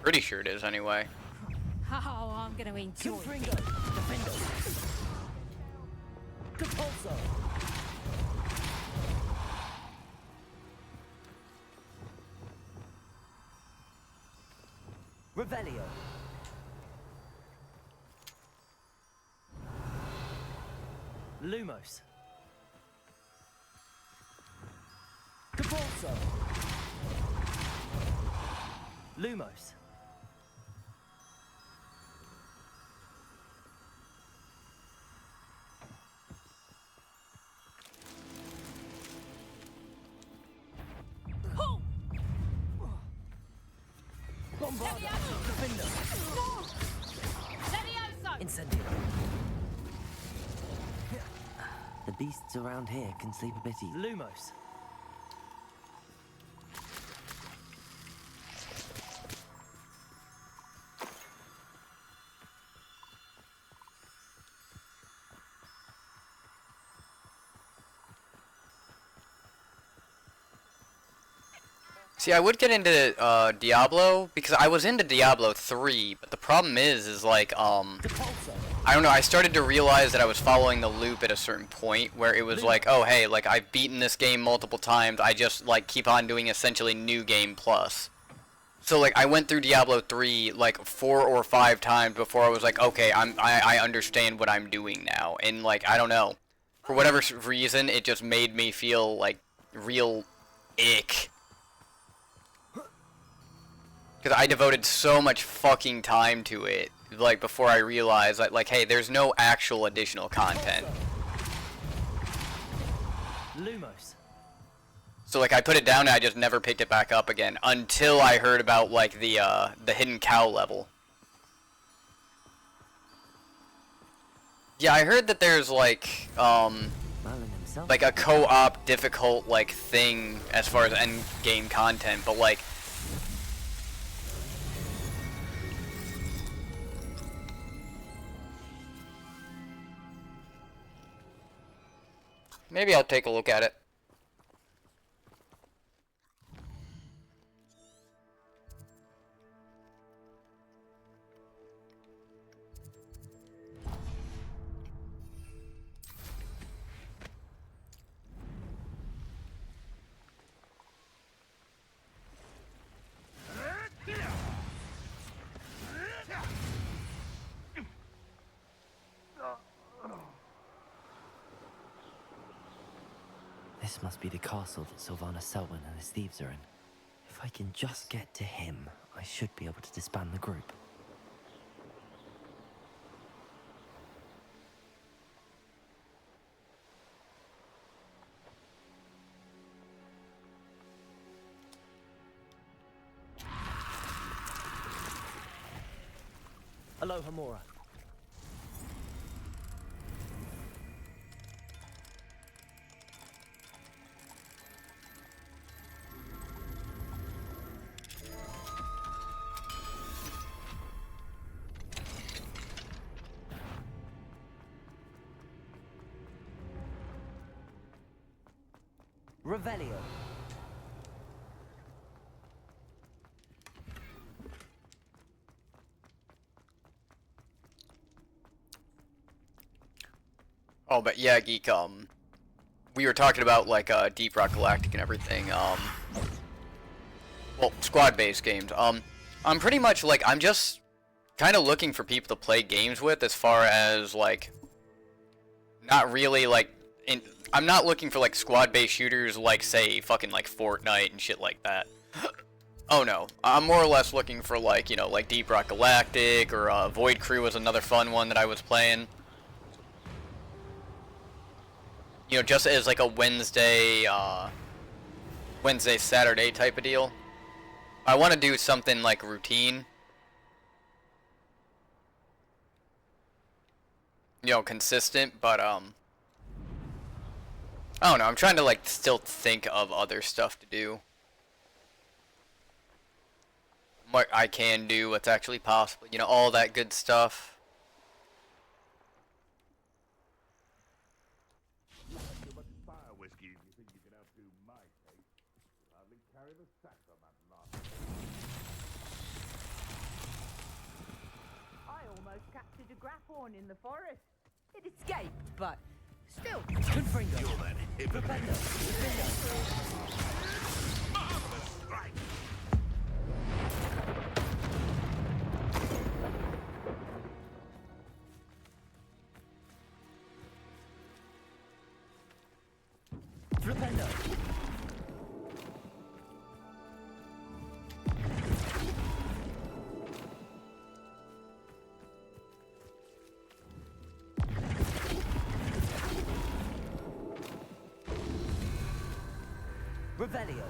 Pretty sure it is, anyway. Oh, I'm gonna enjoy it. Defender. Compulso. Revelio. Lumos. Compulso. Lumos. Bombarda. Defender. Incendio. The beasts around here can sleep a bit easy. Lumos. See, I would get into Diablo because I was into Diablo 3, but the problem is like I don't know, I started to realize that I was following the loop at a certain point where it was like, oh hey, like I've beaten this game multiple times, I just like keep on doing essentially new game plus. So like I went through Diablo 3 like 4 or 5 times before I was like, okay, I understand what I'm doing now, and like I don't know, for whatever reason it just made me feel like real ick. Because I devoted so much fucking time to it, like, before I realized, like, hey, there's no actual additional content. Lumos. So, like, I put it down and I just never picked it back up again, until I heard about, like, the hidden cow level. Yeah, I heard that there's, like a co-op difficult, like, thing as far as end game content, but, like, maybe I'll take a look at it. This must be the castle that Sylvana Selwyn and his thieves are in. If I can just get to him, I should be able to disband the group. Aloha Mora. Revelio. Oh, but yeah, Geek, we were talking about, like, Deep Rock Galactic and everything, well, squad-based games, I'm pretty much, like, I'm just kind of looking for people to play games with as far as, like, not really, like, I'm not looking for, like, squad-based shooters like, say, fucking, like, Fortnite and shit like that. Oh, no. I'm more or less looking for, like, you know, like, Deep Rock Galactic, or, Void Crew was another fun one that I was playing. You know, just as, like, a Wednesday, Saturday type of deal. I want to do something, like, routine. You know, consistent, but, I don't know, I'm trying to, like, still think of other stuff to do. What I can do, what's actually possible, you know, all that good stuff. I almost captured a grapphorn in the forest. It escaped, but still. Confringo. You're that hypocrite. Marvelous strike. Flipendo. Revelio.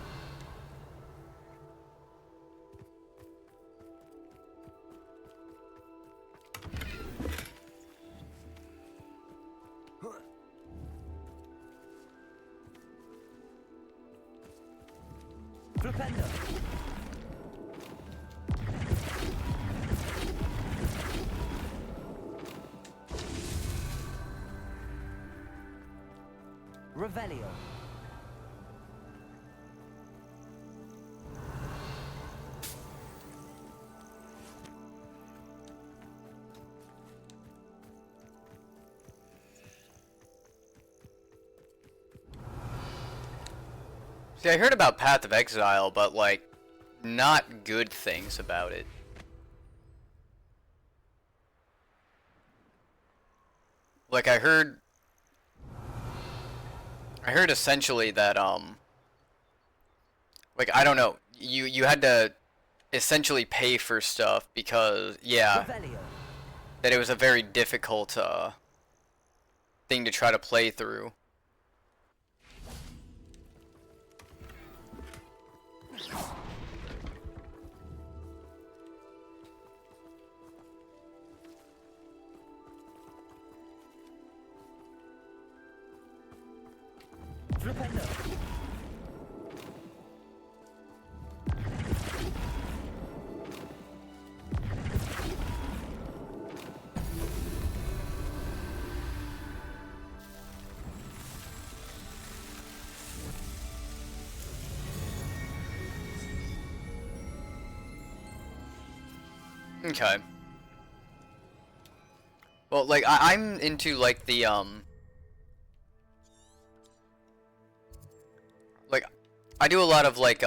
Flipendo. Revelio. See, I heard about Path of Exile, but, like, not good things about it. Like, I heard essentially that, like, I don't know, you had to essentially pay for stuff because, yeah, that it was a very difficult, thing to try to play through. Okay. Well, like, I'm into, like, the, like, I do a lot of, like,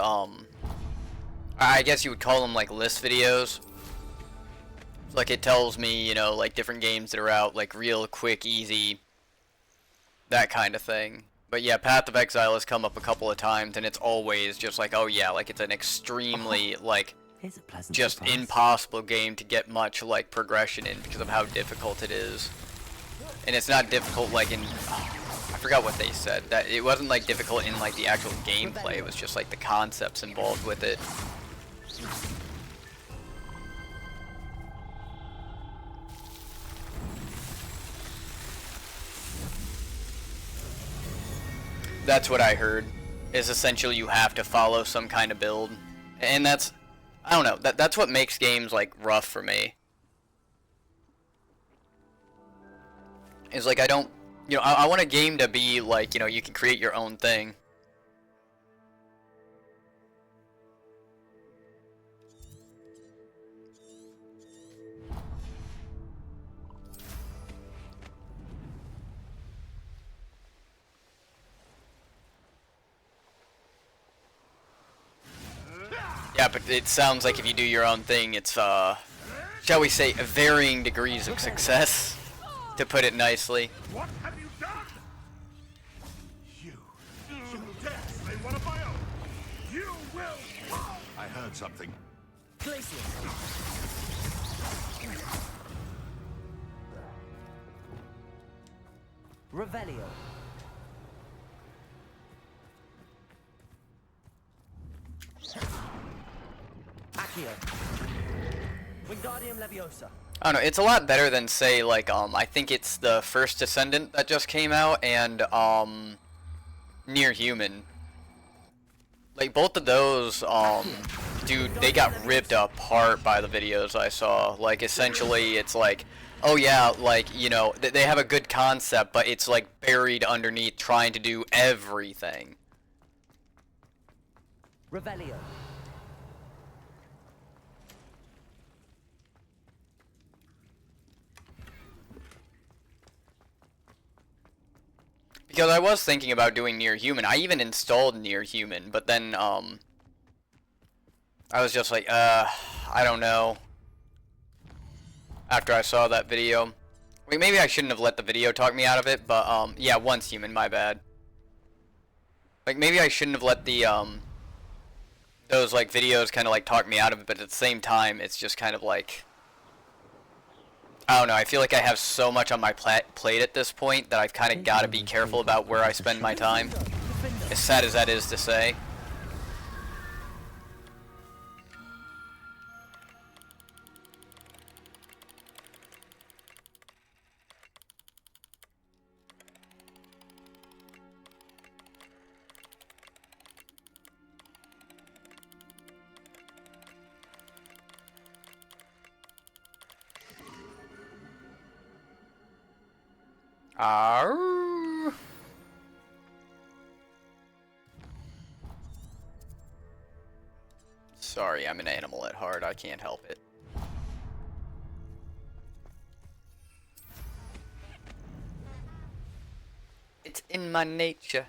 I guess you would call them, like, list videos. Like, it tells me, you know, like, different games that are out, like, real quick, easy, that kind of thing. But yeah, Path of Exile has come up a couple of times, and it's always just like, oh yeah, like, it's an extremely, like, just impossible game to get much, like, progression in because of how difficult it is. And it's not difficult, like, in, I forgot what they said, that it wasn't, like, difficult in, like, the actual gameplay, it was just, like, the concepts involved with it. That's what I heard, is essentially you have to follow some kind of build. And that's, I don't know, that's what makes games, like, rough for me. Is, like, I don't, you know, I want a game to be, like, you know, you can create your own thing. Yeah, but it sounds like if you do your own thing, it's, shall we say, varying degrees of success, to put it nicely. What have you done? You dare slay one of my own. You will. I heard something. Revelio. Accio. Wingardium Leviosa. I don't know, it's a lot better than, say, like, I think it's the first Descendant that just came out, and, Near Human. Like, both of those, dude, they got ripped apart by the videos I saw. Like, essentially, it's like, oh yeah, like, you know, they have a good concept, but it's, like, buried underneath trying to do everything. Revelio. Because I was thinking about doing Near Human. I even installed Near Human, but then, I was just like, I don't know. After I saw that video. Wait, maybe I shouldn't have let the video talk me out of it, but, yeah, Once Human, my bad. Like, maybe I shouldn't have let the, those, like, videos kind of, like, talk me out of it, but at the same time, it's just kind of like, I don't know, I feel like I have so much on my plate at this point that I've kind of got to be careful about where I spend my time. As sad as that is to say. Arr. Sorry, I'm an animal at heart. I can't help it. It's in my nature.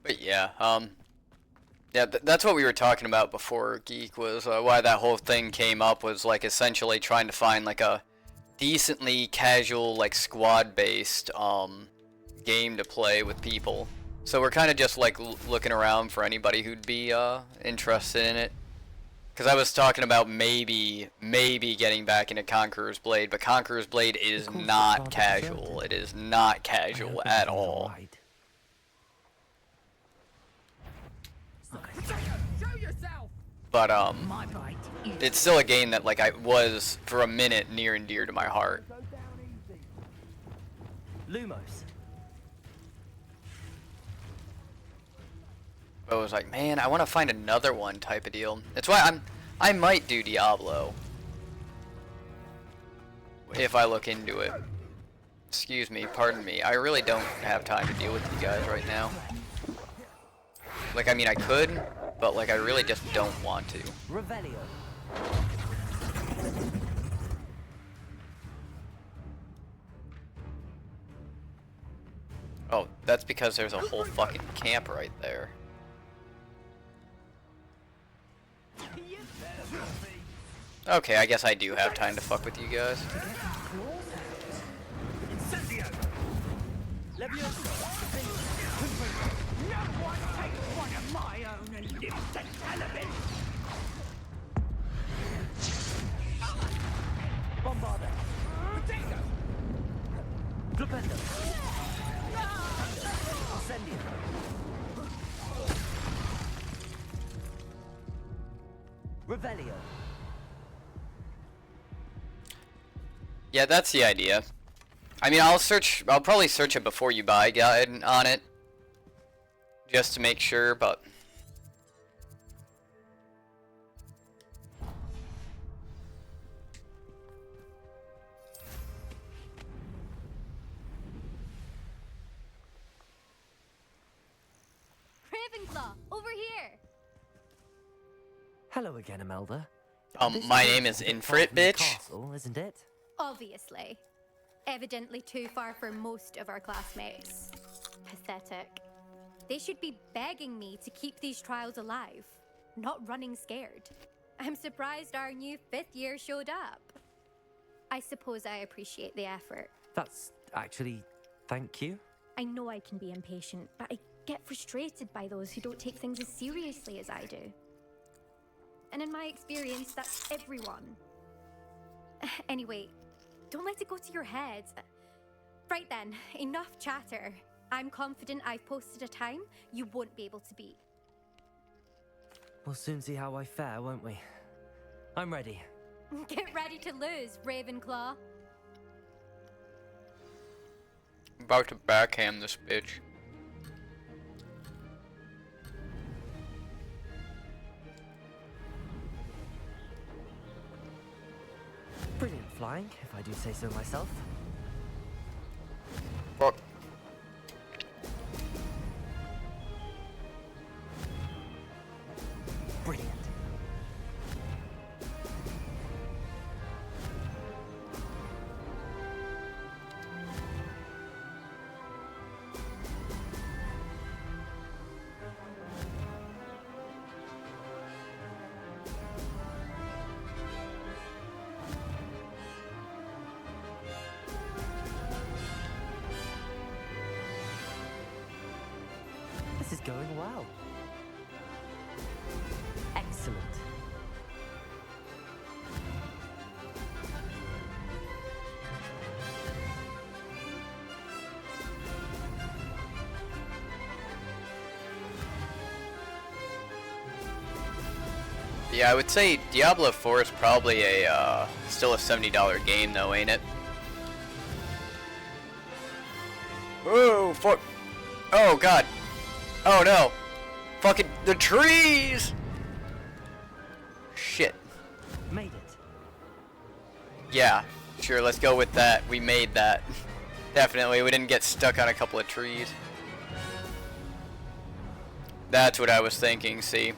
But yeah, yeah, that's what we were talking about before, Geek, was why that whole thing came up was, like, essentially trying to find, like, a decently casual, like, squad-based, game to play with people. So we're kind of just, like, looking around for anybody who'd be, interested in it. Because I was talking about maybe getting back into Conqueror's Blade, but Conqueror's Blade is not casual. It is not casual at all. But, it's still a game that, like, I was, for a minute, near and dear to my heart. Lumos. I was like, man, I want to find another one type of deal. That's why I might do Diablo. If I look into it. Excuse me, pardon me. I really don't have time to deal with you guys right now. Like, I mean, I could, but, like, I really just don't want to. Revelio. Oh, that's because there's a whole fucking camp right there. Okay, I guess I do have time to fuck with you guys. Bombarder. Flipendo. Incendio. Revelio. Yeah, that's the idea. I mean, I'll probably search a before you buy guide on it. Just to make sure, but... Ravenclaw, over here! Hello again, Imelda. My name is Infrit, bitch. Castle, isn't it? Obviously. Evidently too far for most of our classmates. Pathetic. They should be begging me to keep these trials alive, not running scared. I'm surprised our new 5th year showed up. I suppose I appreciate the effort. That's actually... thank you. I know I can be impatient, but I get frustrated by those who don't take things as seriously as I do. And in my experience, that's everyone. Anyway, don't let it go to your head. Right then, enough chatter. I'm confident I've posted a time you won't be able to beat. We'll soon see how I fare, won't we? I'm ready. Get ready to lose, Ravenclaw. About to backhand this bitch. Brilliant flying, if I do say so myself. Fuck. Brilliant. This is going well. Excellent. Yeah, I would say Diablo 4 is probably a still a $70 game though, ain't it? Oh fuck! Oh god! Oh no! Fucking the trees! Shit. Made it. Yeah, sure. Let's go with that. We made that. Definitely, we didn't get stuck on a couple of trees. That's what I was thinking. See.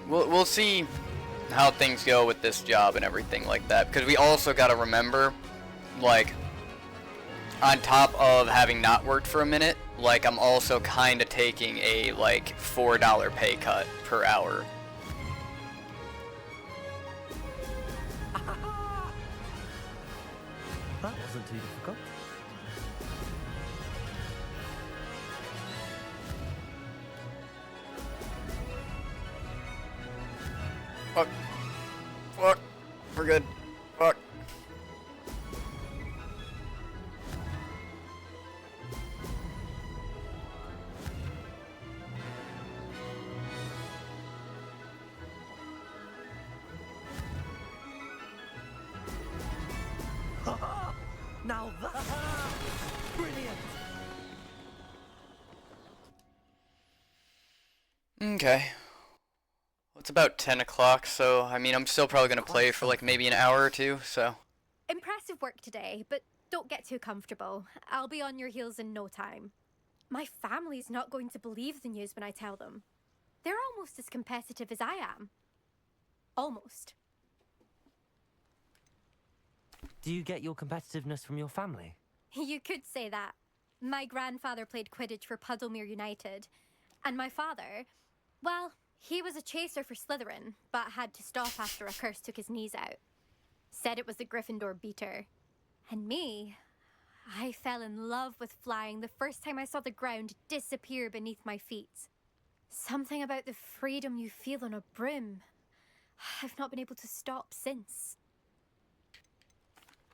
We'll see how things go with this job and everything like that, because we also got to remember, like, on top of having not worked for a minute, like, I'm also kind of taking a like $4 pay cut per hour. That wasn't too difficult. Fuck. Fuck. We're good. Fuck. Now that's brilliant. Okay. It's about 10 o'clock, so I mean, I'm still probably gonna play for like maybe an hour or two, so. Impressive work today, but don't get too comfortable. I'll be on your heels in no time. My family's not going to believe the news when I tell them. They're almost as competitive as I am. Almost. Do you get your competitiveness from your family? You could say that. My grandfather played Quidditch for Puddlemere United. And my father, well, he was a chaser for Slytherin, but had to stop after a curse took his knees out. Said it was the Gryffindor beater. And me, I fell in love with flying the first time I saw the ground disappear beneath my feet. Something about the freedom you feel on a broom. I've not been able to stop since.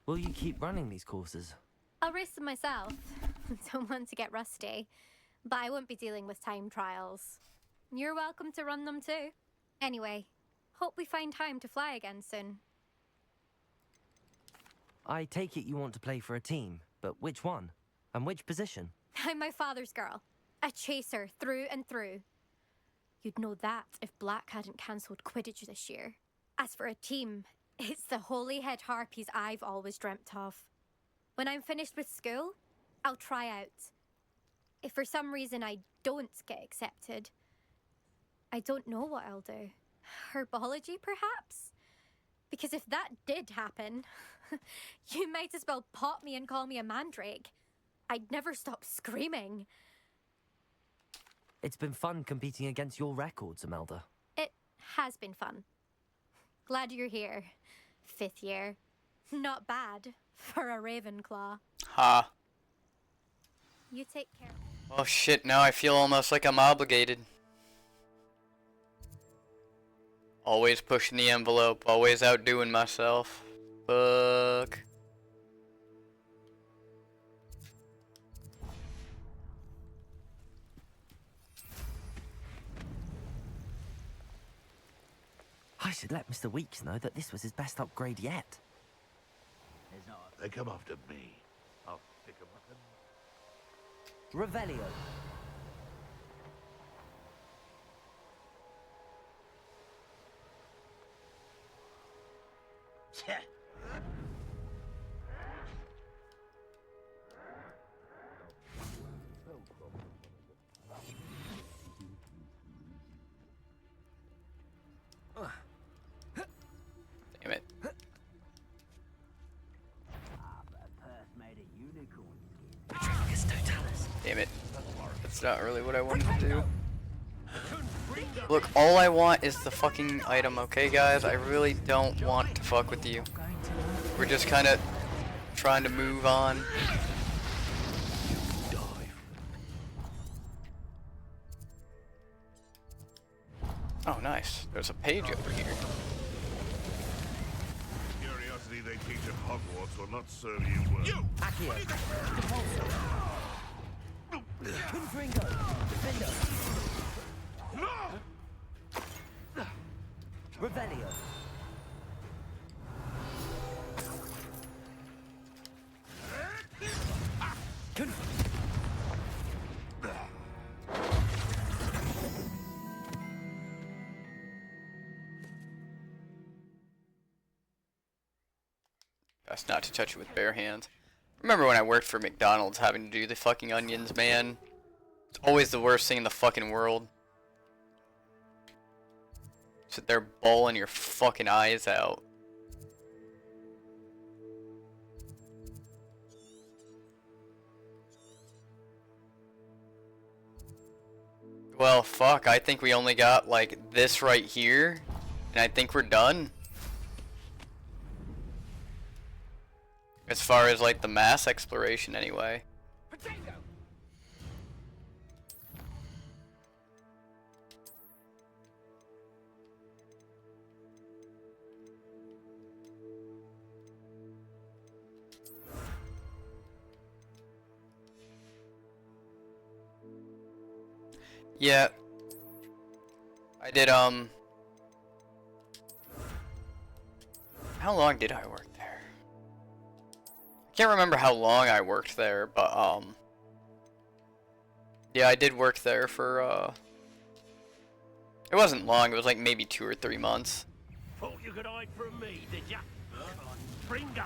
Will you keep running these courses? I'll race them myself. Don't want to get rusty. But I won't be dealing with time trials. You're welcome to run them too. Anyway, hope we find time to fly again soon. I take it you want to play for a team, but which one? And which position? I'm my father's girl. A chaser through and through. You'd know that if Black hadn't cancelled Quidditch this year. As for a team, it's the Holyhead Harpies I've always dreamt of. When I'm finished with school, I'll try out. If for some reason I don't get accepted, I don't know what I'll do. Herbology, perhaps? Because if that did happen, you might as well pop me and call me a mandrake. I'd never stop screaming. It's been fun competing against your records, Imelda. It has been fun. Glad you're here. 5th year. Not bad for a Ravenclaw. Ha. You take care. Oh shit, now I feel almost like I'm obligated. Always pushing the envelope, always outdoing myself. Fuck. I should let Mr. Weeks know that this was his best upgrade yet. They come after me. I'll pick 'em up and... Revelio. Damn it. Damn it. That's not really what I wanted to do. Look, all I want is the fucking item, okay guys? I really don't want to fuck with you. We're just kind of trying to move on. Oh, nice. There's a page over here. Curiosity they teach at Hogwarts will not serve you well. You! Accio. Confringo! Defender! Revelio! Best not to touch it with bare hands. Remember when I worked for McDonald's having to do the fucking onions, man? It's always the worst thing in the fucking world. Sit there bawling your fucking eyes out. Well, fuck, I think we only got, like, this right here, and I think we're done. As far as, like, the mass exploration, anyway. Yeah. I did, how long did I work there? I can't remember how long I worked there, but, yeah, I did work there for, it wasn't long, it was like maybe 2 or 3 months. Thought you could hide from me, did ya? Fringo!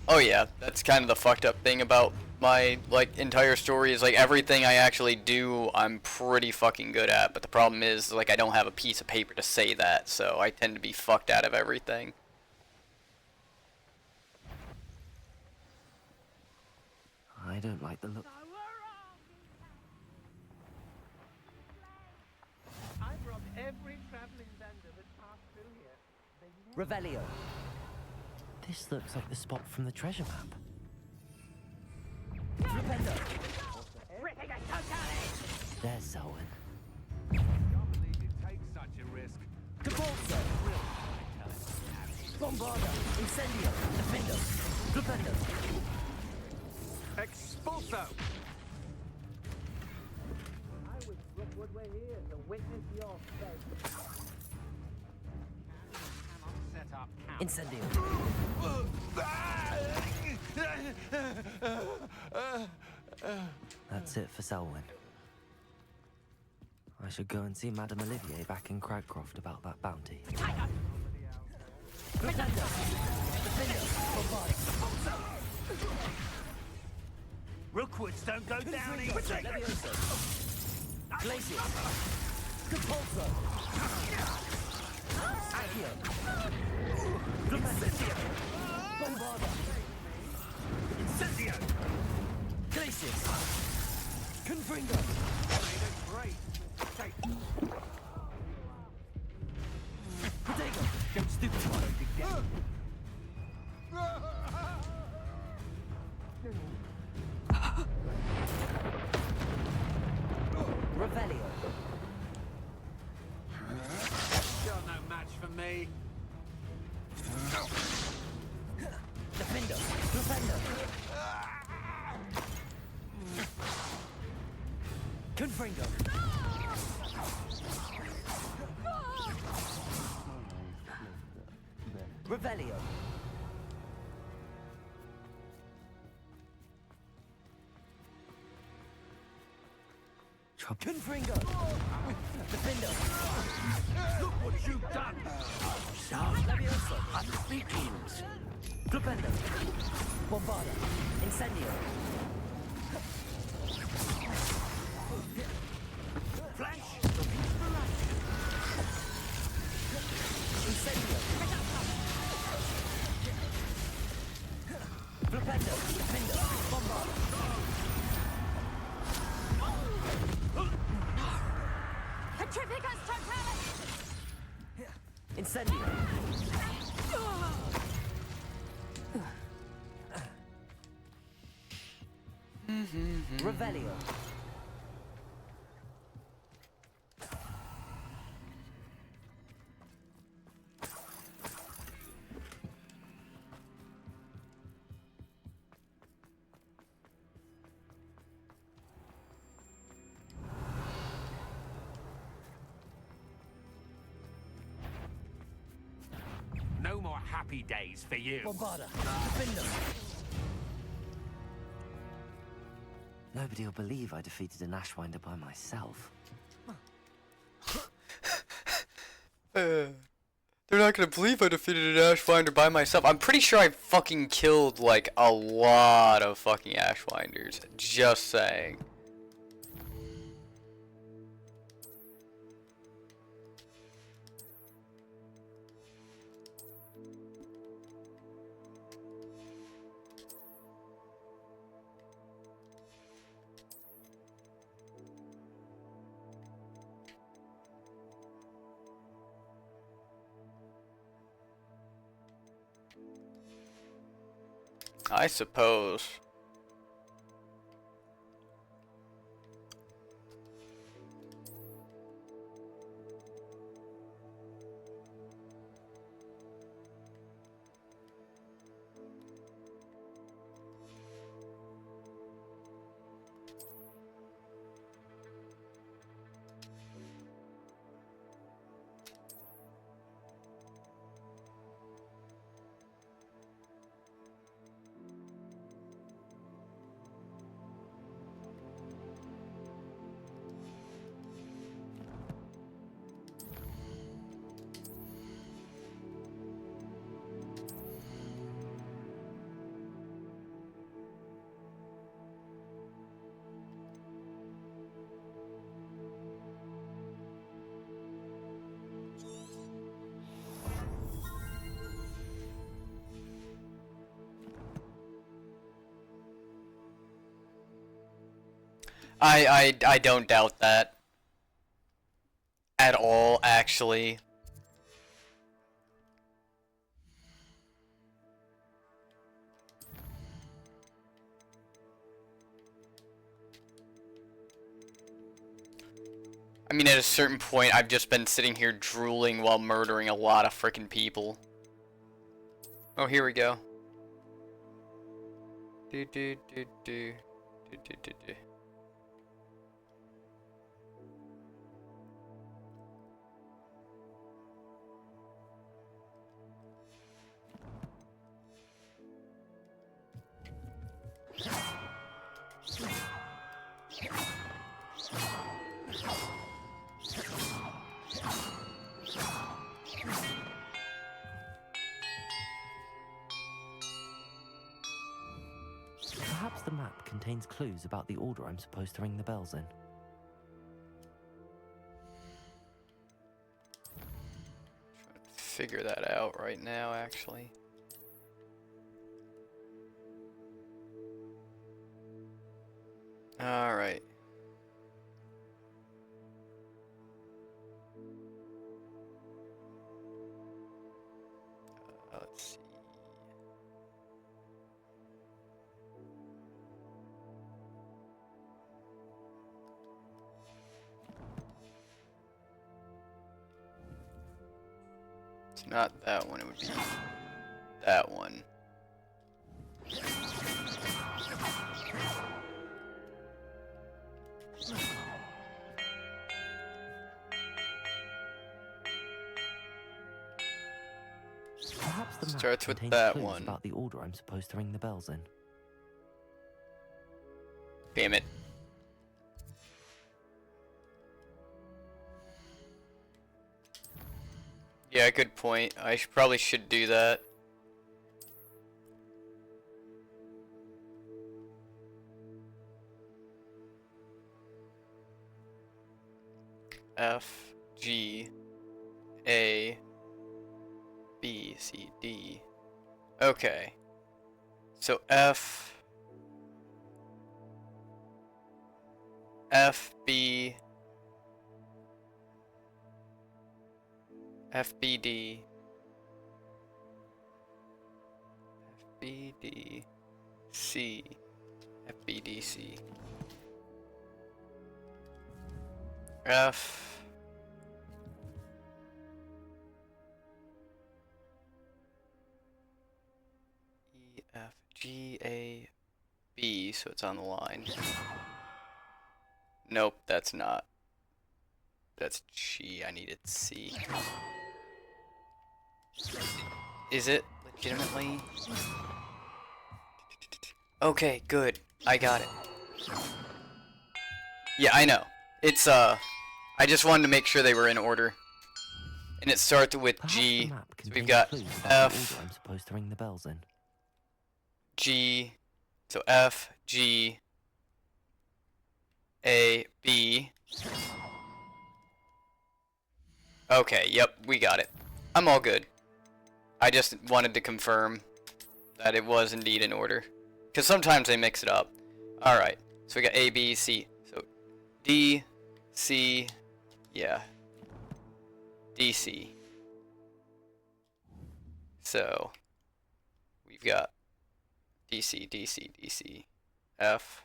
Oh yeah, that's kind of the fucked up thing about my, like, entire story is, like, everything I actually do, I'm pretty fucking good at, but the problem is, like, I don't have a piece of paper to say that, so I tend to be fucked out of everything. I don't like the look. I've robbed every traveling vendor that passed through here. Revelio! This looks like the spot from the treasure map. Flipendo! There's Selwyn. I can't believe you take such a risk. Capolso! Bombarda! Incendio! Defendo! Flipendo! Expulso! I wish Rookwood were here to witness your fate. Set up camp. Incendio! That's it for Selwyn. I should go and see Madame Olivier back in Cragcroft about that bounty. Rookwoods don't go down easy. Glacier! Capolso! Accio! Incendio! Bombarda! Incendio! Glacius! Confringo! Great. Take. Protego! Don't stupid one. Revelio! You're no match for me. Defendo! Defender! Confringo! Revelio! Confringo! Defendo! Look what you've done! Levioso! Unspeakings! Flipendo! Bombarda! Incendio! Flash! Incendio! Flipendo! Defendo! Bombarda! Petrificus Totalis! Incendio! Revelio! happy days for you. Bombarda, Nobody will believe I defeated an Ashwinder by myself. They're not gonna believe I defeated an Ashwinder by myself. I'm pretty sure I fucking killed, like, a lot of fucking Ashwinders. Just saying. I suppose. I don't doubt that. At all, actually. I mean, at a certain point, I've just been sitting here drooling while murdering a lot of frickin' people. Oh, here we go. Do do do do do do do do. Perhaps the map contains clues about the order I'm supposed to ring the bells in. Trying to figure that out right now, actually. Alright. Let's see. It's not that one, it would be that one. Perhaps the map Starts with contains that clues one. about the order I'm supposed to ring the bells in. Damn it. Yeah, good point. I probably should do that. F, G, A, B, C, D. Okay. So F, B, FBD, FBD, C, FBDC, F, E, F, G, A, B, so it's on the line. Nope, that's not. That's G, I needed C. Is it? legitimately. Okay, good. I got it. Yeah, I know. It's, I just wanted to make sure they were in order. And it starts with G. So we've got F, I'm supposed to ring the bells in. G, so F, G, A, B. Okay, yep, we got it. I'm all good. I just wanted to confirm that it was indeed in order. Because sometimes they mix it up. Alright, so we got A, B, C. So D, C, yeah. D, C. So we've got DC, DC, DC, F.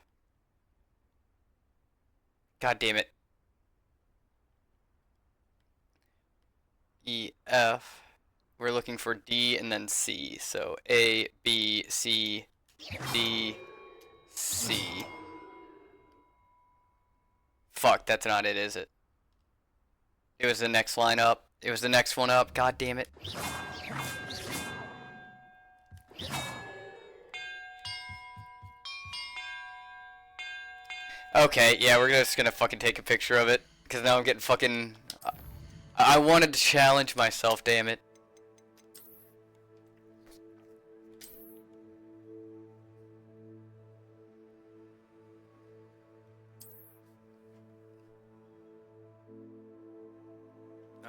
God damn it. E, F. We're looking for D and then C. So A, B, C, D, C. Fuck, that's not it, is it? It was the next line up. It was the next one up. God damn it. Okay, yeah, we're just gonna fucking take a picture of it. Because now I'm getting fucking... I wanted to challenge myself, damn it.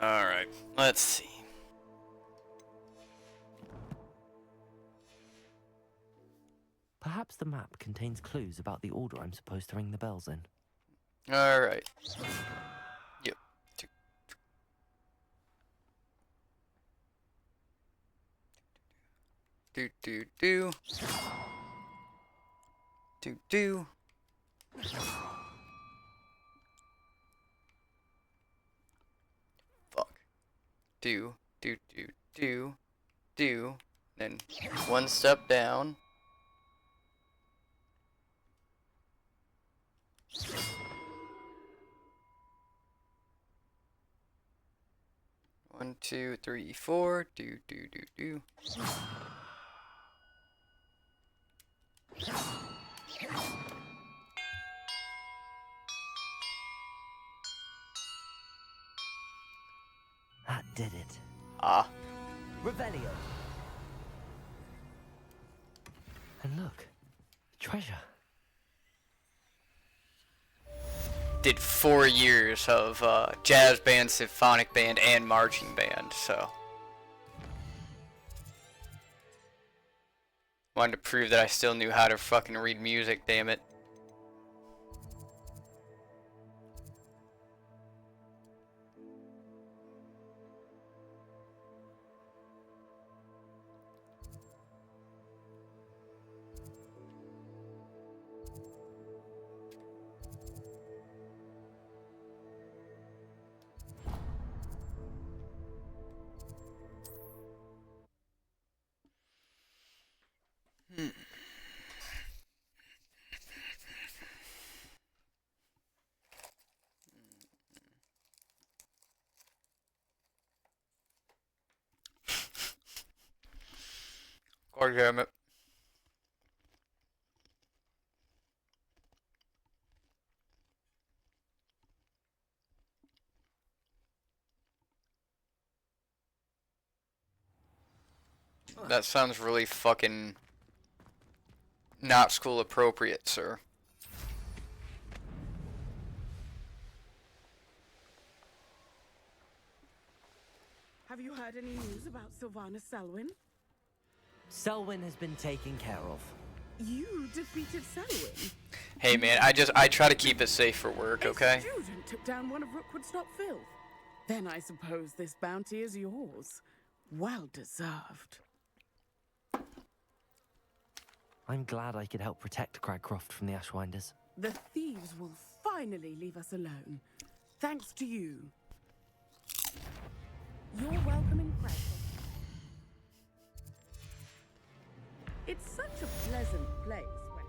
Alright, let's see. Perhaps the map contains clues about the order I'm supposed to ring the bells in. Alright. Yep. Do do do. Do do. Fuck. Do do do do do. Then one step down. One, two, three, four. Do do do do. That did it. Ah. Revelio. And look, treasure. Did 4 years of jazz band, symphonic band, and marching band, so. Wanted to prove that I still knew how to fucking read music, damn it. God damn it. That sounds really fucking not school appropriate, sir. Have you heard any news about Sylvana Selwyn? Selwyn has been taken care of. You defeated Selwyn? Hey man, I try to keep it safe for work, okay? A student took down one of Rookwood's top filth. Then I suppose this bounty is yours. Well deserved. I'm glad I could help protect Cragcroft from the Ashwinders. The thieves will finally leave us alone. Thanks to you. You're welcome in Cragcroft. It's such a pleasant place when...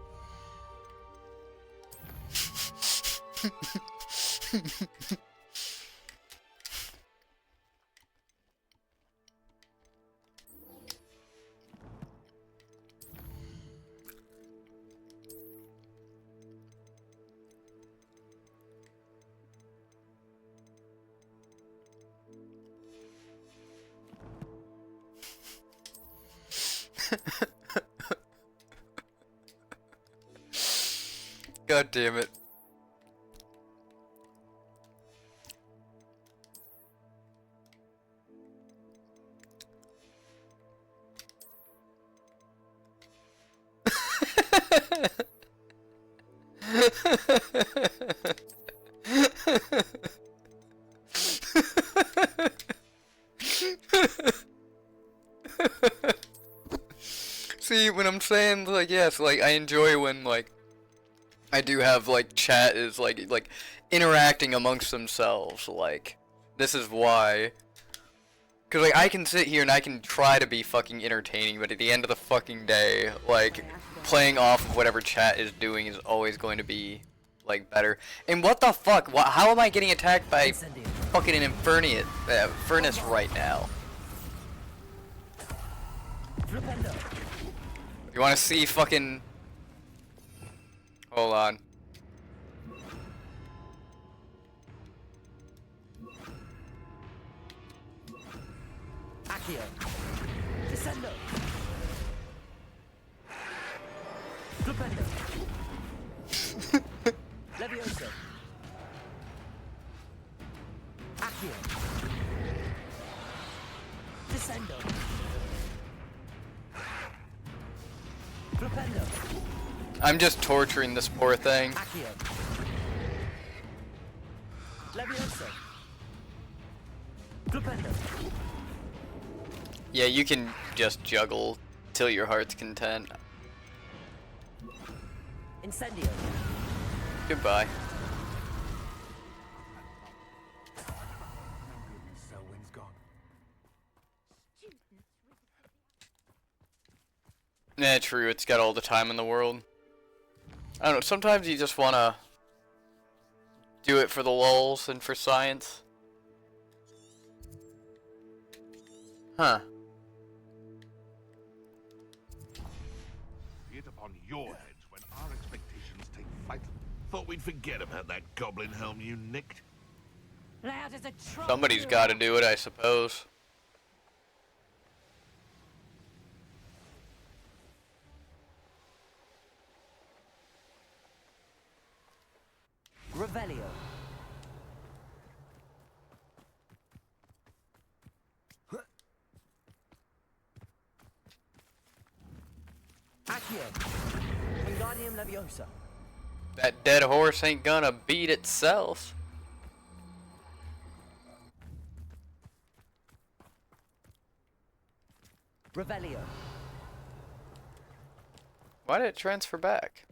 God damn it. See, when I'm saying, like, yes, like, I enjoy when, like, I do have, like, chat is, like, interacting amongst themselves, like, this is why. Because, like, I can sit here and I can try to be fucking entertaining, but at the end of the fucking day, like, playing off of whatever chat is doing is always going to be, like, better. And what the fuck? How am I getting attacked by fucking an furnace right now? You wanna see fucking... Hold on. Accio. Descendo. Flipendo. Levioso. Accio. Descendo. Flipendo. I'm just torturing this poor thing. Accio. Levioso. Flipendo. Yeah, you can just juggle till your heart's content. Incendio. Goodbye. Selwyn's gone. Nah, true, it's got all the time in the world. I don't know, sometimes you just wanna do it for the lulz and for science. Huh. Be it upon your heads when our expectations take flight. Thought we'd forget about that goblin helm you nicked. Loud as a trumpet. Somebody's gotta do it, I suppose. Revelio. Accio. Wingardium Leviosa. That dead horse ain't gonna beat itself. Revelio. Why did it transfer back?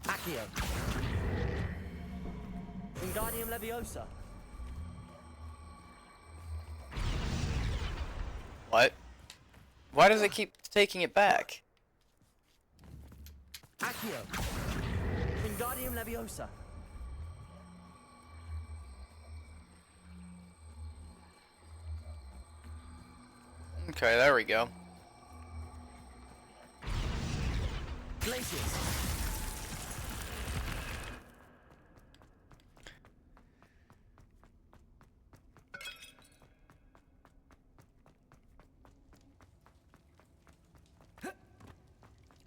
Accio. Wingardium Leviosa. What? Why does it keep taking it back? Accio. Wingardium Leviosa. Okay, there we go. Glacius.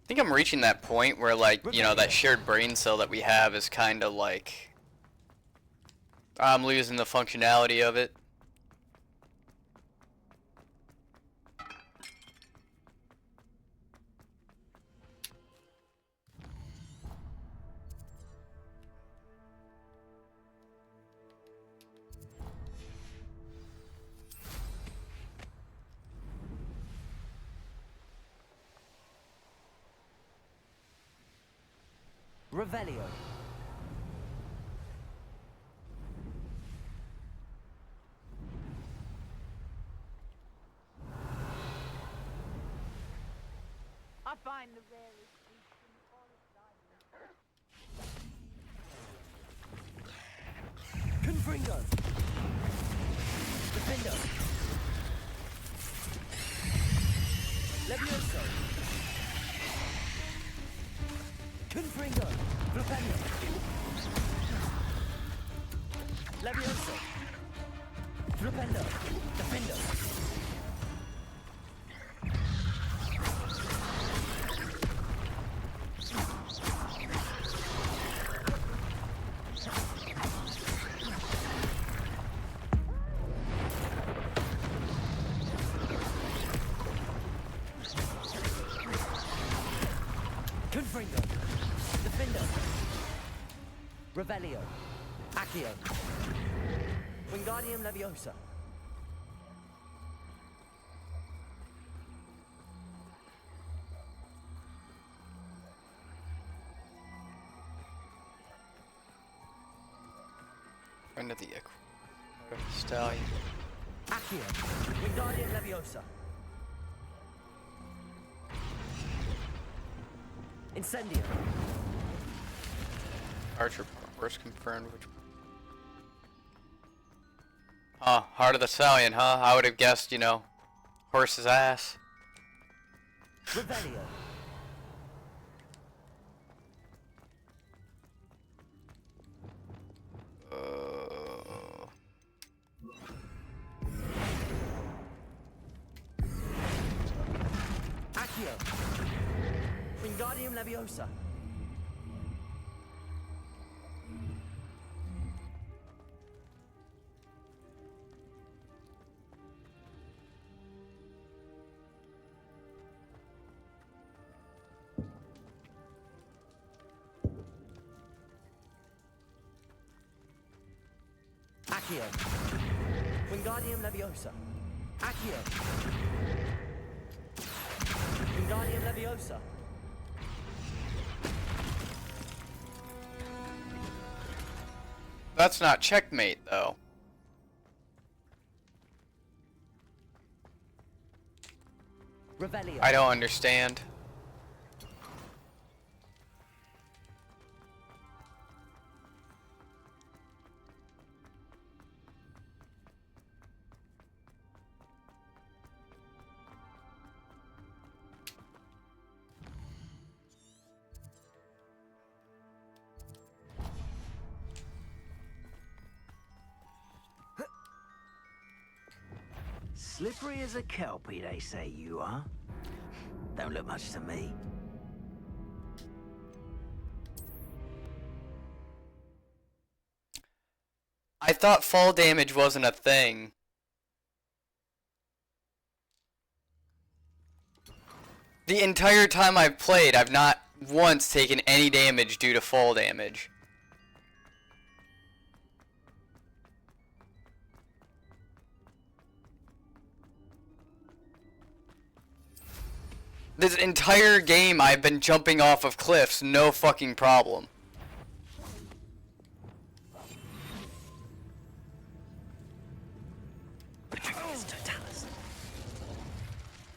I think I'm reaching that point where, like, you know, that shared brain cell that we have is kind of like... I'm losing the functionality of it. Revelio. I find the rarest beast in the forest. Confringo. Defendo. Levioso. Confringo. Flipendo. Levioso. Flipendo. Defendo. Revelio. Accio. Wingardium Leviosa. Friend of the Stallion. Accio. Wingardium Leviosa. Incendio. Archer worst confirmed. Which? Huh? Heart of the Stallion, huh? I would have guessed, you know, horse's ass. Revelio. Accio. Wingardium Leviosa. Accio. Wingardium Leviosa. Accio. Wingardium Leviosa. That's not checkmate, though. Revelio. I don't understand. Slippery as a kelpie, they say you are. Don't look much to me. I thought fall damage wasn't a thing. The entire time I've played, I've not once taken any damage due to fall damage. This entire game I've been jumping off of cliffs, no fucking problem.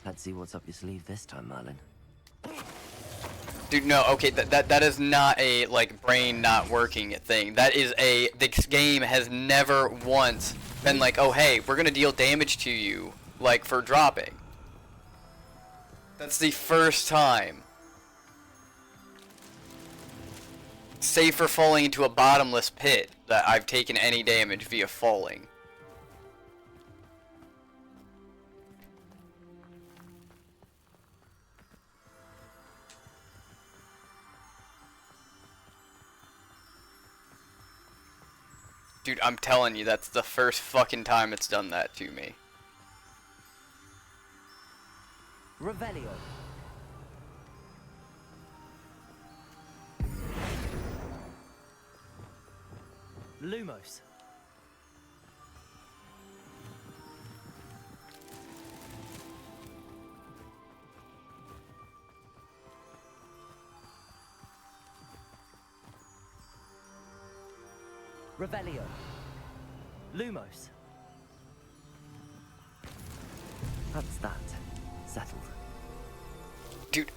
Let's see what's up your sleeve this time, Merlin. Dude, no, okay, that is not a, like, brain not working thing. That is a, this game has never once been like, oh, hey, we're gonna deal damage to you, like, for dropping. That's the first time. Save for falling into a bottomless pit that I've taken any damage via falling. Dude, I'm telling you, that's the first fucking time it's done that to me. Revelio. Lumos. Revelio. Lumos. That's that. Settled. Dude,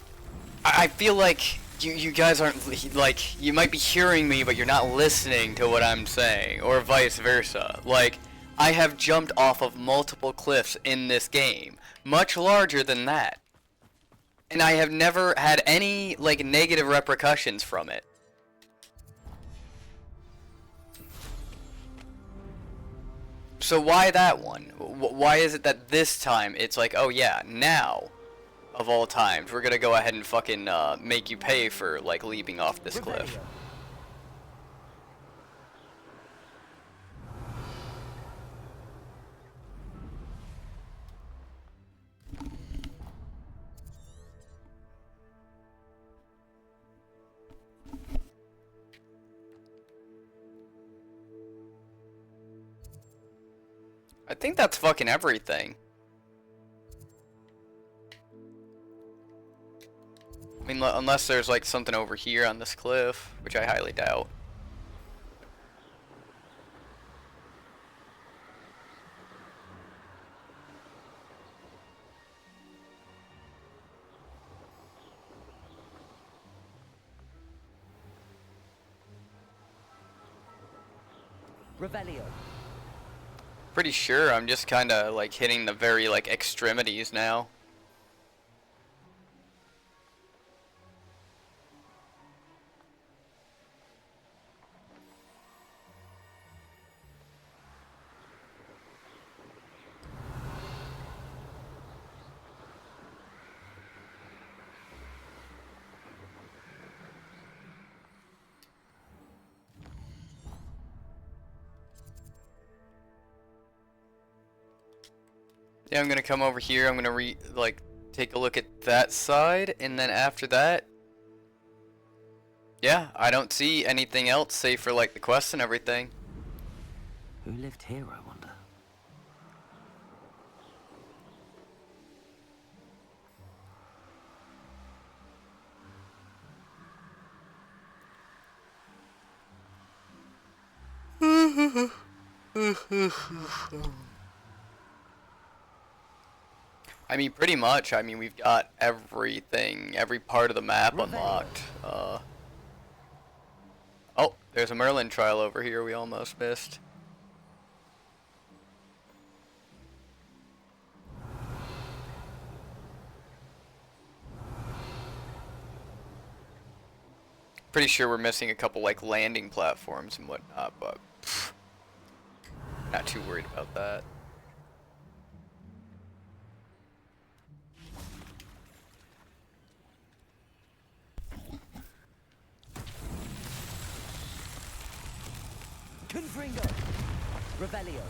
I feel like you guys aren't, like, you might be hearing me, but you're not listening to what I'm saying, or vice versa. Like, I have jumped off of multiple cliffs in this game, much larger than that. And I have never had any, like, negative repercussions from it. So why that one? Why is it that this time it's like, oh yeah, now, of all times, we're gonna go ahead and fucking make you pay for, like, leaping off this cliff? I think that's fucking everything. I mean, unless there's like something over here on this cliff, which I highly doubt. Revelio. Pretty sure I'm just kind of like hitting the very like extremities now. Yeah, I'm gonna come over here. I'm gonna take a look at that side, and then after that, yeah, I don't see anything else save for like the quests and everything. Who lived here, I wonder? I mean, pretty much. I mean, we've got everything, every part of the map unlocked. Oh, there's a Merlin trial over here we almost missed. Pretty sure we're missing a couple like landing platforms and whatnot, but not too worried about that. Confringo. Revelio.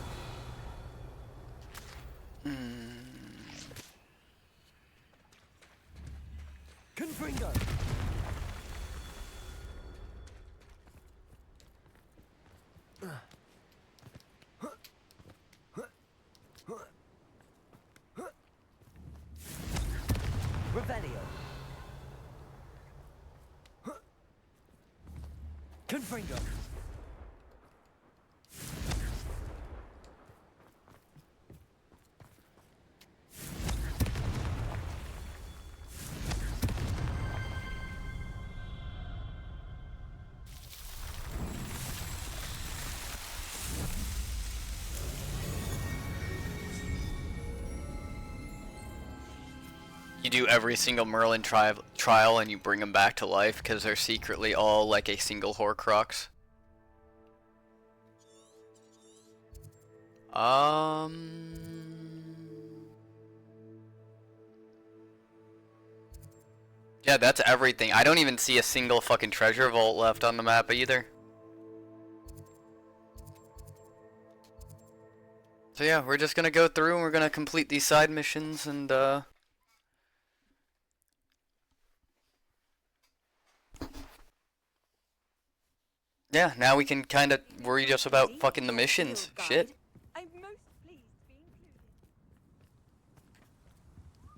Confringo. Revelio. Confringo. You do every single Merlin trial and you bring them back to life because they're secretly all like a single Horcrux. Yeah, that's everything. I don't even see a single fucking treasure vault left on the map either. So yeah, we're just gonna go through and we're gonna complete these side missions and yeah, now we can kind of worry just about fucking the missions. Shit. I'm most pleased to be included.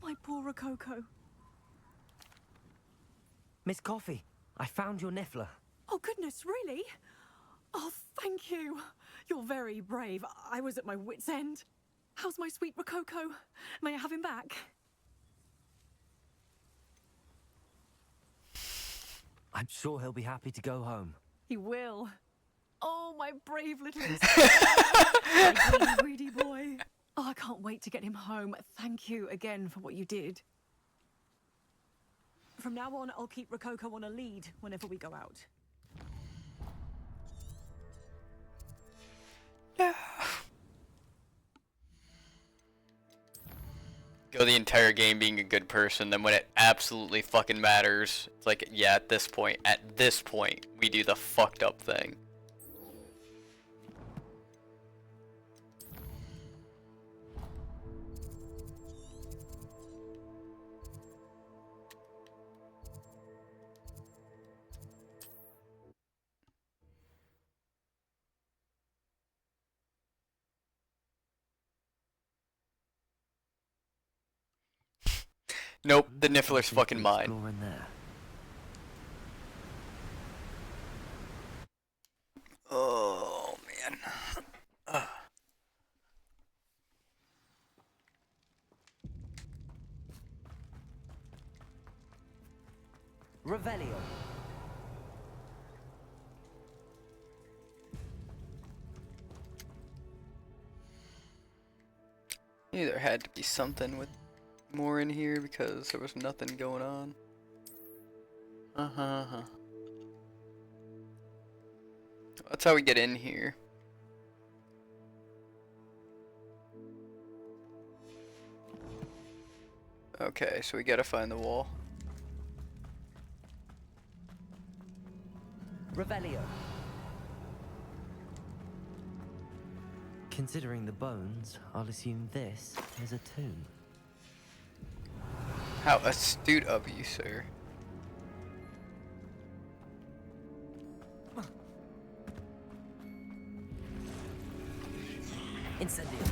My poor Rococo. Miss Coffee, I found your Niffler. Oh, goodness, really? Oh, thank you. You're very brave. I was at my wit's end. How's my sweet Rococo? May I have him back? I'm sure he'll be happy to go home. He will. Oh, my brave little my greedy boy. Oh, I can't wait to get him home. Thank you again for what you did. From now on, I'll keep Rococo on a lead whenever we go out. Yeah. Go the entire game being a good person, then when it absolutely fucking matters, it's like, yeah, at this point, we do the fucked up thing. Nope, the Niffler's fucking mine. Explore in there. Oh, man. Ugh. Revelio. There had to be something with more in here because there was nothing going on. That's how we get in here. Okay, so we gotta find the wall. Revelio. Considering the bones, I'll assume this is a tomb. How astute of you, sir. Incendio.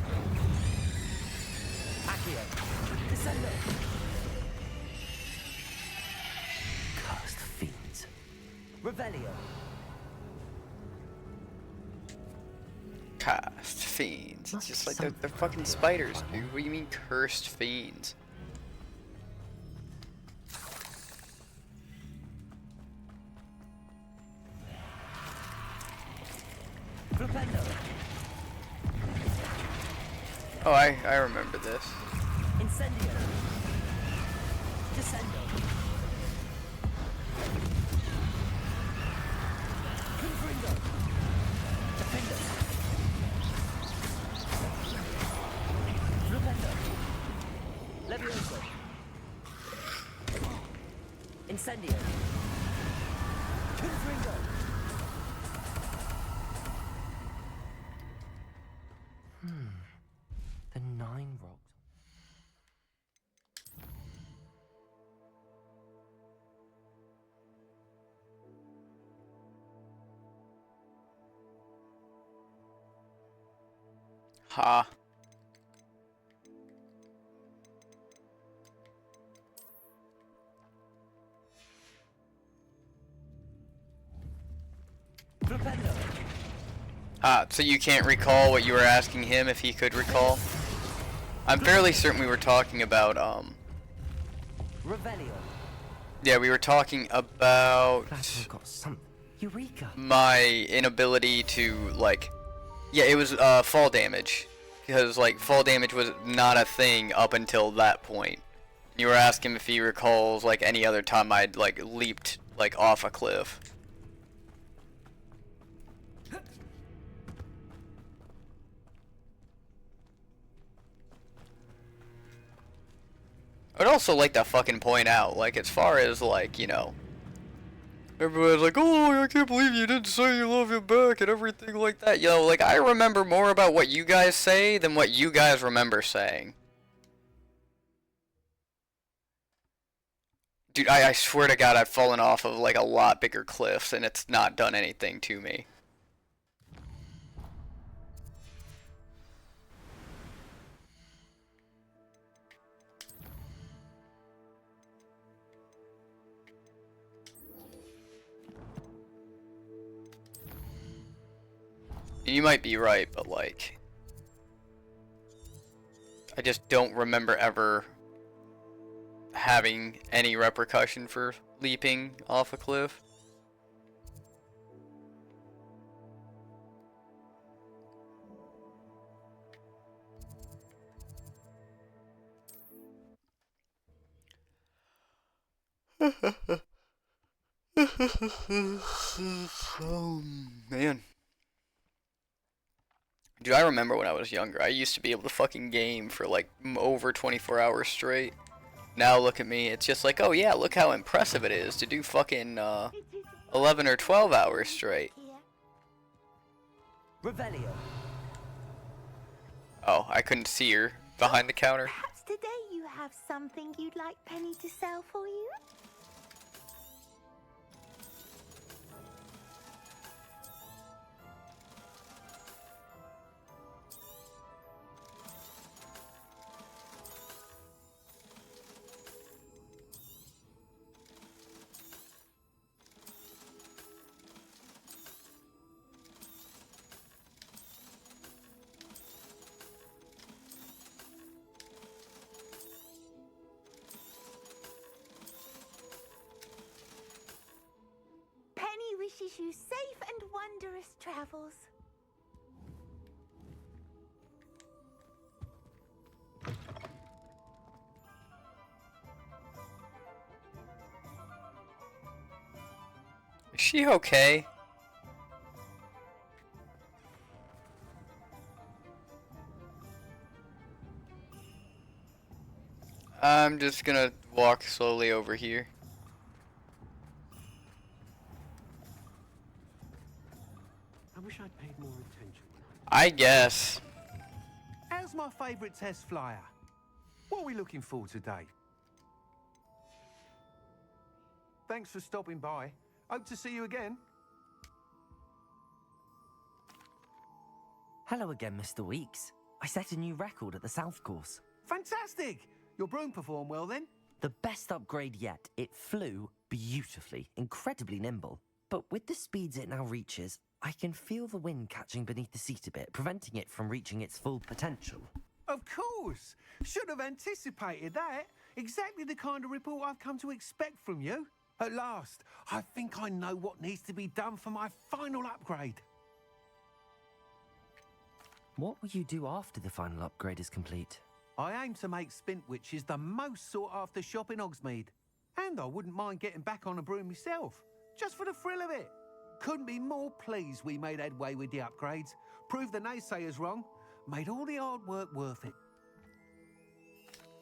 Accio. Descendo. Cursed fiends. Revelio. Cursed fiends. It's just like they're fucking spiders, dude. What do you mean cursed fiends? Flipendo. Oh, I remember this. Incendio. Descendo. Confringo. Defendo. Flipendo. Levioso. Incendio. Confringo. The 9 rocks. Ha. Flipendo. Ah, so you can't recall what you were asking him if he could recall? I'm fairly certain we were talking about, Revelio. yeah, we were talking about Got some Eureka. my inability to, like, yeah, it was, fall damage. Because, like, fall damage was not a thing up until that point. You were asking if he recalls, like, any other time I'd, like, leaped, like, off a cliff. I'd also like to fucking point out, like, as far as, like, you know, everybody's like, oh, I can't believe you didn't say you love him back and everything like that. You know, like, I remember more about what you guys say than what you guys remember saying. Dude, I swear to God, I've fallen off of, like, a lot bigger cliffs and it's not done anything to me. You might be right, but, like, I just don't remember ever having any repercussion for leaping off a cliff. Oh, man. Dude, I remember when I was younger, I used to be able to fucking game for like over 24 hours straight. Now look at me, it's just like, oh yeah, look how impressive it is to do fucking 11 or 12 hours straight. Revelio. Oh, I couldn't see her behind the counter. Perhaps today you have something you'd like Penny to sell for you? dearest travels. Is she okay? I'm just gonna walk slowly over here. I wish I'd paid more attention. I guess. How's my favourite test flyer? What are we looking for today? Thanks for stopping by. Hope to see you again. Hello again, Mr. Weeks. I set a new record at the South Course. Fantastic! Your broom performed well then? The best upgrade yet. It flew beautifully, incredibly nimble. But with the speeds it now reaches, I can feel the wind catching beneath the seat a bit, preventing it from reaching its full potential. Of course! Should have anticipated that. Exactly the kind of report I've come to expect from you. At last, I think I know what needs to be done for my final upgrade. What will you do after the final upgrade is complete? I aim to make Spintwitches the most sought-after shop in Hogsmeade. And I wouldn't mind getting back on a broom myself, just for the thrill of it. Couldn't be more pleased we made headway with the upgrades, proved the naysayers wrong, made all the hard work worth it.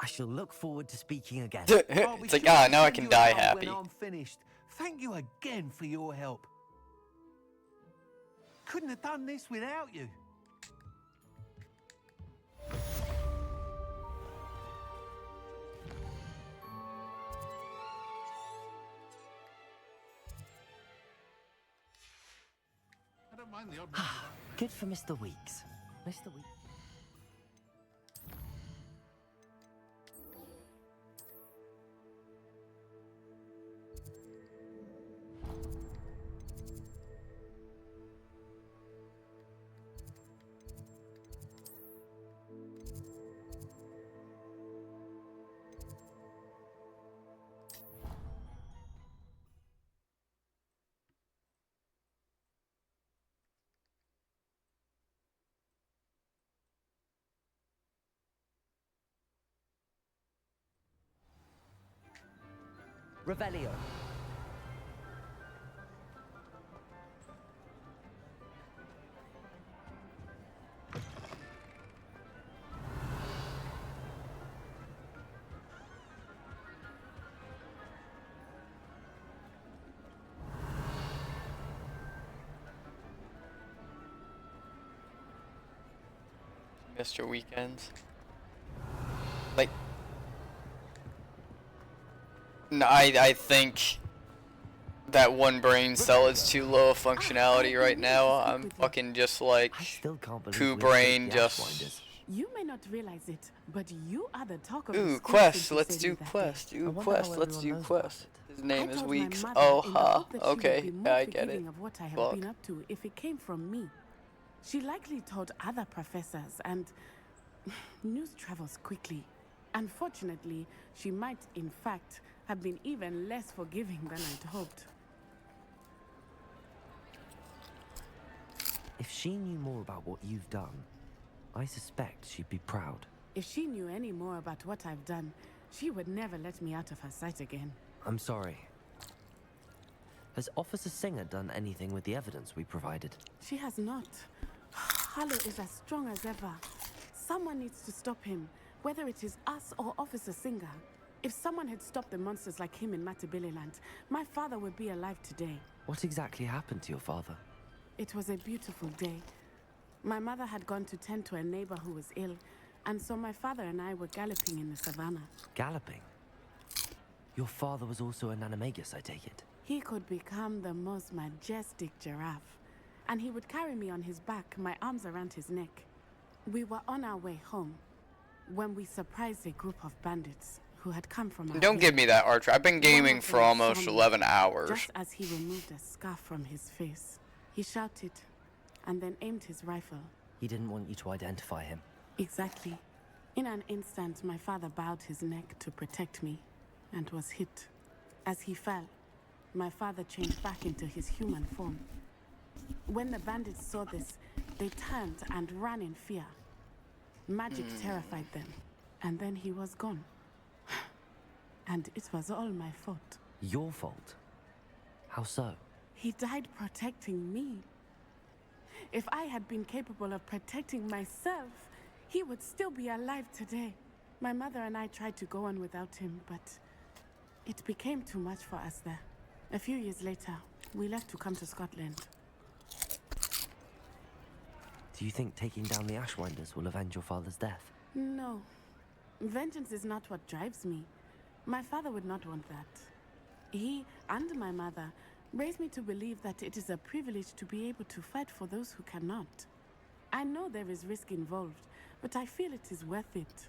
I shall look forward to speaking again. It's like, ah, now I can die happy. When I'm finished. Thank you again for your help. Couldn't have done this without you. I don't mind the odd Good for Mr. Weeks. Mr. Weeks. Revelio. Mr. Weekends. Like, no, I think that one brain cell is too low of functionality right now. I'm fucking just like two brain just. You may not realize it, but you are the talk of Ooh, quest. Let's do quest. Ooh, quest. Let's do quest. His name is Weeks. Oh, ha. Okay, yeah, I get it. Of what I have Fuck. been up to if it came from me. She likely told other professors, and news travels quickly. Unfortunately, she might, in fact, have been even less forgiving than I'd hoped. If she knew more about what you've done, I suspect she'd be proud. If she knew any more about what I've done, she would never let me out of her sight again. I'm sorry. Has Officer Singer done anything with the evidence we provided? She has not. Harlow is as strong as ever. Someone needs to stop him, whether it is us or Officer Singer. If someone had stopped the monsters like him in Matabeleland, my father would be alive today. What exactly happened to your father? It was a beautiful day. My mother had gone to tend to a neighbor who was ill, and so my father and I were galloping in the savannah. Galloping? Your father was also an animagus, I take it? He could become the most majestic giraffe, and he would carry me on his back, my arms around his neck. We were on our way home when we surprised a group of bandits who had come from our Don't give me that, Archer. I've been gaming for almost 11 hours. Just as he removed a scarf from his face, he shouted and then aimed his rifle. He didn't want you to identify him. Exactly. In an instant, my father bowed his neck to protect me and was hit. As he fell, my father changed back into his human form. When the bandits saw this, they turned and ran in fear. Magic terrified them, and then he was gone. And it was all my fault. Your fault? How so? He died protecting me. If I had been capable of protecting myself, he would still be alive today. My mother and I tried to go on without him, but it became too much for us there. A few years later, we left to come to Scotland. Do you think taking down the Ashwinders will avenge your father's death? No. Vengeance is not what drives me. My father would not want that. He and my mother raised me to believe that it is a privilege to be able to fight for those who cannot. I know there is risk involved, but I feel it is worth it.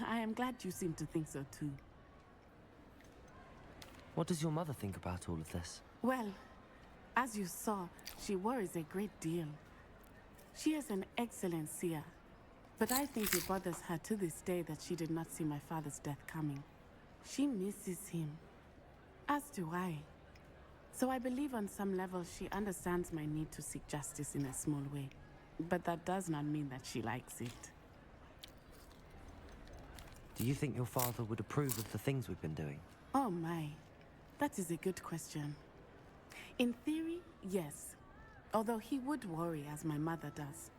I am glad you seem to think so too. What does your mother think about all of this? Well, as you saw, she worries a great deal. She is an excellent seer, but I think it bothers her to this day that she did not see my father's death coming. She misses him, as do I. So I believe on some level she understands my need to seek justice in a small way. But that does not mean that she likes it. Do you think your father would approve of the things we've been doing? Oh my, that is a good question. In theory, yes. Although he would worry as my mother does.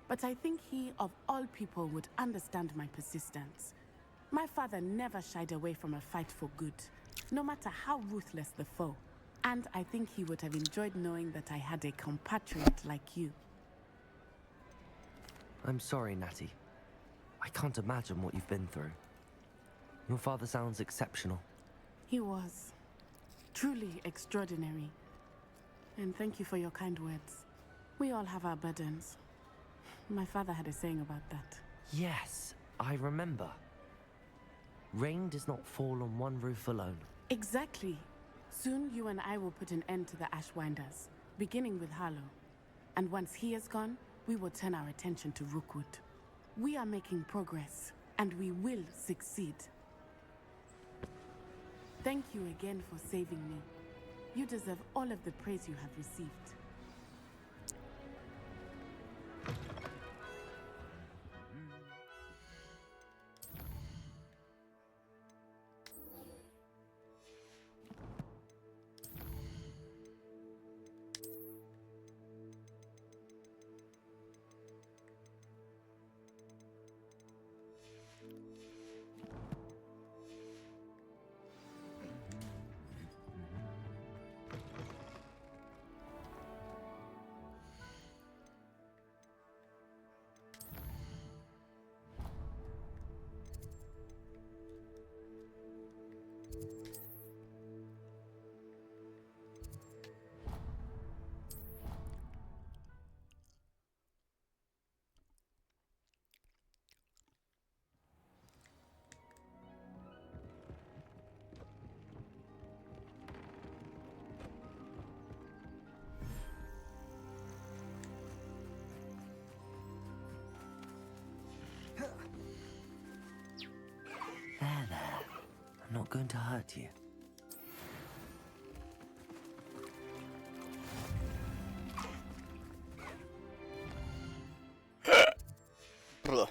But I think he, of all people, would understand my persistence. My father never shied away from a fight for good, no matter how ruthless the foe. And I think he would have enjoyed knowing that I had a compatriot like you. I'm sorry, Natty. I can't imagine what you've been through. Your father sounds exceptional. He was. Truly extraordinary. And thank you for your kind words. We all have our burdens. My father had a saying about that. Yes, I remember. Rain does not fall on one roof alone. Exactly. Soon you and I will put an end to the Ashwinders, beginning with Harlow. And once he is gone, we will turn our attention to Rookwood. We are making progress, and we will succeed. Thank you again for saving me. You deserve all of the praise you have received. There. I'm not going to hurt you. Ugh.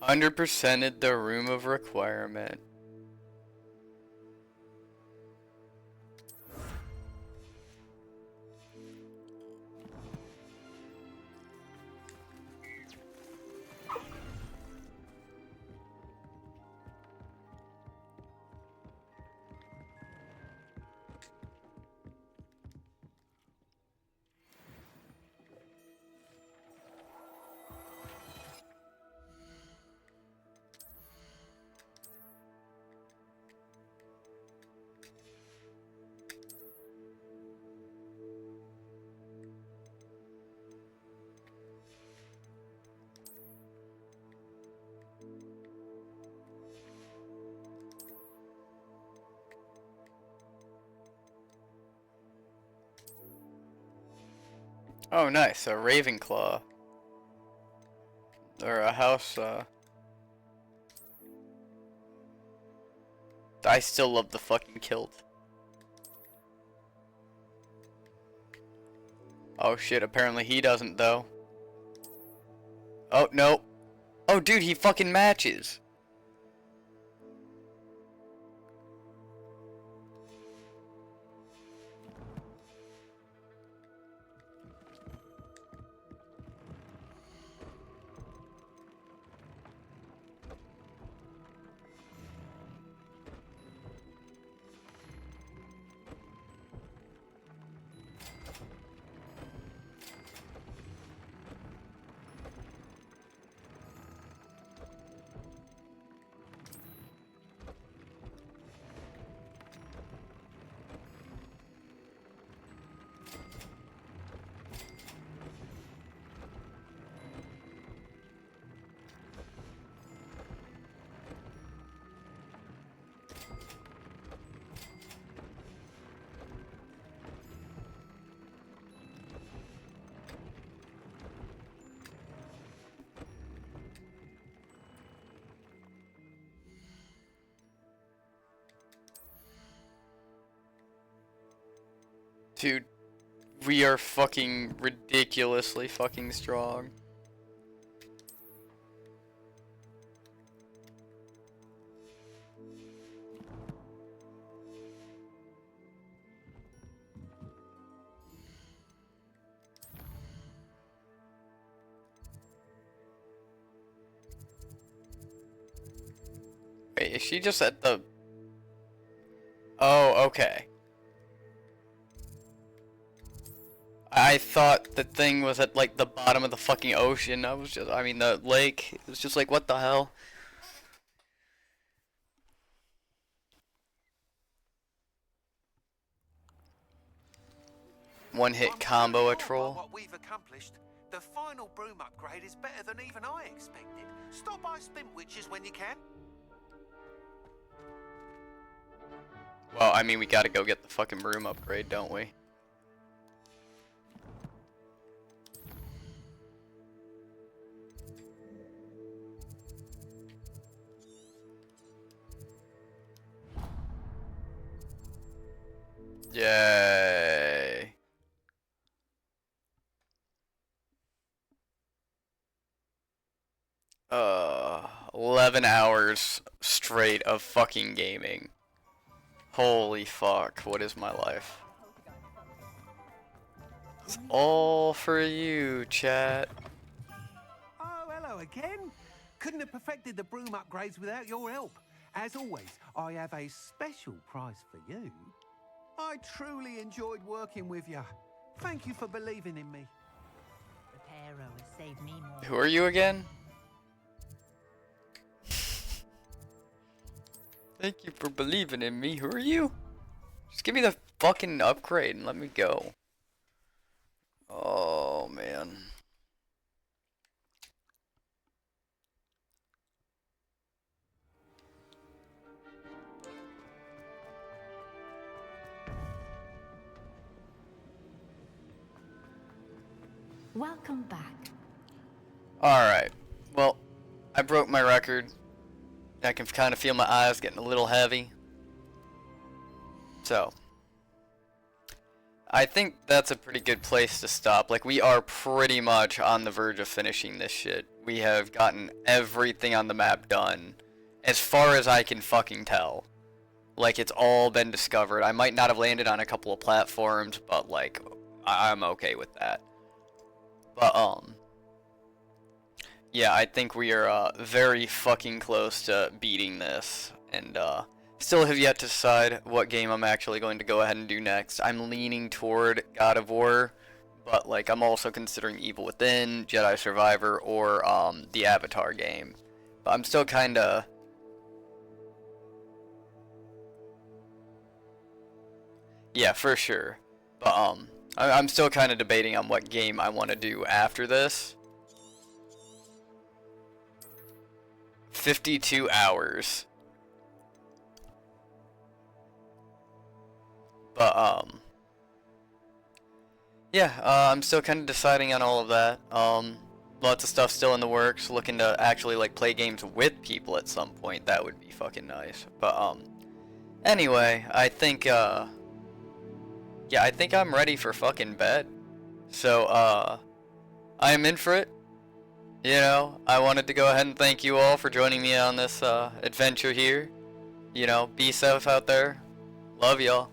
100%ed the room of requirement. Oh, nice. A Ravenclaw. Or a house, I still love the fucking kilt. Oh shit, apparently he doesn't though. Oh, no. Oh dude, he fucking matches. Dude, we are fucking ridiculously fucking strong. Wait, is she just at the... Oh, okay. I thought the thing was at, like, the bottom of the fucking ocean. I mean, the lake. It was just like, what the hell? One-hit combo a troll. What we've accomplished. The final broom upgrade is better than even I expected. Stop by Spintwitches when you can. Well, I mean, we gotta go get the fucking broom upgrade, don't we? Yay. 11 hours straight of fucking gaming. Holy fuck, what is my life? It's all for you, chat. Oh, hello again. Couldn't have perfected the broom upgrades without your help. As always, I have a special prize for you. I truly enjoyed working with you. Thank you for believing in me. Reparo has saved me more. Who are you again? Thank you for believing in me. Who are you? Just give me the fucking upgrade and let me go. Oh, man. Welcome back. Alright. Well, I broke my record. I can kind of feel my eyes getting a little heavy. So, I think that's a pretty good place to stop. Like, we are pretty much on the verge of finishing this shit. We have gotten everything on the map done, as far as I can fucking tell. Like, it's all been discovered. I might not have landed on a couple of platforms, but, like, I'm okay with that. But, yeah, I think we are very fucking close to beating this, and still have yet to decide what game I'm actually going to go ahead and do next. I'm leaning toward God of War, but like I'm also considering Evil Within, Jedi Survivor, or the Avatar game. But I'm still kind of... Yeah, for sure. But I'm still kind of debating on what game I want to do after this. 52 hours. But, yeah, I'm still kind of deciding on all of that. Lots of stuff still in the works, looking to actually, like, play games with people at some point. That would be fucking nice. But, Anyway, I think, yeah, I think I'm ready for fucking bed. So, I'm Infrit. You know, I wanted to go ahead and thank you all for joining me on this, adventure here. You know, be safe out there. Love y'all.